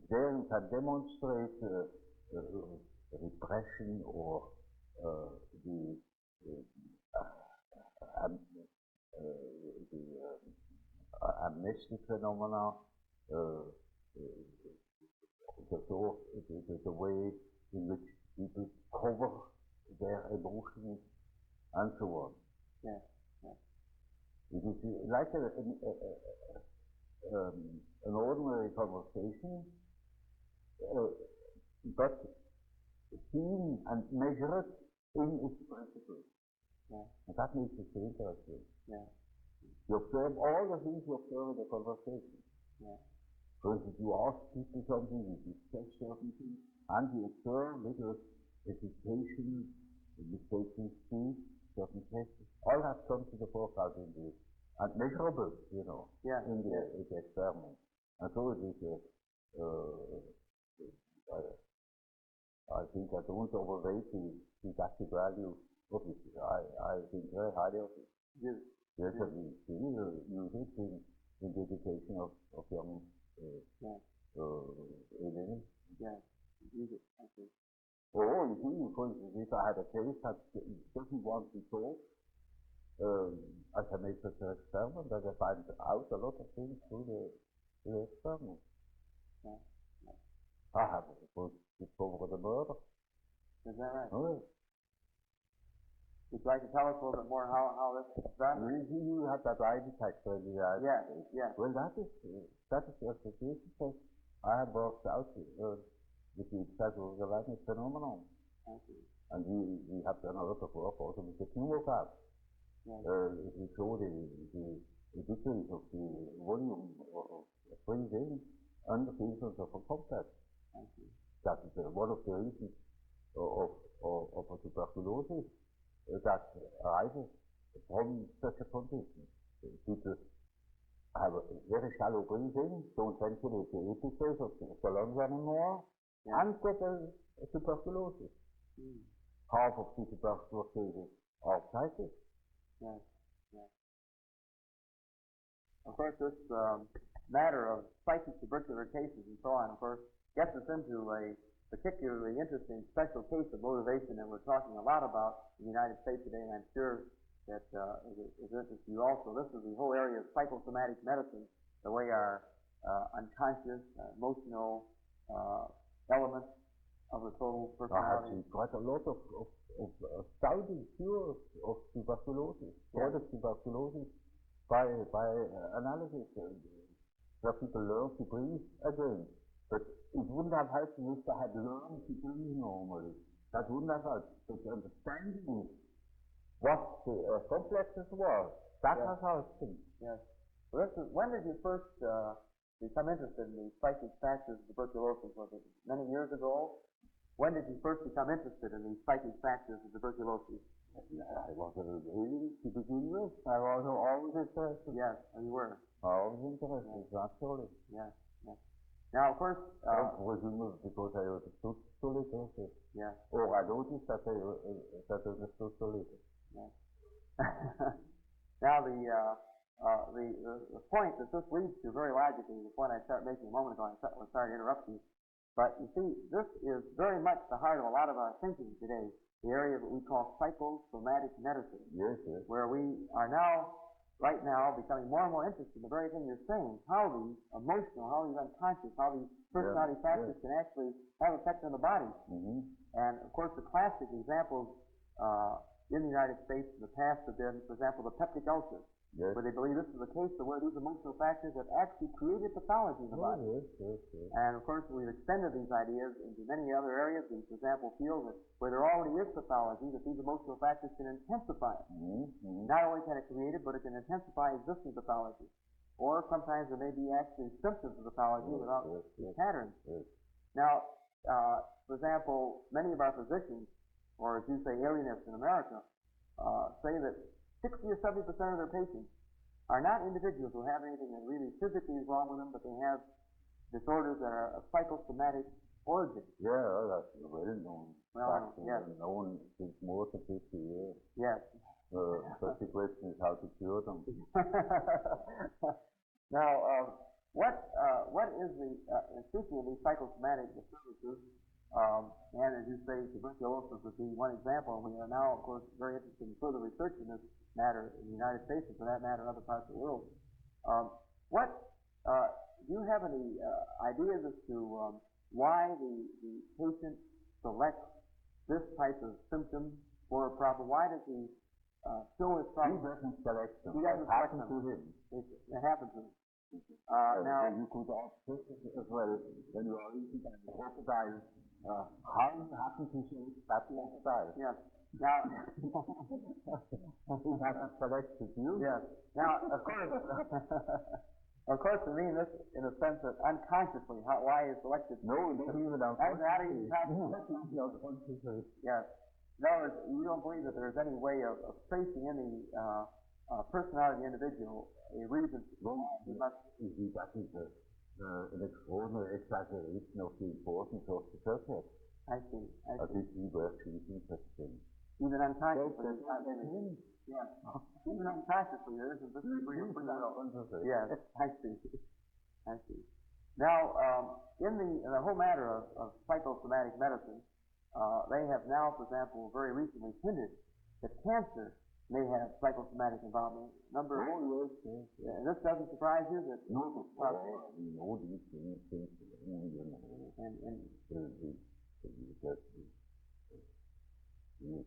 There you can demonstrate repression or the amnestic phenomena, the way in which people cover their emotions and so on. Yes, yes. It is like an ordinary conversation, but seen and measured in its principles. Yeah. And that makes it so interesting. Yeah. You observe all the things you observe in the conversation. Yeah. For instance, you ask people something, you discuss certain things, and you observe little hesitation, mistaken speech, certain cases. All that comes to the forefront in the and measurable, you know, in the experiment. And so it is, I think I don't overrate the deductive value of it. I think very highly of it. Yes. Yes, and we still use it in the education of young women. Yeah, use it. Okay. Or you see, for instance, if I had a case that doesn't want to talk, I can make such an experiment that I find out a lot of things through the experiment. Yeah. I have discovered the murder. Is that right? Oh, Would you like to tell us a little bit more how this is done? you have that lie detector in the United States. Yeah. Well, that is the association test I have worked out with the federal awareness phenomenon. I see. And we have done a lot of work also with the pneumocard. If we show the decrease of the volume of breathing under the influence of a contact. I see. That is one of the reasons of a tuberculosis that arises from such a condition. People have a very shallow breathing, don't ventilate the epithelium of the lungs anymore, and get a tuberculosis. Half of the tuberculosis are psychic. Yes. Of course, this matter of psychic tubercular cases and so on, of course, gets us into a particularly interesting special case of motivation that we're talking a lot about in the United States today, and I'm sure that is interesting to you also. This is the whole area of psychosomatic medicine, the way our unconscious, emotional elements of the soul personality. Quite a lot of astounding cures of tuberculosis, chronic tuberculosis, by analysis, where people learn to breathe again. But it wouldn't have helped if they had learned to breathe normally. That wouldn't have helped. But understanding what the complexes were, that has helped them. Yes. Well, when did you first become interested in the psychic factors of tuberculosis? Was it many years ago? When did you first become interested in the psychic factors of tuberculosis? I wasn't really to begin with. I was always interested. Yes, you were. Always interested, naturally. Yes. Now, of course, presumably because I understood so little. Yes. Or I noticed that I understood so little. Yes. Now, the point that this leads to very logically, the point I started making a moment ago, I'm sorry to interrupt you, but you see, this is very much the heart of a lot of our thinking today, the area that we call psychosomatic medicine. Yes. Where we are now, right now, becoming more and more interested in the very thing you're saying, how the emotional, how the unconscious, how these personality factors can actually have effect on the body. And, of course, the classic examples in the United States in the past have been, for example, the peptic ulcer, where they believe this is the case of where these emotional factors have actually created pathology in the body. Yes. And, of course, we've extended these ideas into many other areas. We, for example, feel that where there already is pathology, that these emotional factors can intensify it. Not only can it create it, but it can intensify existing pathology. Or sometimes there may be actually symptoms of pathology without these patterns. Now, for example, many of our physicians, or as you say, alienists in America, say that 60 or 70% of their patients are not individuals who have anything that really physically is wrong with them, but they have disorders that are of psychosomatic origin. Yeah, that's well known. Yes. Known since more than 50 years. Yes. But the question is how to cure them. Now, what is the, speaking of these psychosomatic disturbances, and as you say, tuberculosis would be one example, and we are now, of course, very interested in further research in this matter in the United States, and for that matter in other parts of the world. Do you have any ideas as to why the patient selects this type of symptom for a problem? Why does he show his problem? He doesn't select them. He doesn't select them. to him. It happens to him. Now, you could ask this as well when you are eating a crocodile. How you happen to say that crocodile? Yes. Now, he hasn't selected you. Yes. Now, of course, to me, this, in a sense, that unconsciously, why is selected? No, not even unconsciously. Unconsciously. Yes. In other words, you don't believe that there's any way of tracing any personality of the individual, a reason. That is an extraordinary exaggeration of the importance of the subject. I see. This we were interested in. Even unconsciously. Yeah. Even unconsciously, there isn't this degree of freedom. Yes, I see. I see. Now, in the whole matter of psychosomatic medicine, they have now, for example, very recently hinted that cancer may have psychosomatic involvement. And this doesn't surprise you that No, these things,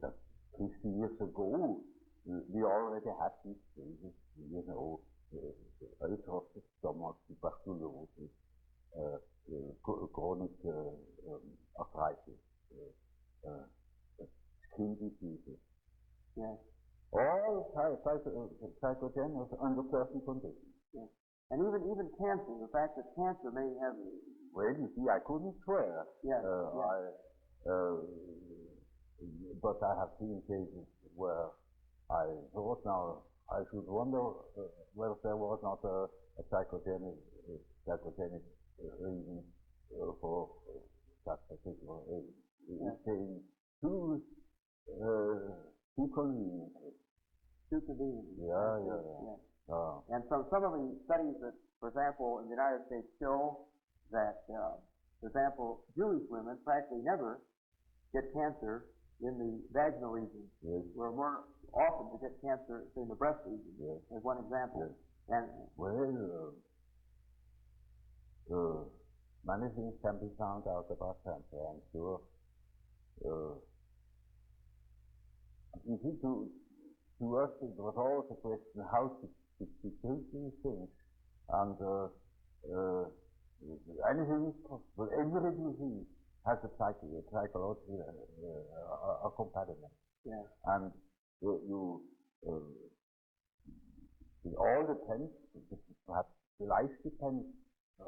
that 50 years ago, we already had these cases, ulcers, stomach, tuberculosis, chronic arthritis, skin diseases. Yes. All psychogenic under certain conditions. Yes. And even cancer, the fact that cancer may have... Well, you see, I couldn't swear. Yes. But I have seen cases where I thought now I should wonder whether there was not a psychogenic reason for that particular age. It came too conveniently. Too conveniently. Yeah. And so some of the studies that, for example, in the United States show that, for example, Jewish women practically never get cancer in the vaginal region. Yes. We're more often to get cancer in the breast region, as one example. Yes. And many things can be found out about cancer, I'm sure. You see, to us it was always a question how to treat these things. And anything is possible. Every disease has a psychological accompaniment. Yeah. And it all depends, perhaps life depends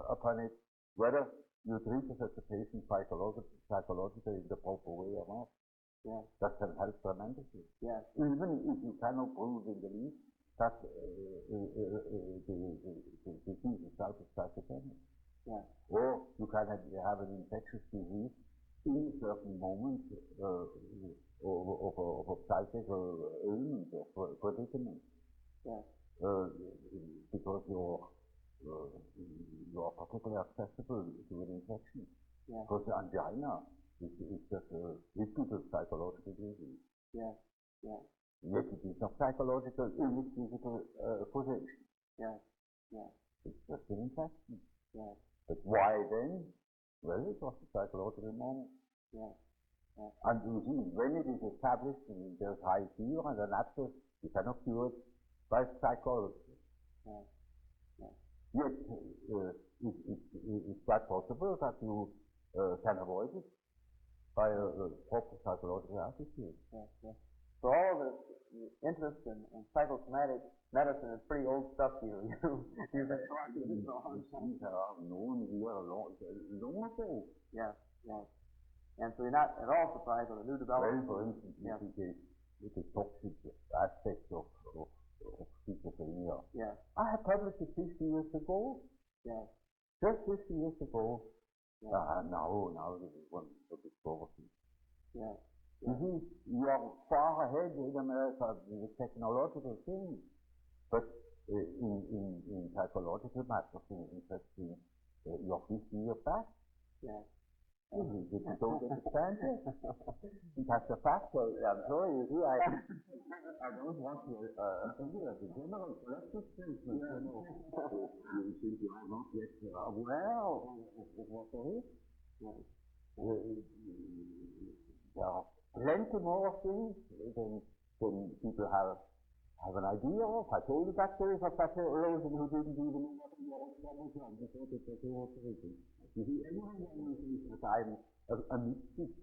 upon it, whether you treat such a patient psychologically in the proper way or not. Yeah. That can help tremendously. Yes. Even if you cannot prove in the least that the disease itself is psychogenic. Yeah. Or you can have an infectious disease in a certain moment of a psychical ailment or predicament. Yeah. Because you are particularly accessible to an infection. Yeah. Because angina is just a repeated psychological disease. Yeah. Yeah. Yet it is not psychological in its physical causation. Yeah. Yeah. It's just an infection. Yeah. But why then? Well, it was a psychological moment. Yeah. Yeah. And you see, when it is established and there's high fever and an abscess, you cannot cure it by psychology. Yeah. Yeah. Yet, it's quite possible that you can avoid it by a proper psychological attitude. Yeah. Yeah. So all of this interest in psychosomatic medicine is pretty old stuff to you. You've been talking this a long time. These are known here long ago. Yeah. Yeah. And so you're not at all surprised with the new development. Well, for instance, with the toxic aspect of schizophrenia. Yeah. I have published it 50 years ago. Yeah. Just 50 years ago. Yeah. Now this is one of the poverty. Yeah. You see, you are far ahead in America with technological things. But in psychological matters, interesting, you're 50 years back. Yeah. You don't understand it. That's a fact. I'm sorry, you see, I don't want to figure as a general collective statement. You think you are not yet aware of what there is. There are plenty more things than people have an idea of. I told you that there is a pathologian who didn't even know what he was from before they took over everything. You see, anyone who thinks that I'm a mystic,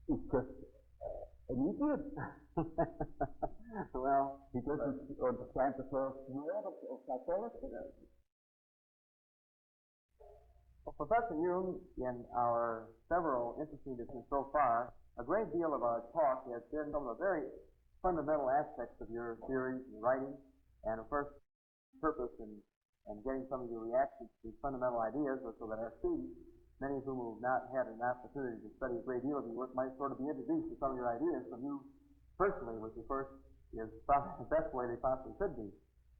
is just an idiot. Well, he doesn't understand the first word of psychology. Well, Professor Jung, in our several interesting discussions so far, a great deal of our talk has been some of the very fundamental aspects of your theories and writing, and of course, purpose in and getting some of your reactions to these fundamental ideas, so that our students, many of whom have not had an opportunity to study a great deal of your work, might sort of be introduced to some of your ideas from you personally, which of course is probably the best way they possibly could be.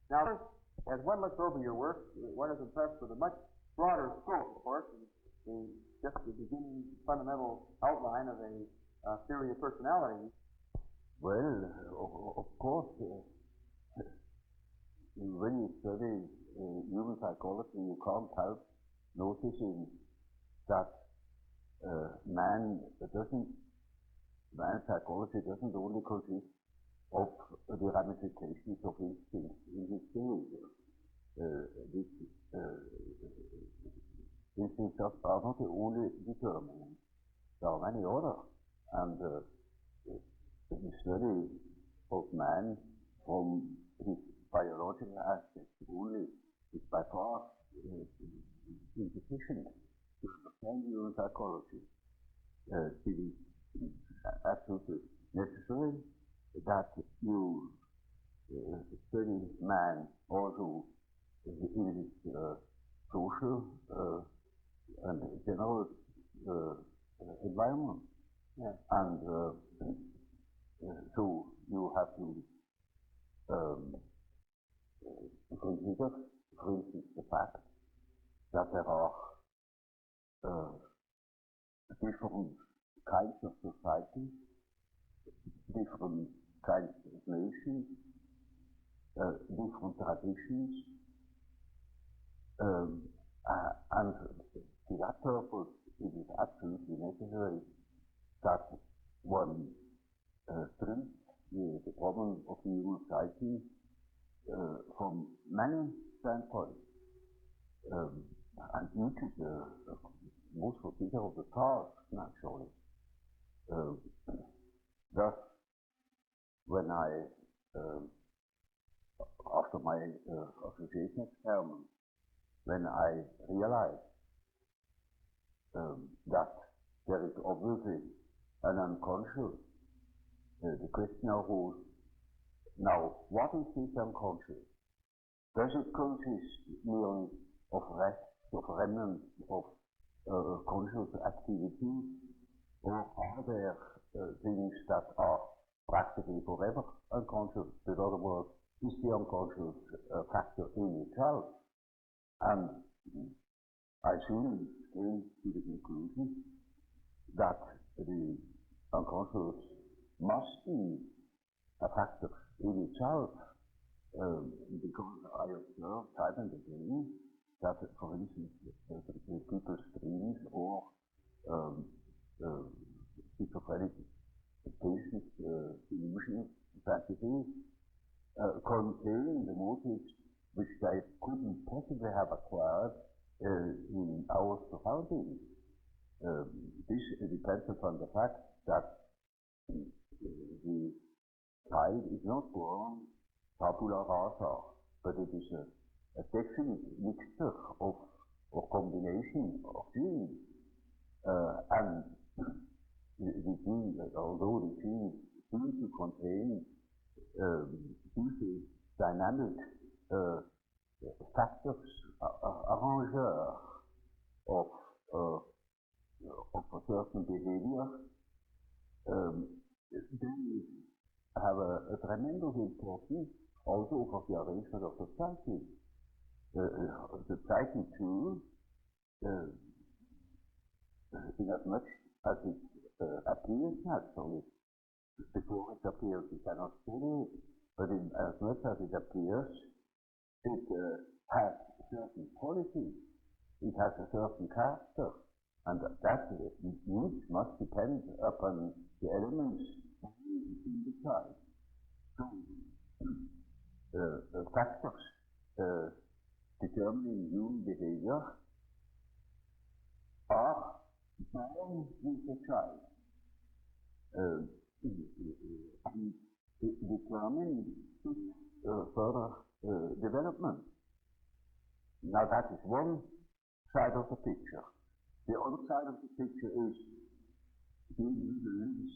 Now, as one looks over your work, one is impressed with a much broader scope, of course, than just the beginning fundamental outline of a theory of personality. Well, of course, when you study human psychology, you can't help noticing that man's psychology doesn't only consist of the ramifications of instincts in his behavior. Instincts are not the only determinants. There are many others, and the study of man from his biological aspects only is by far insufficient to understand human psychology. It is absolutely necessary that you study man also in his social and general environment. Yeah. And so you have to consider, for instance, the fact that there are different kinds of societies, different kinds of nations, different traditions, and to that purpose it is absolutely necessary that one treats the problem of the human psyche from many standpoints, and each is the most particular of the task, naturally. Thus, when I, after my association experiment, when I realized that there is obviously an unconscious, the question arose, now, what is this unconscious? Does it consist merely of rest, of remnants of conscious activity, or are there things that are practically forever unconscious? In other words, is the unconscious factor in itself? And I soon came to the conclusion that the unconscious must be a factor in itself, because I observed time and again that, for instance, people's dreams or schizophrenic patients' delusional fantasies contain the motives which they couldn't possibly have acquired in our surroundings. This depends upon the fact that the child is not born tabula rasa, but it is a definite mixture of combination of genes, and the gene, although the genes seem to contain dynamic factors, arrangeurs of a certain behavior, they have a tremendous importance also for the arrangement of the psyche. The psyche too, in as much as it appears naturally, before it appears we cannot study it, but in as much as it appears, it has certain qualities, it has a certain character, and that needs must depend upon the elements in the child. So, the factors determining human behavior are born with the child, and determine further development. Now that is one side of the picture. The other side of the picture is the individuals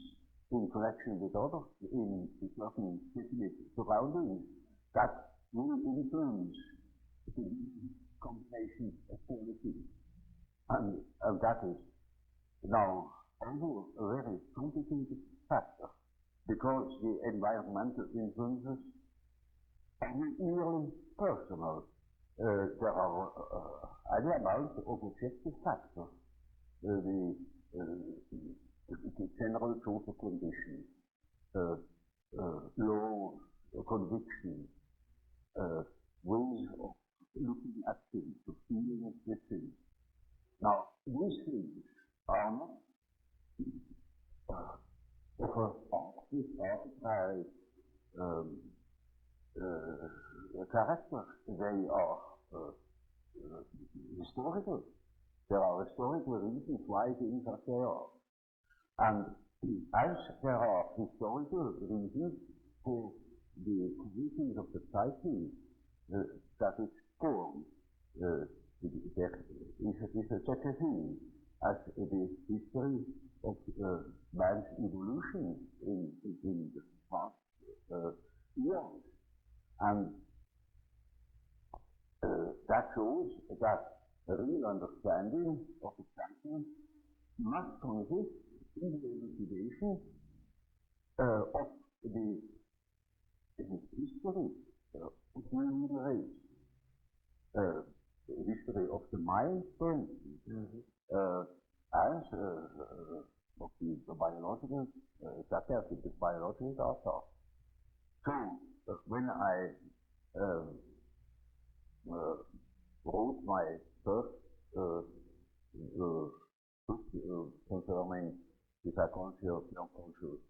in connection with others in certain specific surroundings that will influence the combination of qualities. And that is now also a very complicated factor, because the environmental influences are merely personal. There are other amounts of objective factors, the general social conditions, laws, convictions, ways of looking at things, of feeling with things. Now, these things are not of this arbitrary character. They are historical. There are historical reasons why things are they are. And as there are historical reasons for the conditions of the psyche that is formed, there is such a thing as the history of man's evolution in the past years. And that shows that a real understanding of the psyche must consist in the elucidation of the history of the human race. The history of the mind, for instance, as of the biological, the biological data. So, when I wrote my first book concerning the psychology of the unconscious,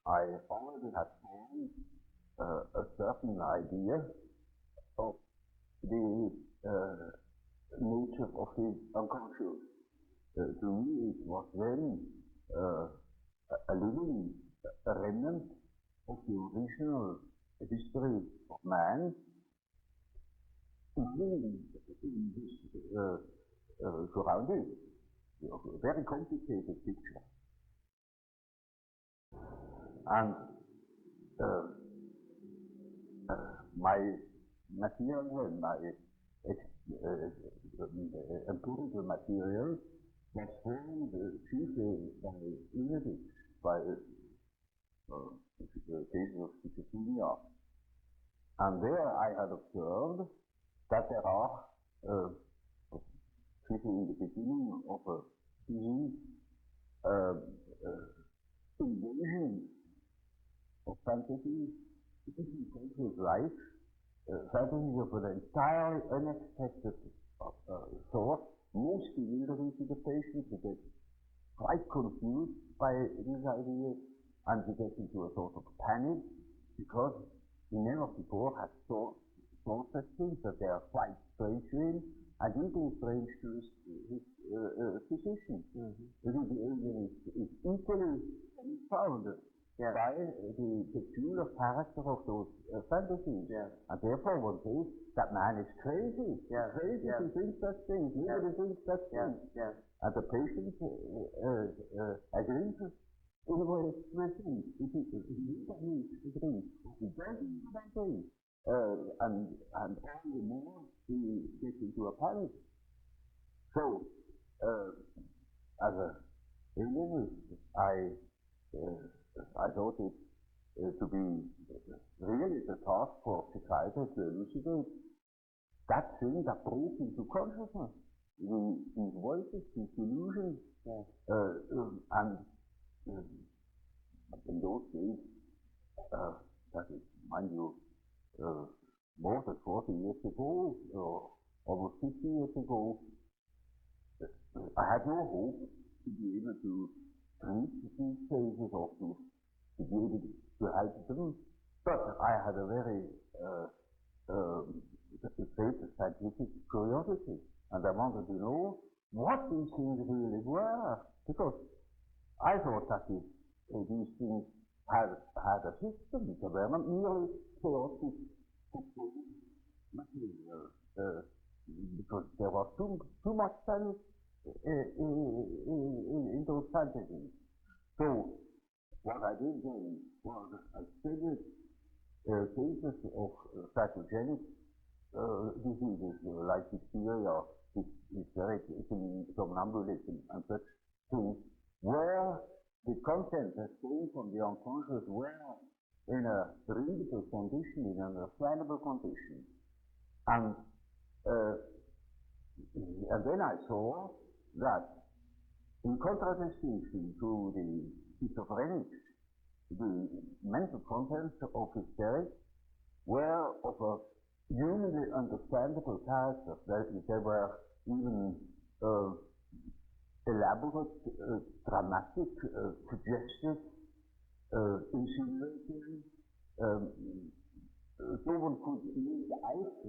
I already had formed a certain idea of the nature of the unconscious. To me, it was then a living remnant of the original history of man, living in this surrounding, a very complicated picture. And my material and my empirical material was formed chiefly by images, by cases of schizophrenia. And there I had observed that there are, chiefly in the beginning of a disease, invasion of fantasies, in conscious life, fantasies of an entirely unexpected sort, mostly yielding to the patient to get quite confused by these ideas and to get into a sort of panic, because he never before had thought such things, that they are quite strange to him, and even strange to his physician. It is equally confounded by the peculiar character of those fantasies. And therefore one says that man is crazy. Crazy to think such things, never to think such things. And the patient agrees in a way expressing, he agrees, he doesn't do that thing. And all the more he gets into a panic. So, as a linguist, I thought it to be really the task for psychiatrists to elucidate that thing that breaks into consciousness, these voices, these illusions, and in those days, that is, mind you, more than 40 years ago, or almost 50 years ago, I had no hope to be able to treat these cases or to be able to help them. But I had a very great scientific curiosity, and I wanted to know what these things really were, because I thought that these things had a system. They were not merely chaotic material, because there was too much sense in those fantasies. So what I did then was I studied cases of psychogenic diseases like diphtheria, hystericism, somnambulism, and such things, where the content that came from the unconscious were in a readable condition, in an understandable condition. And then I saw that, in contradistinction to the schizophrenics, the mental contents of hysterics were of a humanly understandable character. They were even elaborate, dramatic, suggestive, insinuating. Someone could make out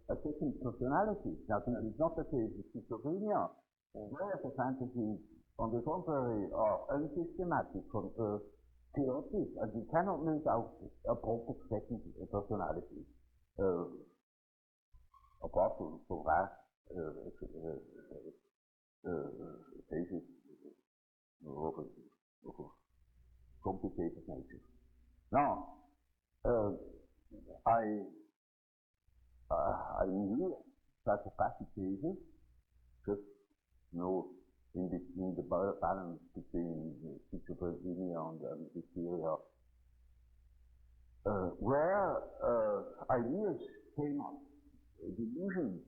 a second personality. Now, this is not the case with schizophrenia. Whereas the fantasies, on the contrary, are unsystematic, chaotic, and we cannot make out a proper second personality. Apart from vast cases of a complicated nature. Now, I knew that the passive cases, just in between the balance between schizophrenia and hysteria, where ideas came up, delusions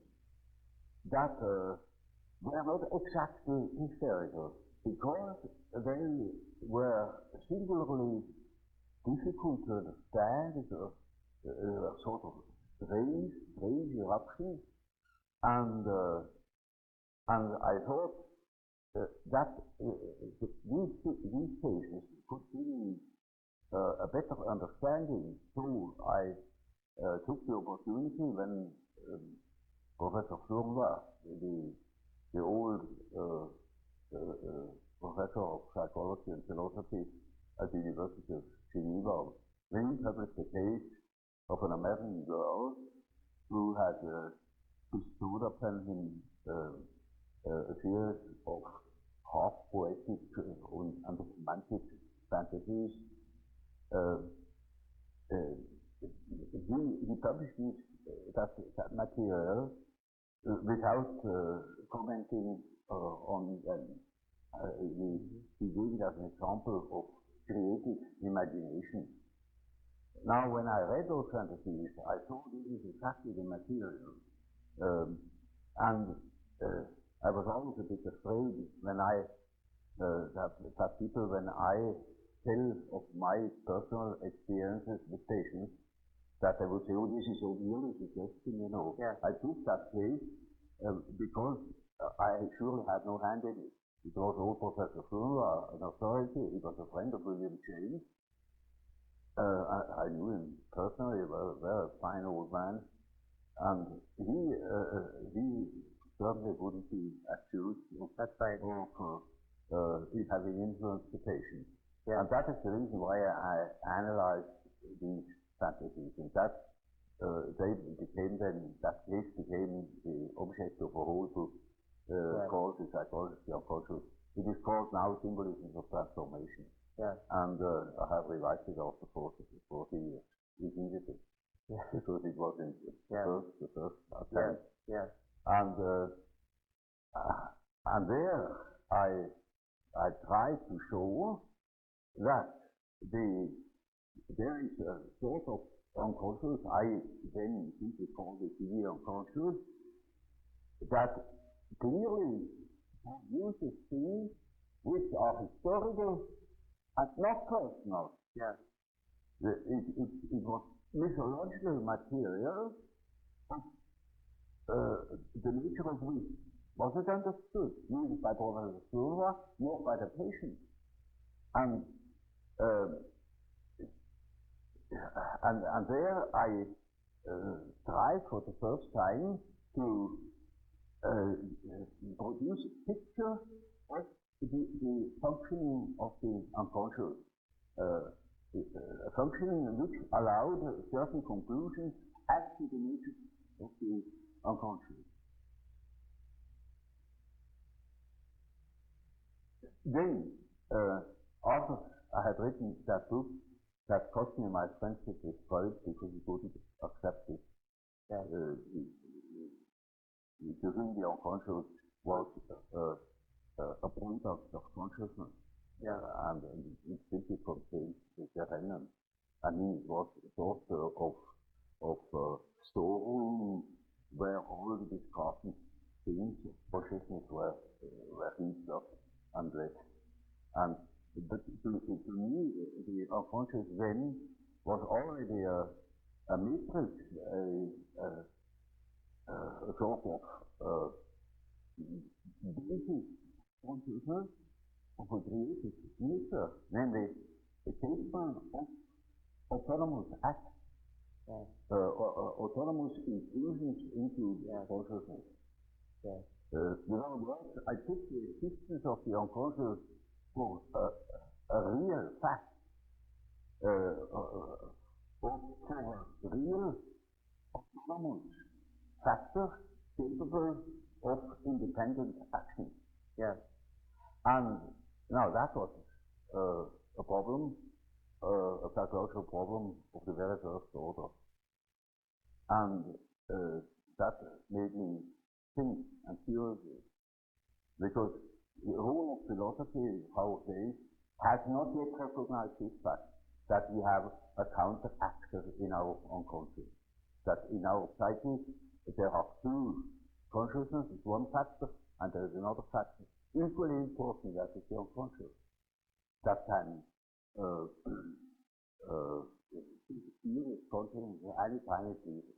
that were not exactly hysterical, because they were singularly difficult to understand, a sort of strange eruption, and I thought that these cases could give me a better understanding. So I took the opportunity when Professor Jung, the old professor of psychology and philosophy at the University of Geneva, when he published a case of an American girl who had bestowed upon him a series of half-poetic and romantic fantasies. He published that material without commenting on them. He gave it as an example of creative imagination. Now, when I read those fantasies, I saw this is exactly the material. And I was always a bit afraid when that people, when I tell of my personal experiences with patients, that they would say, oh, this is so really suggesting, Yeah. I took that case because I surely had no hand in it. It was old Professor Jung, an authority. He was a friend of William James. I knew him personally, a fine old man. And he certainly wouldn't be accused of having influenced the patient. Yeah. And that is the reason why I analyzed these fantasies, and that that case became the object of a whole book called The Psychology of Consciousness. It is called now Symbolisms of Transformation. Yeah. And I have revised it after 40 years. It needed it. Yeah. Because it was in the first attempt. Yeah. And there I tried to show that there is a sort of unconscious, I then simply call it the unconscious, that clearly uses things which are historical and not personal. Yeah. It was mythological material of the nature of which wasn't understood, neither by Professor Jung nor by the patient. And there I tried for the first time to produce a picture of the functioning of the unconscious, a functioning which allowed certain conclusions as to the nature of the unconscious. Then, after I had written that book, that cost me my friendship with Freud because he wouldn't accept it. Yeah. To whom the unconscious was a product of consciousness. Yeah. And it simply contains the Gehennen. I mean, it was a sort of storeroom where all the discarded things of consciousness were heaped up and left. And but to me, the unconscious then was already a matrix, a sort of basic consciousness of a created nature, namely a capable of autonomous acts, autonomous intrusions into consciousness. In other words, I took the existence of the unconscious for a real fact, for a real autonomous factor capable of independent action. Yes. And now that was a problem, a psychological problem of the very first order. And that made me think and seriously, because the whole of philosophy nowadays has not yet recognized this fact, that we have a counter-actor in our unconscious, that in our psyche there are two consciousnesses, one factor, and there is another factor, equally important, that is the unconscious, that can serious consciousness any time it needs.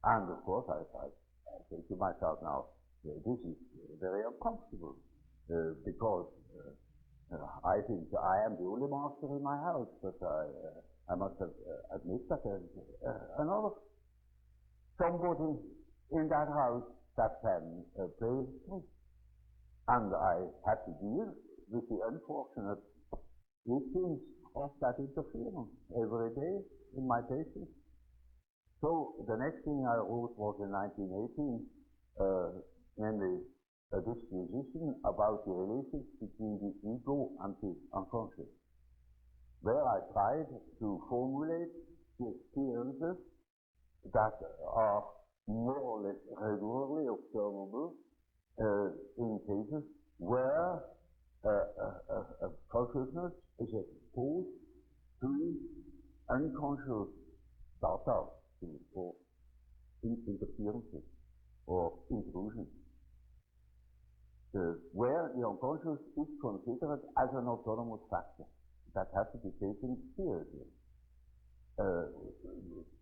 And of course, I say to myself now, this is very uncomfortable, because I think I am the only master in my house, but I must admit that there is another somebody in that house that can play with me. And I have to deal with the unfortunate victims of that interference every day in my patients. So the next thing I wrote was in 1918, namely a disquisition about the relations between the ego and the unconscious, where I tried to formulate the experiences that are more or less regularly observable in cases where a consciousness is exposed to unconscious data or interferences or intrusions, where the unconscious is considered as an autonomous factor that has to be taken seriously,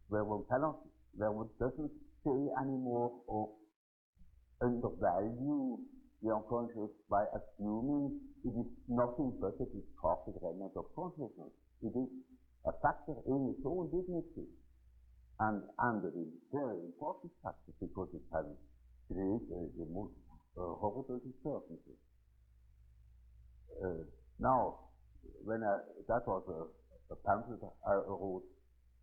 where one doesn't say anymore or undervalue the unconscious by assuming it is nothing but a discarded remnant of consciousness. It is a factor in its own dignity, and a very important factor, because it can create the most horrible disturbances. Now, when that was a pamphlet I wrote,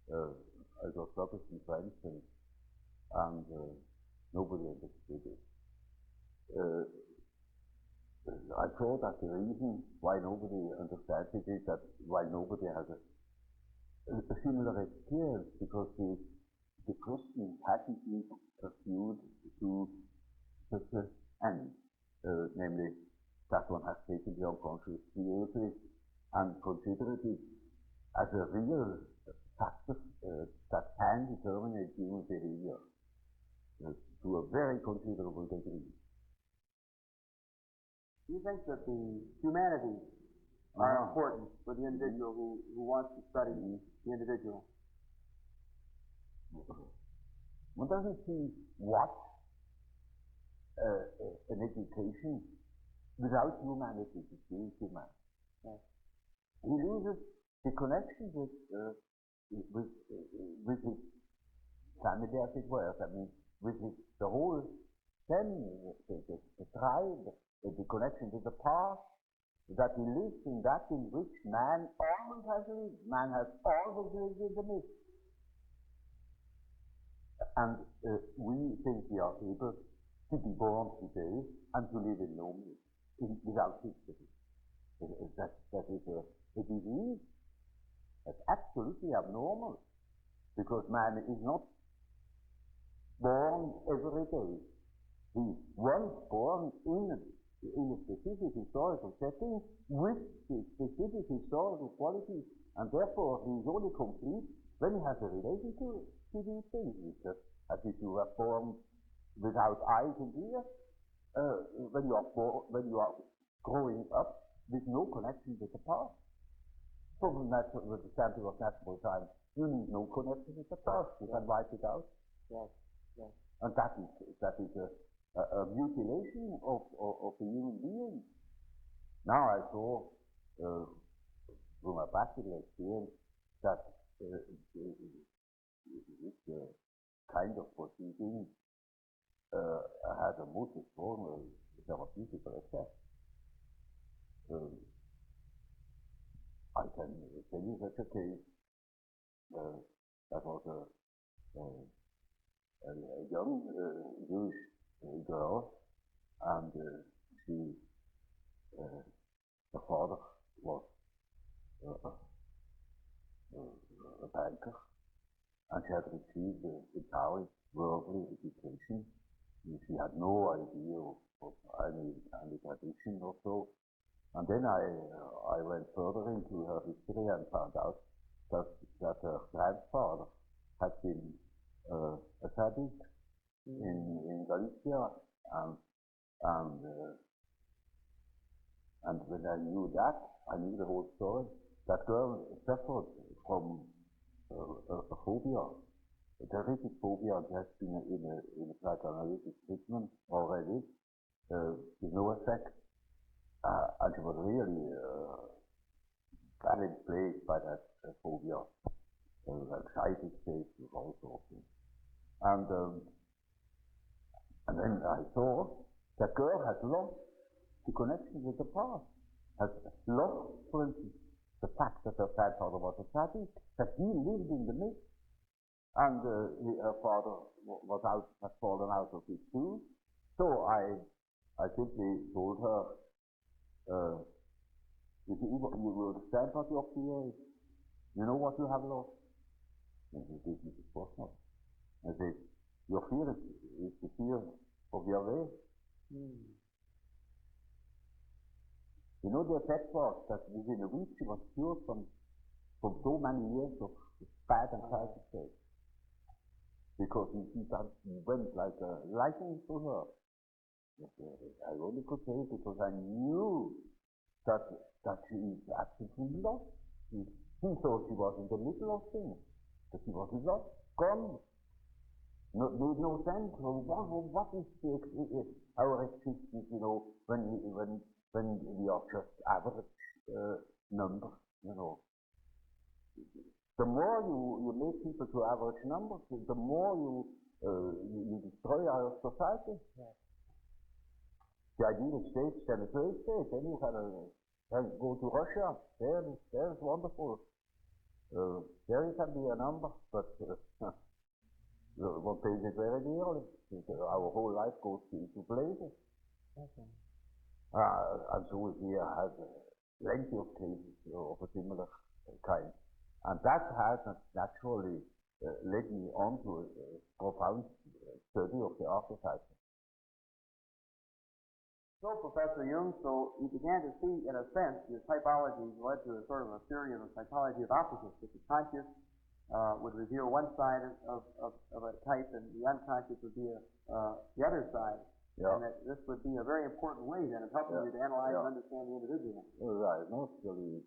I got published in French, and nobody understood it. I thought that the reason why nobody understands it is that why nobody has a similar experience, because the Christian hasn't been pursued to such an end, namely that one has taken the unconscious seriously and considered it as a real factor that can determine human behavior to a very considerable degree. Do you think that the humanities are important for the individual who wants to study the individual? One doesn't see what an education without humanity to be human. He loses the connection with his family, as it were. I mean, with the whole family, the tribe, the connection with the past, that he lives in that in which man always has lived. Man has always lived in the midst. And we think we are able to be born today and to live in no midst, without history. That is a disease. That's absolutely abnormal, because man is not born every day. He is once born in a specific historical setting with the specific historical qualities, and therefore he is only complete when he has a relation to these things. It's just as if you were born without eyes and ears. When you are growing up with no connection with the past. From with the standpoint of natural time, you need no connection with the past. You can wipe it out. Yes. Yes. And that is a mutilation of a human being. Now I saw from my practical experience that this kind of proceeding has a most extraordinary therapeutic effect. I can tell you such a case. That was a young Jewish girl, and the father was a banker, and she had received a entirely worldly education. She had no idea of any kind of tradition or so. And then I went further into her history and found out that her grandfather had been a tzaddik in Galicia, and when I knew that, I knew the whole story. That girl suffered from a phobia, a terrific phobia. She has been in a psychoanalytic treatment already, with no effect. And she was really badly plagued by that phobia. Anxiety states with all sorts of things. And then I saw that girl has lost the connection with the past, has lost, for instance, the fact that her grandfather was a tzaddik, that he lived in the midst, and her father had fallen out of his shoes. So I simply told her, you will understand what your fear is. You know what you have lost? And she said, of course not. I said, your fear is the fear of your way. You know, the effect was that within a week she was cured from so many years of bad anxiety states. Because he went like a lightning through her. I only could say it because I knew that she is absolutely lost. She thought she was in the middle of things, but she was lost, gone. Made no sense. What is our existence? You know, when we are just average numbers. You know, the more you make people to average numbers, the more you destroy our society. Yeah. The ideal state, then a great state, then you can go to Russia, there's wonderful. There you can be a number, but one pays it very dearly. Our whole life goes to places. Okay. And so here has plenty of cases of a similar kind. And that has naturally led me on to a profound study of the archetypes. So, Professor Jung, so you began to see, in a sense, your typology led to a sort of a theory of a psychology of opposites, that the conscious would reveal one side of a type, and the unconscious would be the other side. Yeah. And that this would be a very important way, then, of helping you to analyze and understand the individual. Right. Mostly,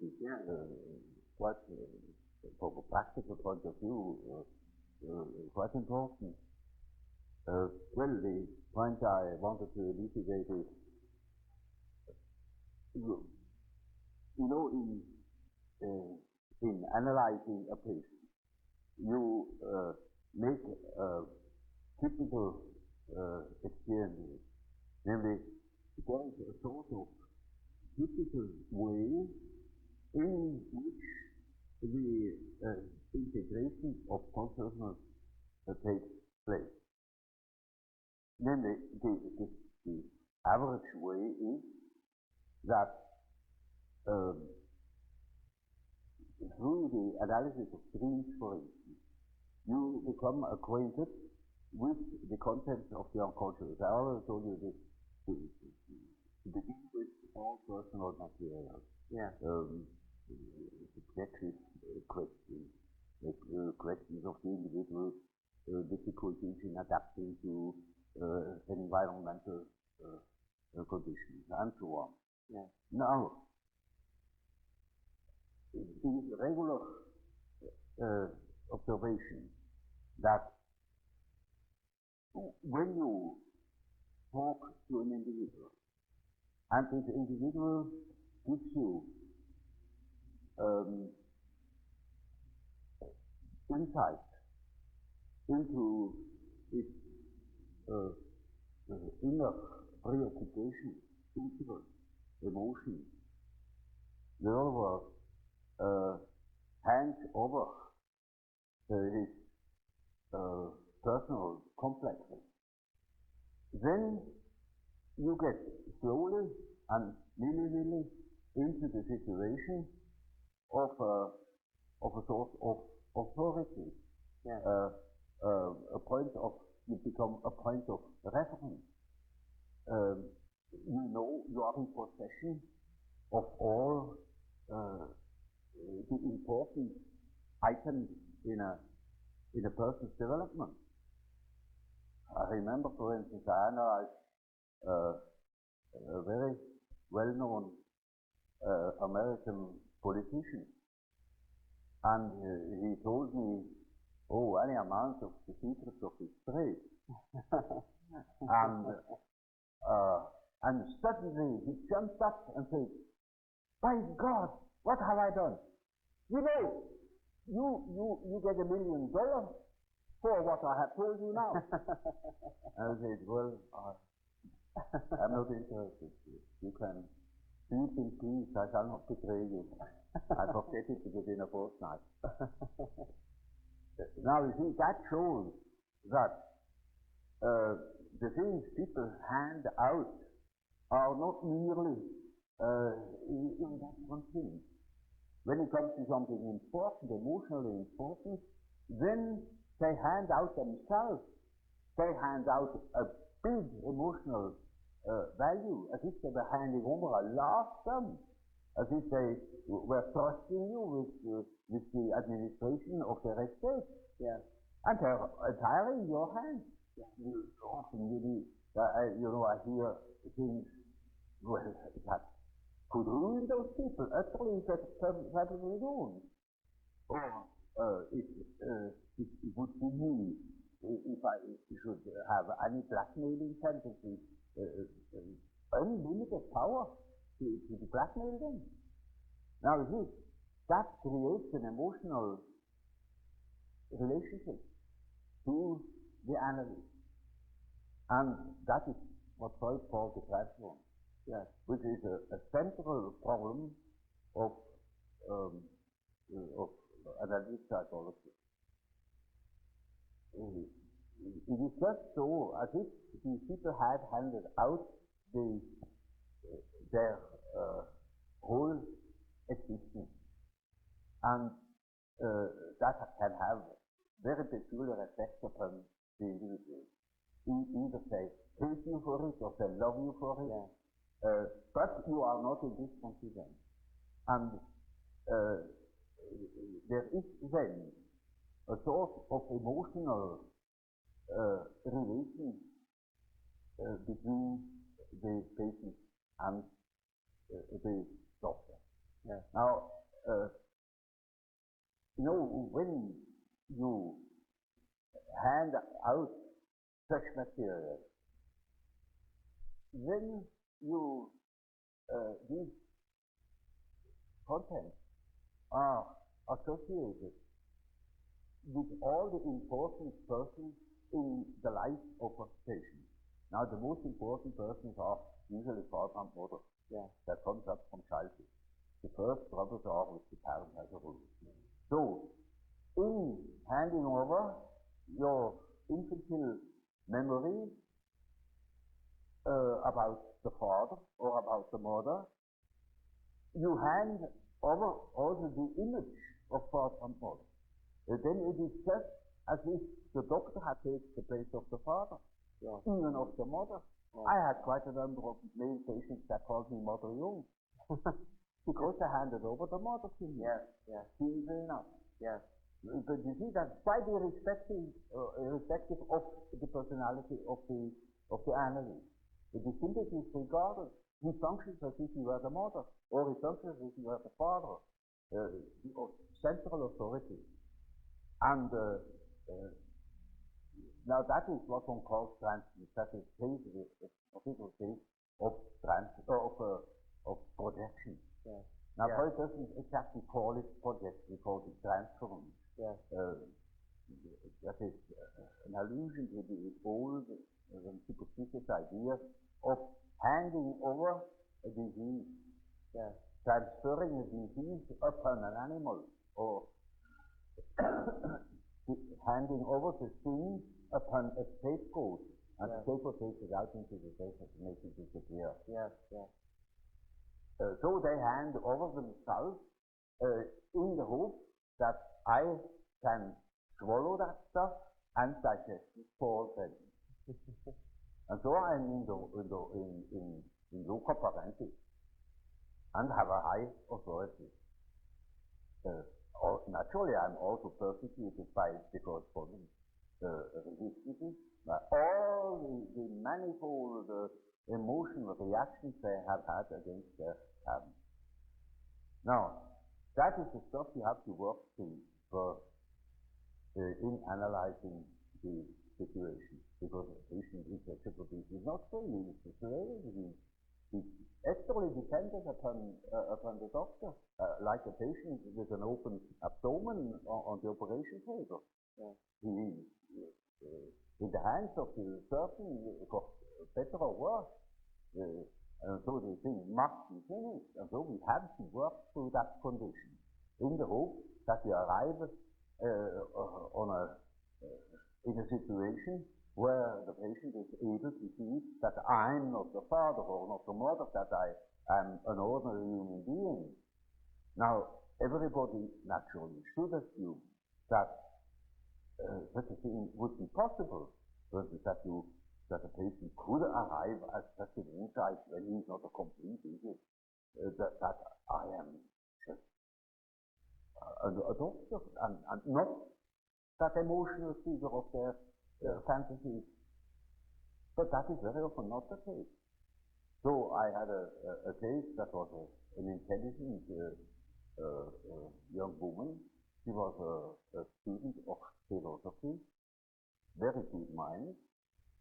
quite, from a practical point of view, quite important. Well, the point I wanted to elucidate is, you know, in analyzing a patient, you make typical experiences, namely, there is a sort of typical way in which the integration of consciousness takes place. Namely, the average way is that through the analysis of dreams, for instance, you become acquainted with the contents of the unconscious. I already told you this to begin with all personal material. Yeah. Subjective questions, questions of the individual, difficulties in adapting to environmental conditions, and so on. Yeah. Now, it is regular observation that when you talk to an individual, and this individual gives you insight into its inner preoccupation, principle, emotion, in other words, hands over his personal complexes, then you get slowly and nilly into the situation of a sort of authority. Yeah. A point of, you become a point of reference. You know you are in possession of all the important items in a person's development. I remember, for instance, I analyzed a very well-known American politician, and he told me, any amount of the secrets of his trade. And suddenly he jumped up and said, "By God, what have I done? You know, you get $1 million for what I have told you now." And I said, "Well, I'm not interested. You can sleep in peace. I shall not betray you. I forget it within a fortnight." Now, you see, that shows that the things people hand out are not merely in that one thing. When it comes to something important, emotionally important, then they hand out themselves. They hand out a big emotional value, as if they were handing over a large sum, as if they were trusting you with the administration of their estate. Yeah. And they're entirely in your hands. Yeah. Often really, I hear things that could ruin those people, utterly perfectly ruined. Or it would be me if I should have any blackmailing tendencies, unlimited power to blackmail them. Now, you see, that creates an emotional relationship to the analyst. And that is what Freud calls the platform. Yes, which is a central problem of analytic psychology. It is just so as if these people had handed out their whole existence, and that can have very peculiar effects upon the individual. Either they hate you for it or they love you for it. Yeah. But you are not in this confidence. And there is then a sort of emotional relation between the patient and the doctor. Yeah. Now, when you hand out such material, then you these contents are associated with all the important persons in the life of a patient. Now, the most important persons are usually father and mother. Yeah. That comes up from childhood. The first troubles are with the parent as a rule. So, in handing over your infantile memory about the father or about the mother, you hand over also the image of father and mother. Then it is just as if the doctor had taken the place of the father, even of the mother. I had quite a number of male patients that called me Mother Jung, because I handed over the mother to me. Easy enough. But you see, that's quite irrespective of the personality of the analyst. The simply disregarded. He functions as if he were the mother, or he functions as if he were the father, of central authority. And now that is what one calls that is official case of projection. Now Freud doesn't exactly call it projection, he calls it transference. That is an allusion to the old superstitious idea of handing over a disease, transferring a disease upon an animal, or handing over the sin upon a scapegoat, and the scapegoat takes it out into the desert and makes it disappear. So they hand over themselves in the hope that I can swallow that stuff and digest it for them. And so I'm in loco parentis and have a high authority. Naturally, I'm also persecuted by the corresponding resistances, by all the manifold emotional reactions they have had against their parents. Now, that is the stuff you have to work through in analyzing the situation, because a patient with a triple disease is not failing, it's a severe disease. It's actually dependent upon the doctor, like a patient with an open abdomen on the operation table. He in the hands of the surgeon, got better or worse. And so the thing must be finished, and so we have to work through that condition in the hope that we arrive in a situation where the patient is able to see that I'm not the father or not the mother, that I am an ordinary human being. Now, everybody naturally should assume that such a thing would be possible, for instance, that a patient could arrive at such an insight when he's not a complete idiot, that I am just a doctor and not that emotional figure of their fantasies. But that is very often not the case. So I had a case that was an intelligent young woman. She was a student of philosophy, very good mind,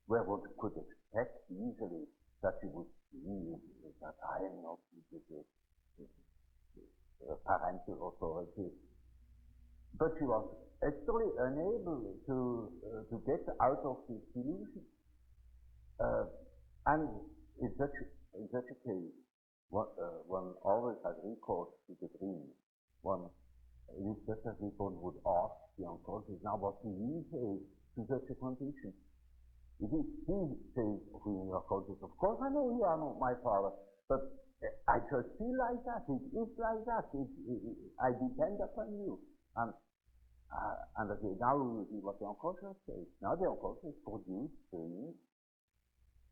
where one could expect easily that she would see that I am not the parental authority. But she was actually unable to get out of this delusion. And in such a case, one always has recourse to the dream. It is just as if one would ask the unconscious, now what do you say to such a condition? It is he says of the unconscious, of course I know you are not my father, but I just feel like that, it is like that, I depend upon you. And I say, now you see what the unconscious says. Now the unconscious produces dreams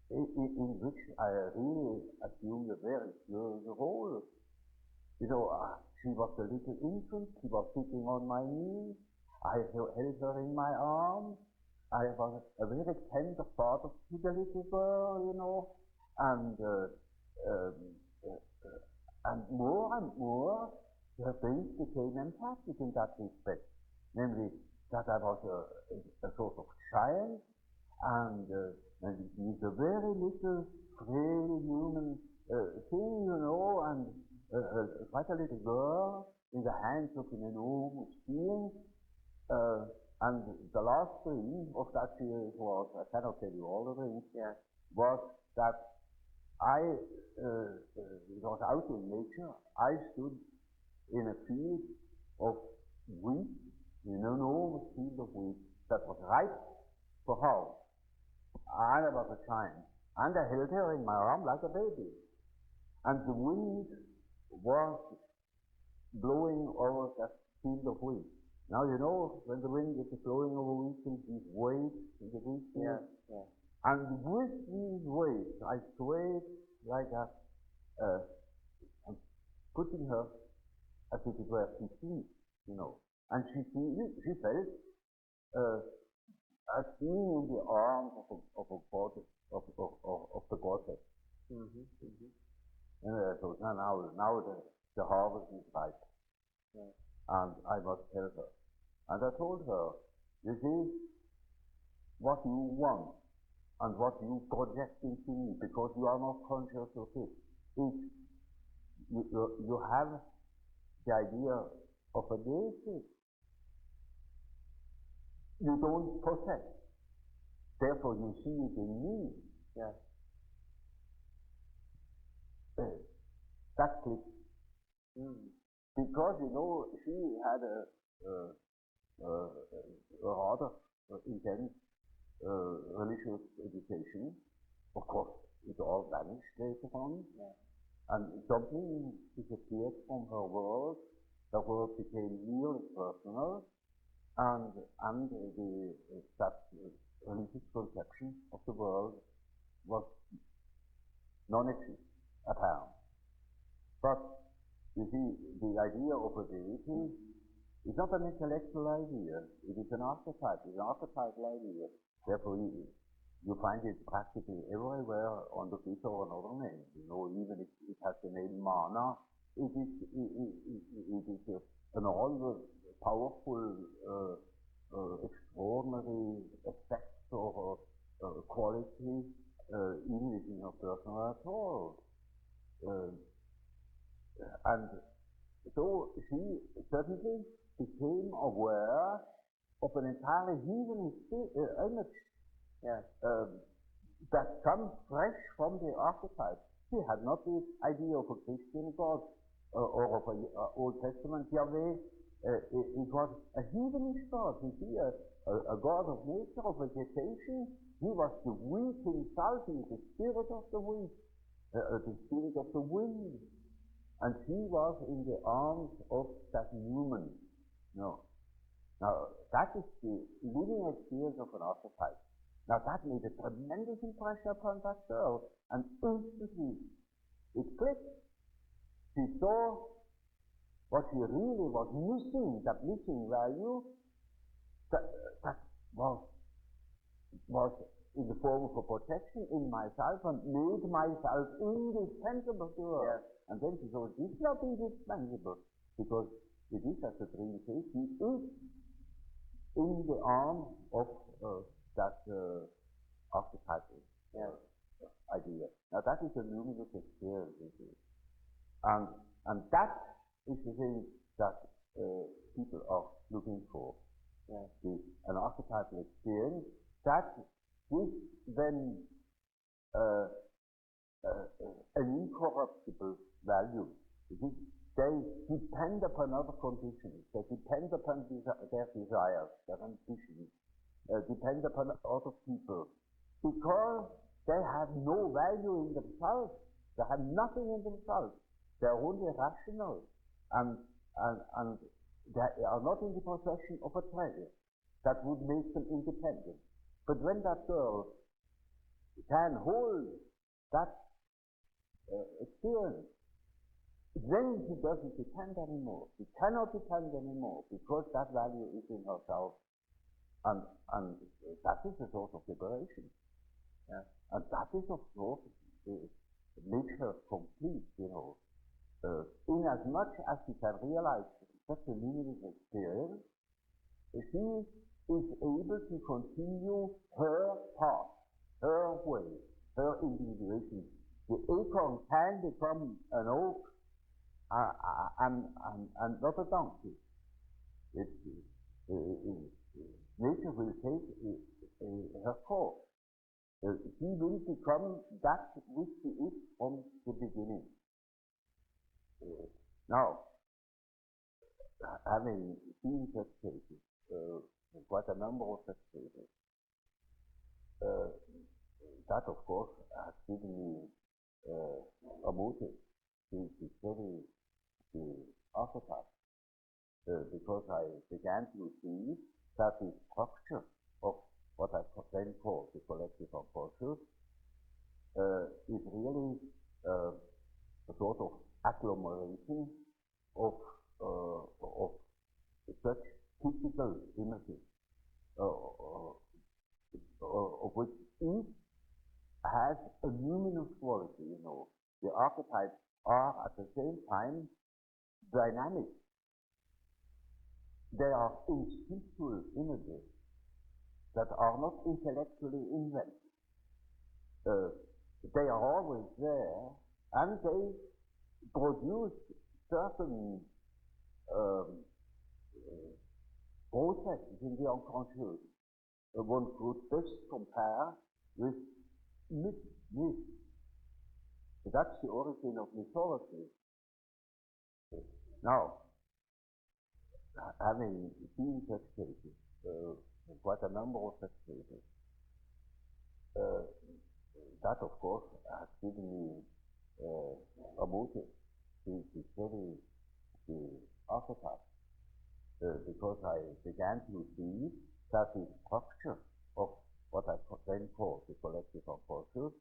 in which I really assume a very serious role. You know, she was a little infant, she was sitting on my knee, I held her in my arms, I was a very tender father to the little girl, you know, and more, her face became emphatic in that respect, namely that I was a sort of child, and she's a very little, frail human thing, you know, and quite a little girl in the hands of an enormous being. And the last dream of that series was, I cannot tell you all the dreams, was that it was out in nature, I stood in a field of wheat, an enormous field of wheat that was ripe for harvest. And I was a child, and I held her in my arm like a baby. And the wind was blowing over that field of wheat. Now you know when the wind is blowing over weekend, these waves in the weekend. Yeah. And with these waves, I swayed like a, I'm putting her as if it were to sleep, you know. And she felt as being in the arms of the goddess. And I thought, now the harvest is ripe. Yeah. And I must tell her. And I told her, you see, what you want and what you project into me, because you are not conscious of it, is you have the idea of a deity. You don't possess. Therefore you see it in me. Yeah. That clicked. Because, you know, she had a rather intense religious education. Of course, it all vanished later on. Yeah. And something disappeared from her world. The world became really personal, and that religious conception of the world was non-existent, apparent. But you see, the idea of a deity is not an intellectual idea. It is an archetype. It's an archetypal idea. Therefore, you find it practically everywhere under this or another name. You know, even if it has the name Mana, it is an all-powerful, extraordinary effect or quality, even if it's not personal at all. And so she suddenly became aware of an entirely heathen image. Yeah. That comes fresh from the archetype. She had not the idea of a Christian God or of an Old Testament Yahweh. It was a heathenish God. You see, a God of nature, of vegetation. He was the weak himself. He was the spirit of the weak, the spirit of the wind. And she was in the arms of that human. No. Now, that is the living experience of an archetype. Now, that made a tremendous impression upon that girl, and instantly it clicked. She saw what she really was missing, that missing value, that was in the form of a protection in myself and made myself indispensable to her. Yeah. And then she saw, this is not indispensable, because it is, as the dream says, she is in the arms of that archetypal idea. Now that is a luminous experience, and that is the thing that people are looking for. Yeah. An archetypal experience that gives them an incorruptible value. They depend upon other conditions. They depend upon their desires, their ambitions. Depend upon other people, because they have no value in themselves. They have nothing in themselves. They are only rational, and they are not in the possession of a treasure that would make them independent. But when that girl can hold that experience, then she doesn't depend anymore. She cannot depend anymore, because that value is in herself. And that is a source of liberation. Yeah. And that is, of course, makes her complete, you know. In as much as she can realize such a luminous experience, she is able to continue her path, her way, her individuation. The acorn can become an oak and not a donkey. Nature will take her course. She will become that which she is from the beginning. Now, having seen such cases, quite a number of such cases, that of course has given me a motive to study the archetype. because I began to see that the structure of what I then call the collective unconscious is really a sort of agglomeration of such typical images, of which each has a numinous quality, you know. The archetypes are at the same time dynamic. They are instinctual images that are not intellectually invented. They are always there, and they produce certain processes in the unconscious. One could best compare with myth. That's the origin of mythology. Now, having seen such cases, quite a number of such cases, that of course has given me a motive to study the archetype, because I began to see that the structure of what I then call the collective unconscious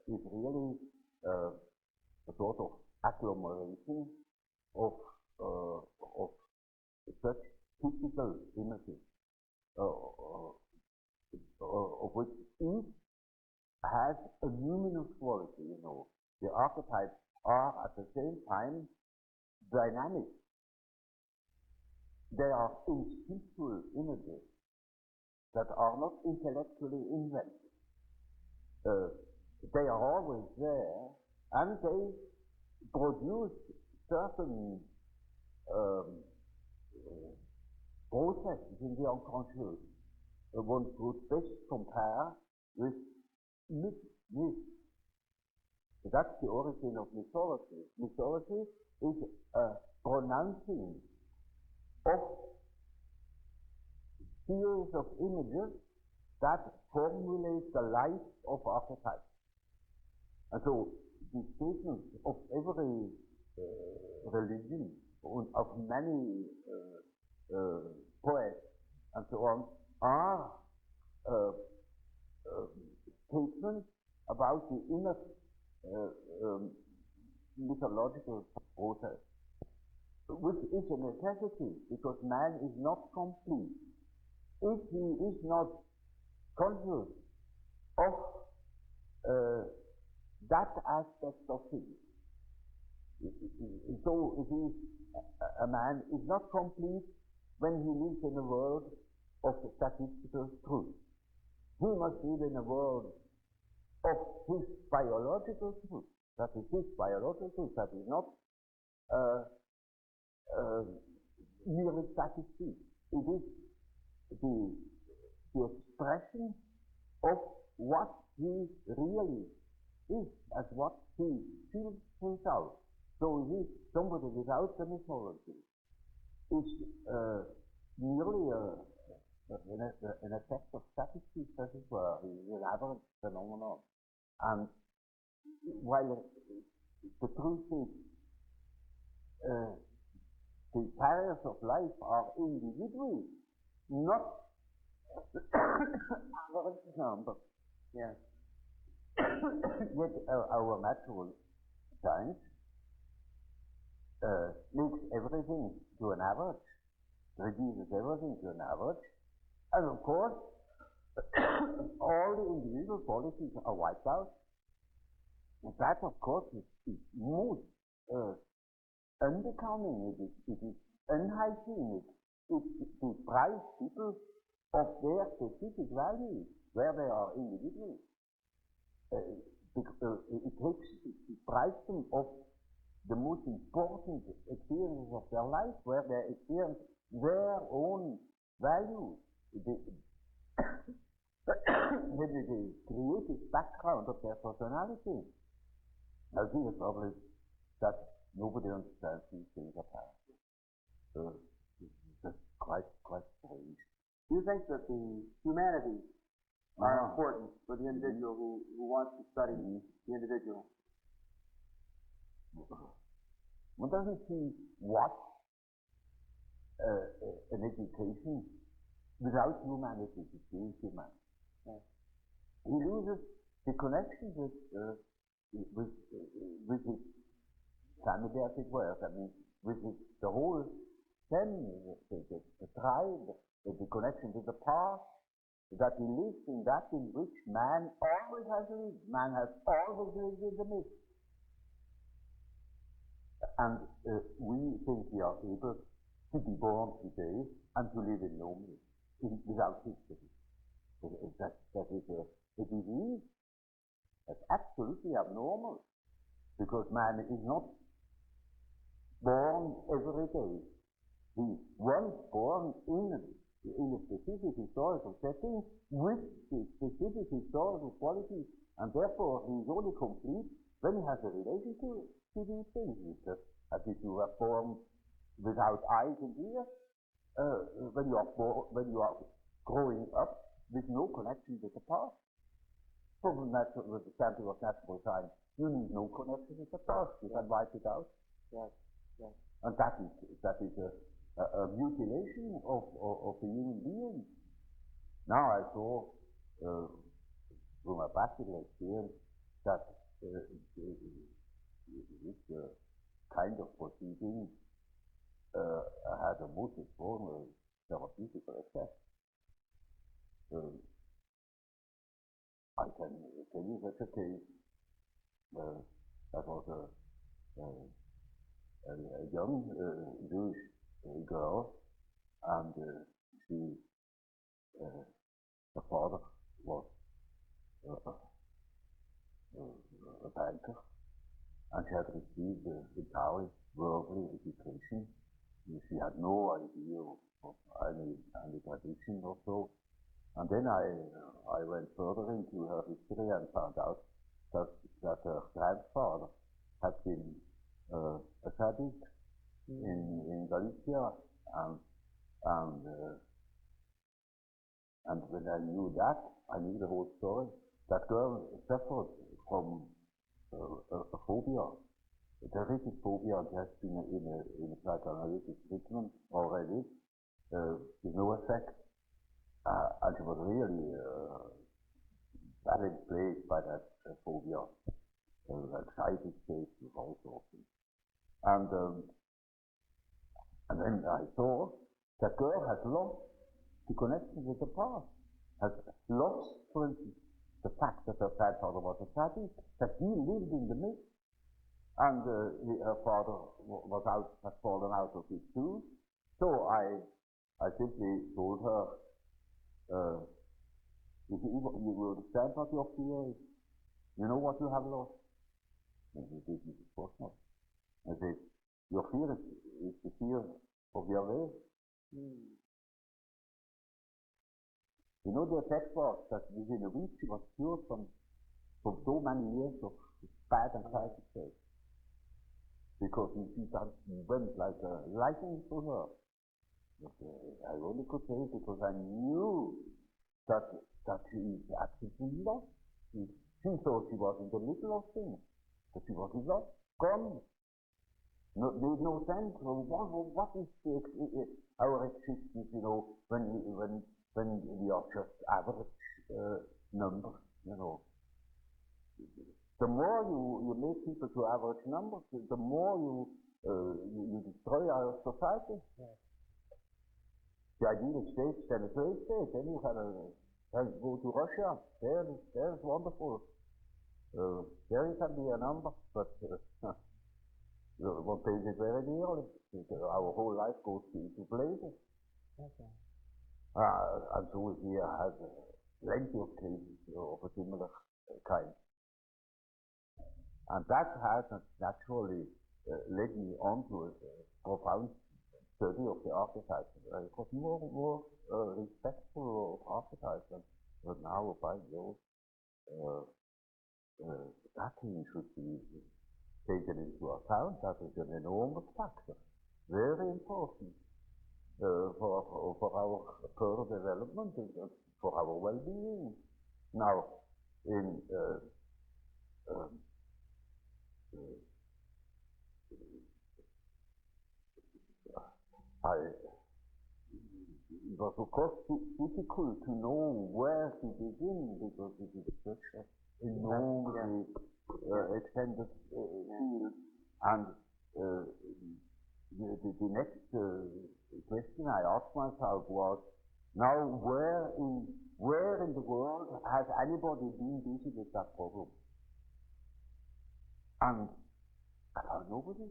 is really a sort of agglomeration of such typical images, of which each has a numinous quality, you know. The archetypes are at the same time dynamic. They are instinctual images that are not intellectually invented. They are always there, and they produce certain processes in the unconscious. One could best compare with myth. That's the origin of mythology. Mythology is a pronouncing of series of images that formulate the life of archetypes. And so the statements of every religion, of many poets and so on, are statements about the inner mythological process, which is a necessity because man is not complete if he is not conscious of that aspect of him. So if a man is not complete when he lives in a world of statistical truth. He must live in a world of his biological truth. That is his biological truth. That is not merely statistics. It is the expression of what he really is, as what he feels himself. So he is somebody without the mythology. Is merely an effect of statistics, as it were. He is an average phenomenon. And while the truth is, the carriers of life are individuals, not average numbers. Yes. Yet our natural science makes everything to an average, reduces everything to an average, and of course all the individual qualities are wiped out. And that of course is most unbecoming, it is unhygienic, it deprives people of their specific values where they are individuals. It deprives them of the most important experiences of their life, where they experience their own values, the creative background of their personality. I think it's obvious that nobody understands these things apparently. That's quite strange. Do you think that the humanities are important for the individual who wants to study the individual? One doesn't see what an education without humanity to being human. Yes. He loses the connection with his family, as it were. I mean, with the whole family, the tribe, the connection with the past, that he lives in that in which man always has lived. Man has always lived in the midst. And we think we are able to be born today and to live in normally, without history. That is a disease. That's absolutely abnormal, because man is not born every day. He once born in a specific historical setting with specific historical qualities, and therefore he is only complete when he has a relation to these things. As if you were born without eyes and ears, when you are growing up with no connection with the past. From with the standpoint of natural science, you need no connection with the past. You can wipe it out. Yes. Yes. And that is a mutilation of the human being. Now I saw through my practical experience that this kind of proceeding has a most extraordinary therapeutical effect. I can tell you such a case. That was a young Jewish girl, and her father was a banker, and she had received the entire worldly education. She had no idea of any tradition or so. And then I went further into her history and found out that her grandfather had been a tzaddik in Galicia, and when I knew that, I knew the whole story. That girl suffered from a phobia, a terrific phobia. She has been in a psychoanalytic treatment already, with no effect. And she was really badly plagued by that phobia, anxiety states with all sorts of things. And then I saw that girl has lost the connection with the past, has lost, for instance, the fact that her grandfather was a tzaddik, that he lived in the midst, and her father had fallen out of his shoes. So I simply told her, you will understand what your fear is. You know what you have lost? And she said, of course not. I said, your fear is the fear of your way. You know, the effect was that within a week she was cured from so many years of bad anxiety states. Because she went like a lightning through her. But I only could say it because I knew that she is absolutely lost. She thought she was in the middle of things, but she was lost, gone. No, made no sense. What is our existence? You know, when we are just average numbers. You know, the more you make people to average numbers, the more you destroy our society. Yes. The ideal state is a great state. Then you can go to Russia. There's wonderful. There you can be a number, but one pays it very dearly. Our whole life goes to places. Okay. And so here has plenty of cases of a similar kind. And that has naturally led me on to a profound study of the archetypes. I got more respectful of archetypes, but now by those that thing should be taken into account. That is an enormous factor, very important for our further development and for our well-being. Now, it was of course difficult to know where to begin because it is such an enormously extended field. And the next question I asked myself was, now where in the world has anybody been busy with that problem? And I found nobody,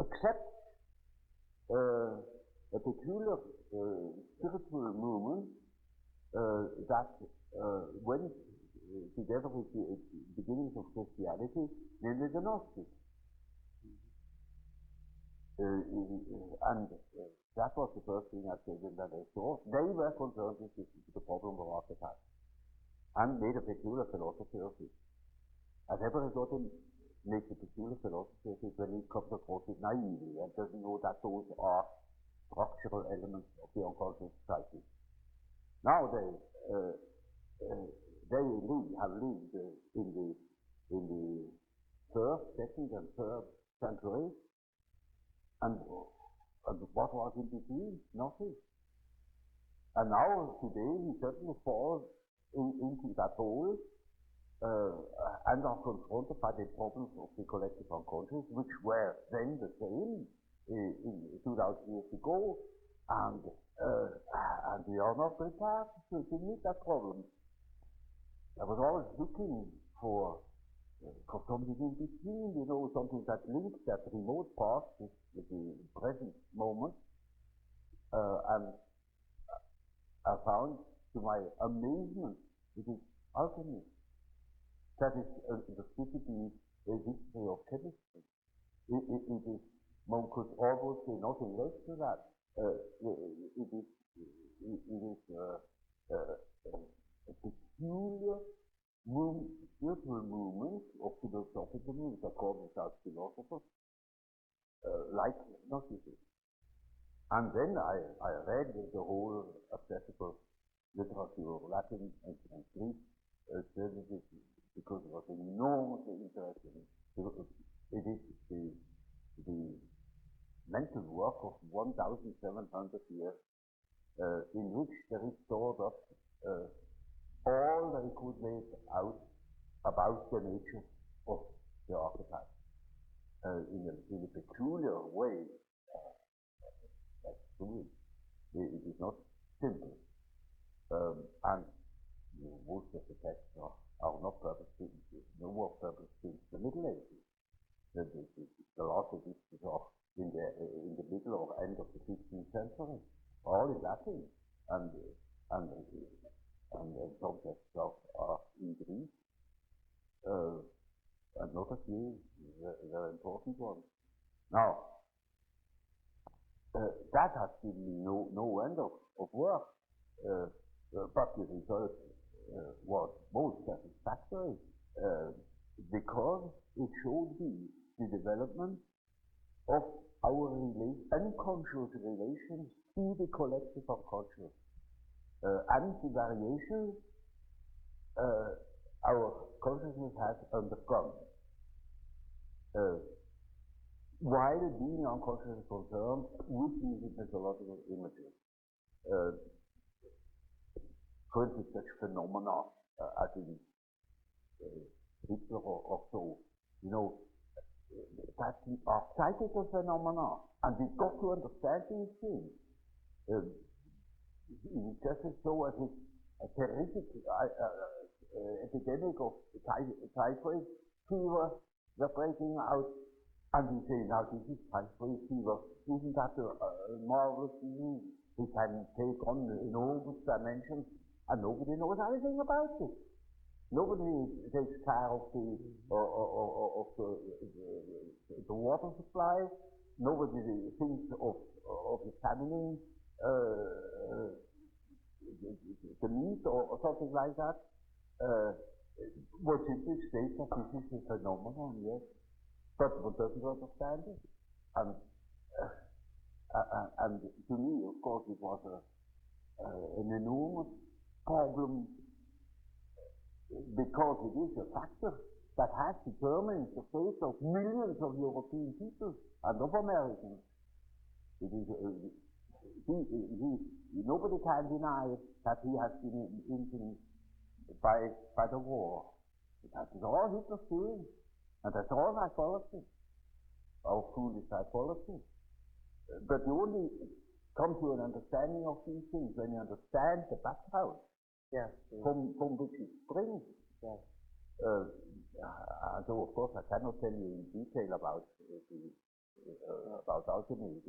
except a peculiar spiritual movement that went together with the beginnings of Christianity, namely the Gnostics. And that was the first thing I said that I saw. They were concerned with the problem of archetypes and made a peculiar philosophy of it. As everybody makes a peculiar philosophy of it when he comes across it naively and doesn't know that those are structural elements of the unconscious psyche. Nowadays, they have lived in the first, second, and third centuries, and what was in between? Nothing. And now, today, we certainly fall into that hole and are confronted by the problems of the collective unconscious, which were then the same in 2000 years ago, and we are not prepared to meet that problem. I was always looking for something in between, you know, something that links that remote past with the present moment, and I found, to my amazement, it is alchemy. That is understood to be a history of chemistry. It is, one could almost say nothing less to that. It is a peculiar spiritual movement of philosophical movement, according to philosophers, like Gnosticism. And then I read the whole accessible literature, Latin and Greek, because it was enormously interesting. It is the mental work of 1,700 years, in which there is stored up all that it could make out about the nature of the archetype in a peculiar way. That's true. It is not simple. And most of the texts are not purposely, no more purpose since the Middle Ages. The last editions are in the middle or end of the 15th century, all in Latin, and some texts are in Greek, and not a few very important ones. Now, that has given me no end of work, but the result was most satisfactory because it showed me the development of our unconscious relations to the collective unconscious, and the variations our consciousness has undergone. While being unconsciously concerned with these mythological images. For instance, such phenomena as in Hitler or so, you know, that are psychical phenomena, and we've got to understand these things. Just as so as a terrific epidemic of typhoid fever they're breaking out, and we say, now this is typhoid fever. Isn't that a marvelous disease? It can take on enormous dimensions, and nobody knows anything about it. Nobody takes care of the water supply. Nobody thinks of examining the meat or something like that. What simply states that this is a phenomenon, yes, but one doesn't understand it. And to me, of course, it was an enormous problem, because it is a factor that has determined the fate of millions of European people and of Americans. It is nobody can deny that he has been influenced by the war. That is all Hitler's doing, and that's all psychology, or foolish psychology. But you only come to an understanding of these things when you understand the background from which it springs. Yes. So of course I cannot tell you in detail about alchemy.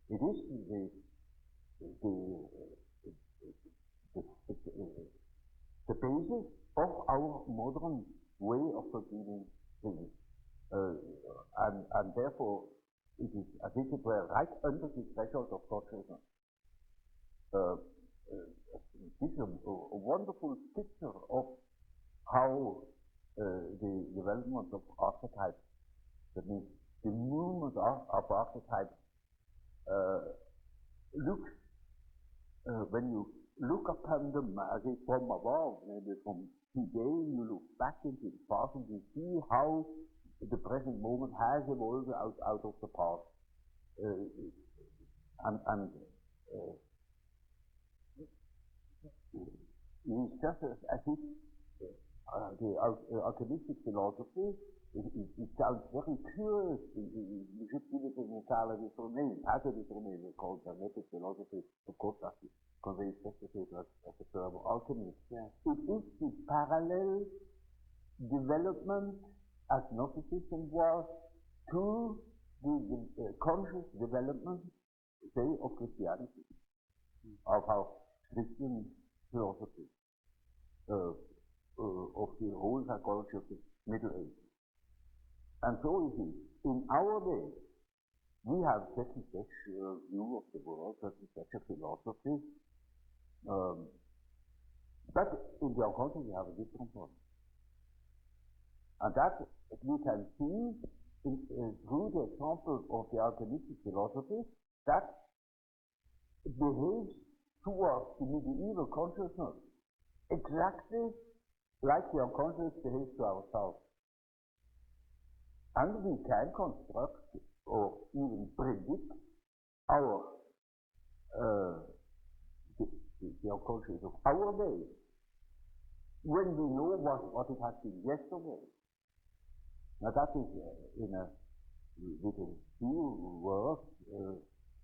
It is the basis of our modern way of perceiving things, and therefore it is as if it were right under the threshold of consciousness. This is a wonderful picture of how the development of archetypes, that means the movement of archetypes, looks when you look upon them as if from above, maybe from today, you look back into the past and you see how the present moment has evolved out of the past. It is just as if the alchemistic philosophy, it sounds very curious. You should give it an italical name, hazardous name, we call it hermetic philosophy, of course, that conveys specifically as the term alchemy. Yeah. It is the parallel development, as Gnosticism was, to the conscious development, say, of Christianity, of our Christian philosophy, of the whole psychology of the Middle Ages. And so it is. In our day, we have such and such view of the world, such and such a philosophy, but in the unconscious we have a different one. And that we can see through the example of the alchemistic philosophy that it behaves towards the medieval consciousness exactly like the unconscious behaves to ourselves. And we can construct or even predict our the unconscious of our day when we know what it has been yesterday. Now that is with a few words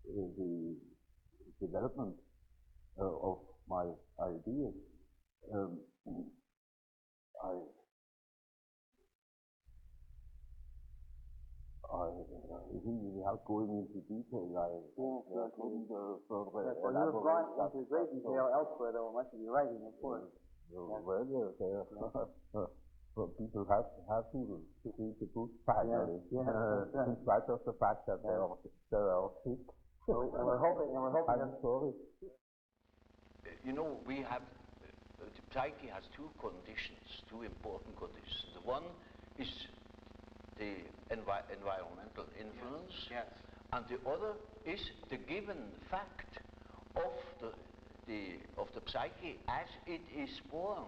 the development of my ideas. Without going into detail, couldn't further Well, you've gone into great detail elsewhere, though, much of your writing, of course. Well, people have to read the book finally, in spite of the fact that they are sick. And we're hoping. I'm sorry. You know, we have the psyche has two conditions, two important conditions. The one is the environmental influence, Yes. and the other is the given fact of the psyche as it is born.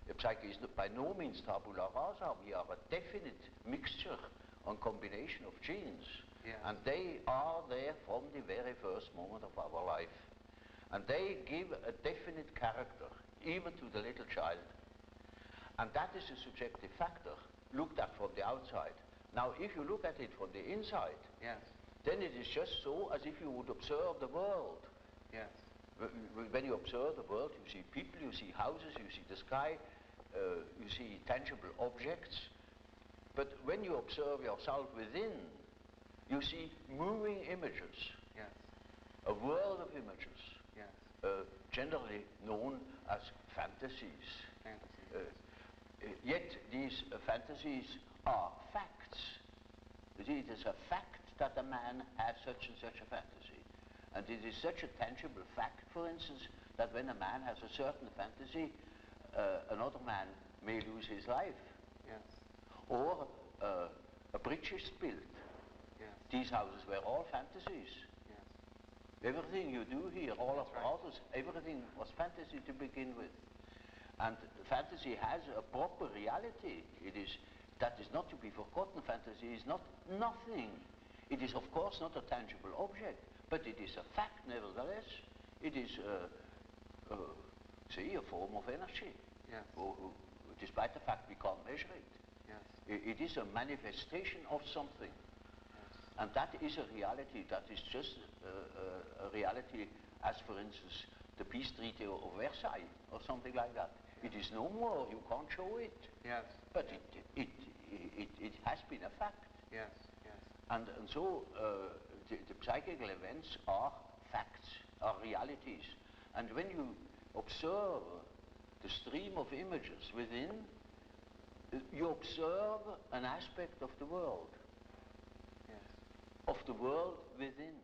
The psyche is by no means tabula rasa. We are a definite mixture and combination of genes, and they are there from the very first moment of our life, and they give a definite character even to the little child, and that is a subjective factor looked at from the outside. Now, if you look at it from the inside, then it is just so as if you would observe the world. Yes. When you observe the world, you see people, you see houses, you see the sky, you see tangible objects. But when you observe yourself within, you see moving images. Yes. A world of images. Yes. Generally known as fantasies. Yet these fantasies are facts. You see, it is a fact that a man has such and such a fantasy. And it is such a tangible fact, for instance, that when a man has a certain fantasy, another man may lose his life. Yes. Or a bridge is built. Yes. These houses were all fantasies. Yes. Everything you do here, all of the houses, everything was fantasy to begin with. And fantasy has a proper reality. That is not to be forgotten. Fantasy is not nothing. It is, of course, not a tangible object, But it is a fact, nevertheless. It is, say, a form of energy. Yes. Despite the fact we can't measure it. Yes. It is a manifestation of something. Yes. And that is a reality. That is just a reality as, for instance, the peace treaty of Versailles or something like that. Yes. It is no more. You can't show it. Yes. But it has been a fact. Yes. Yes. And so the psychical events are facts, are realities. And when you observe the stream of images within, you observe an aspect of the world. Yes. Of the world within.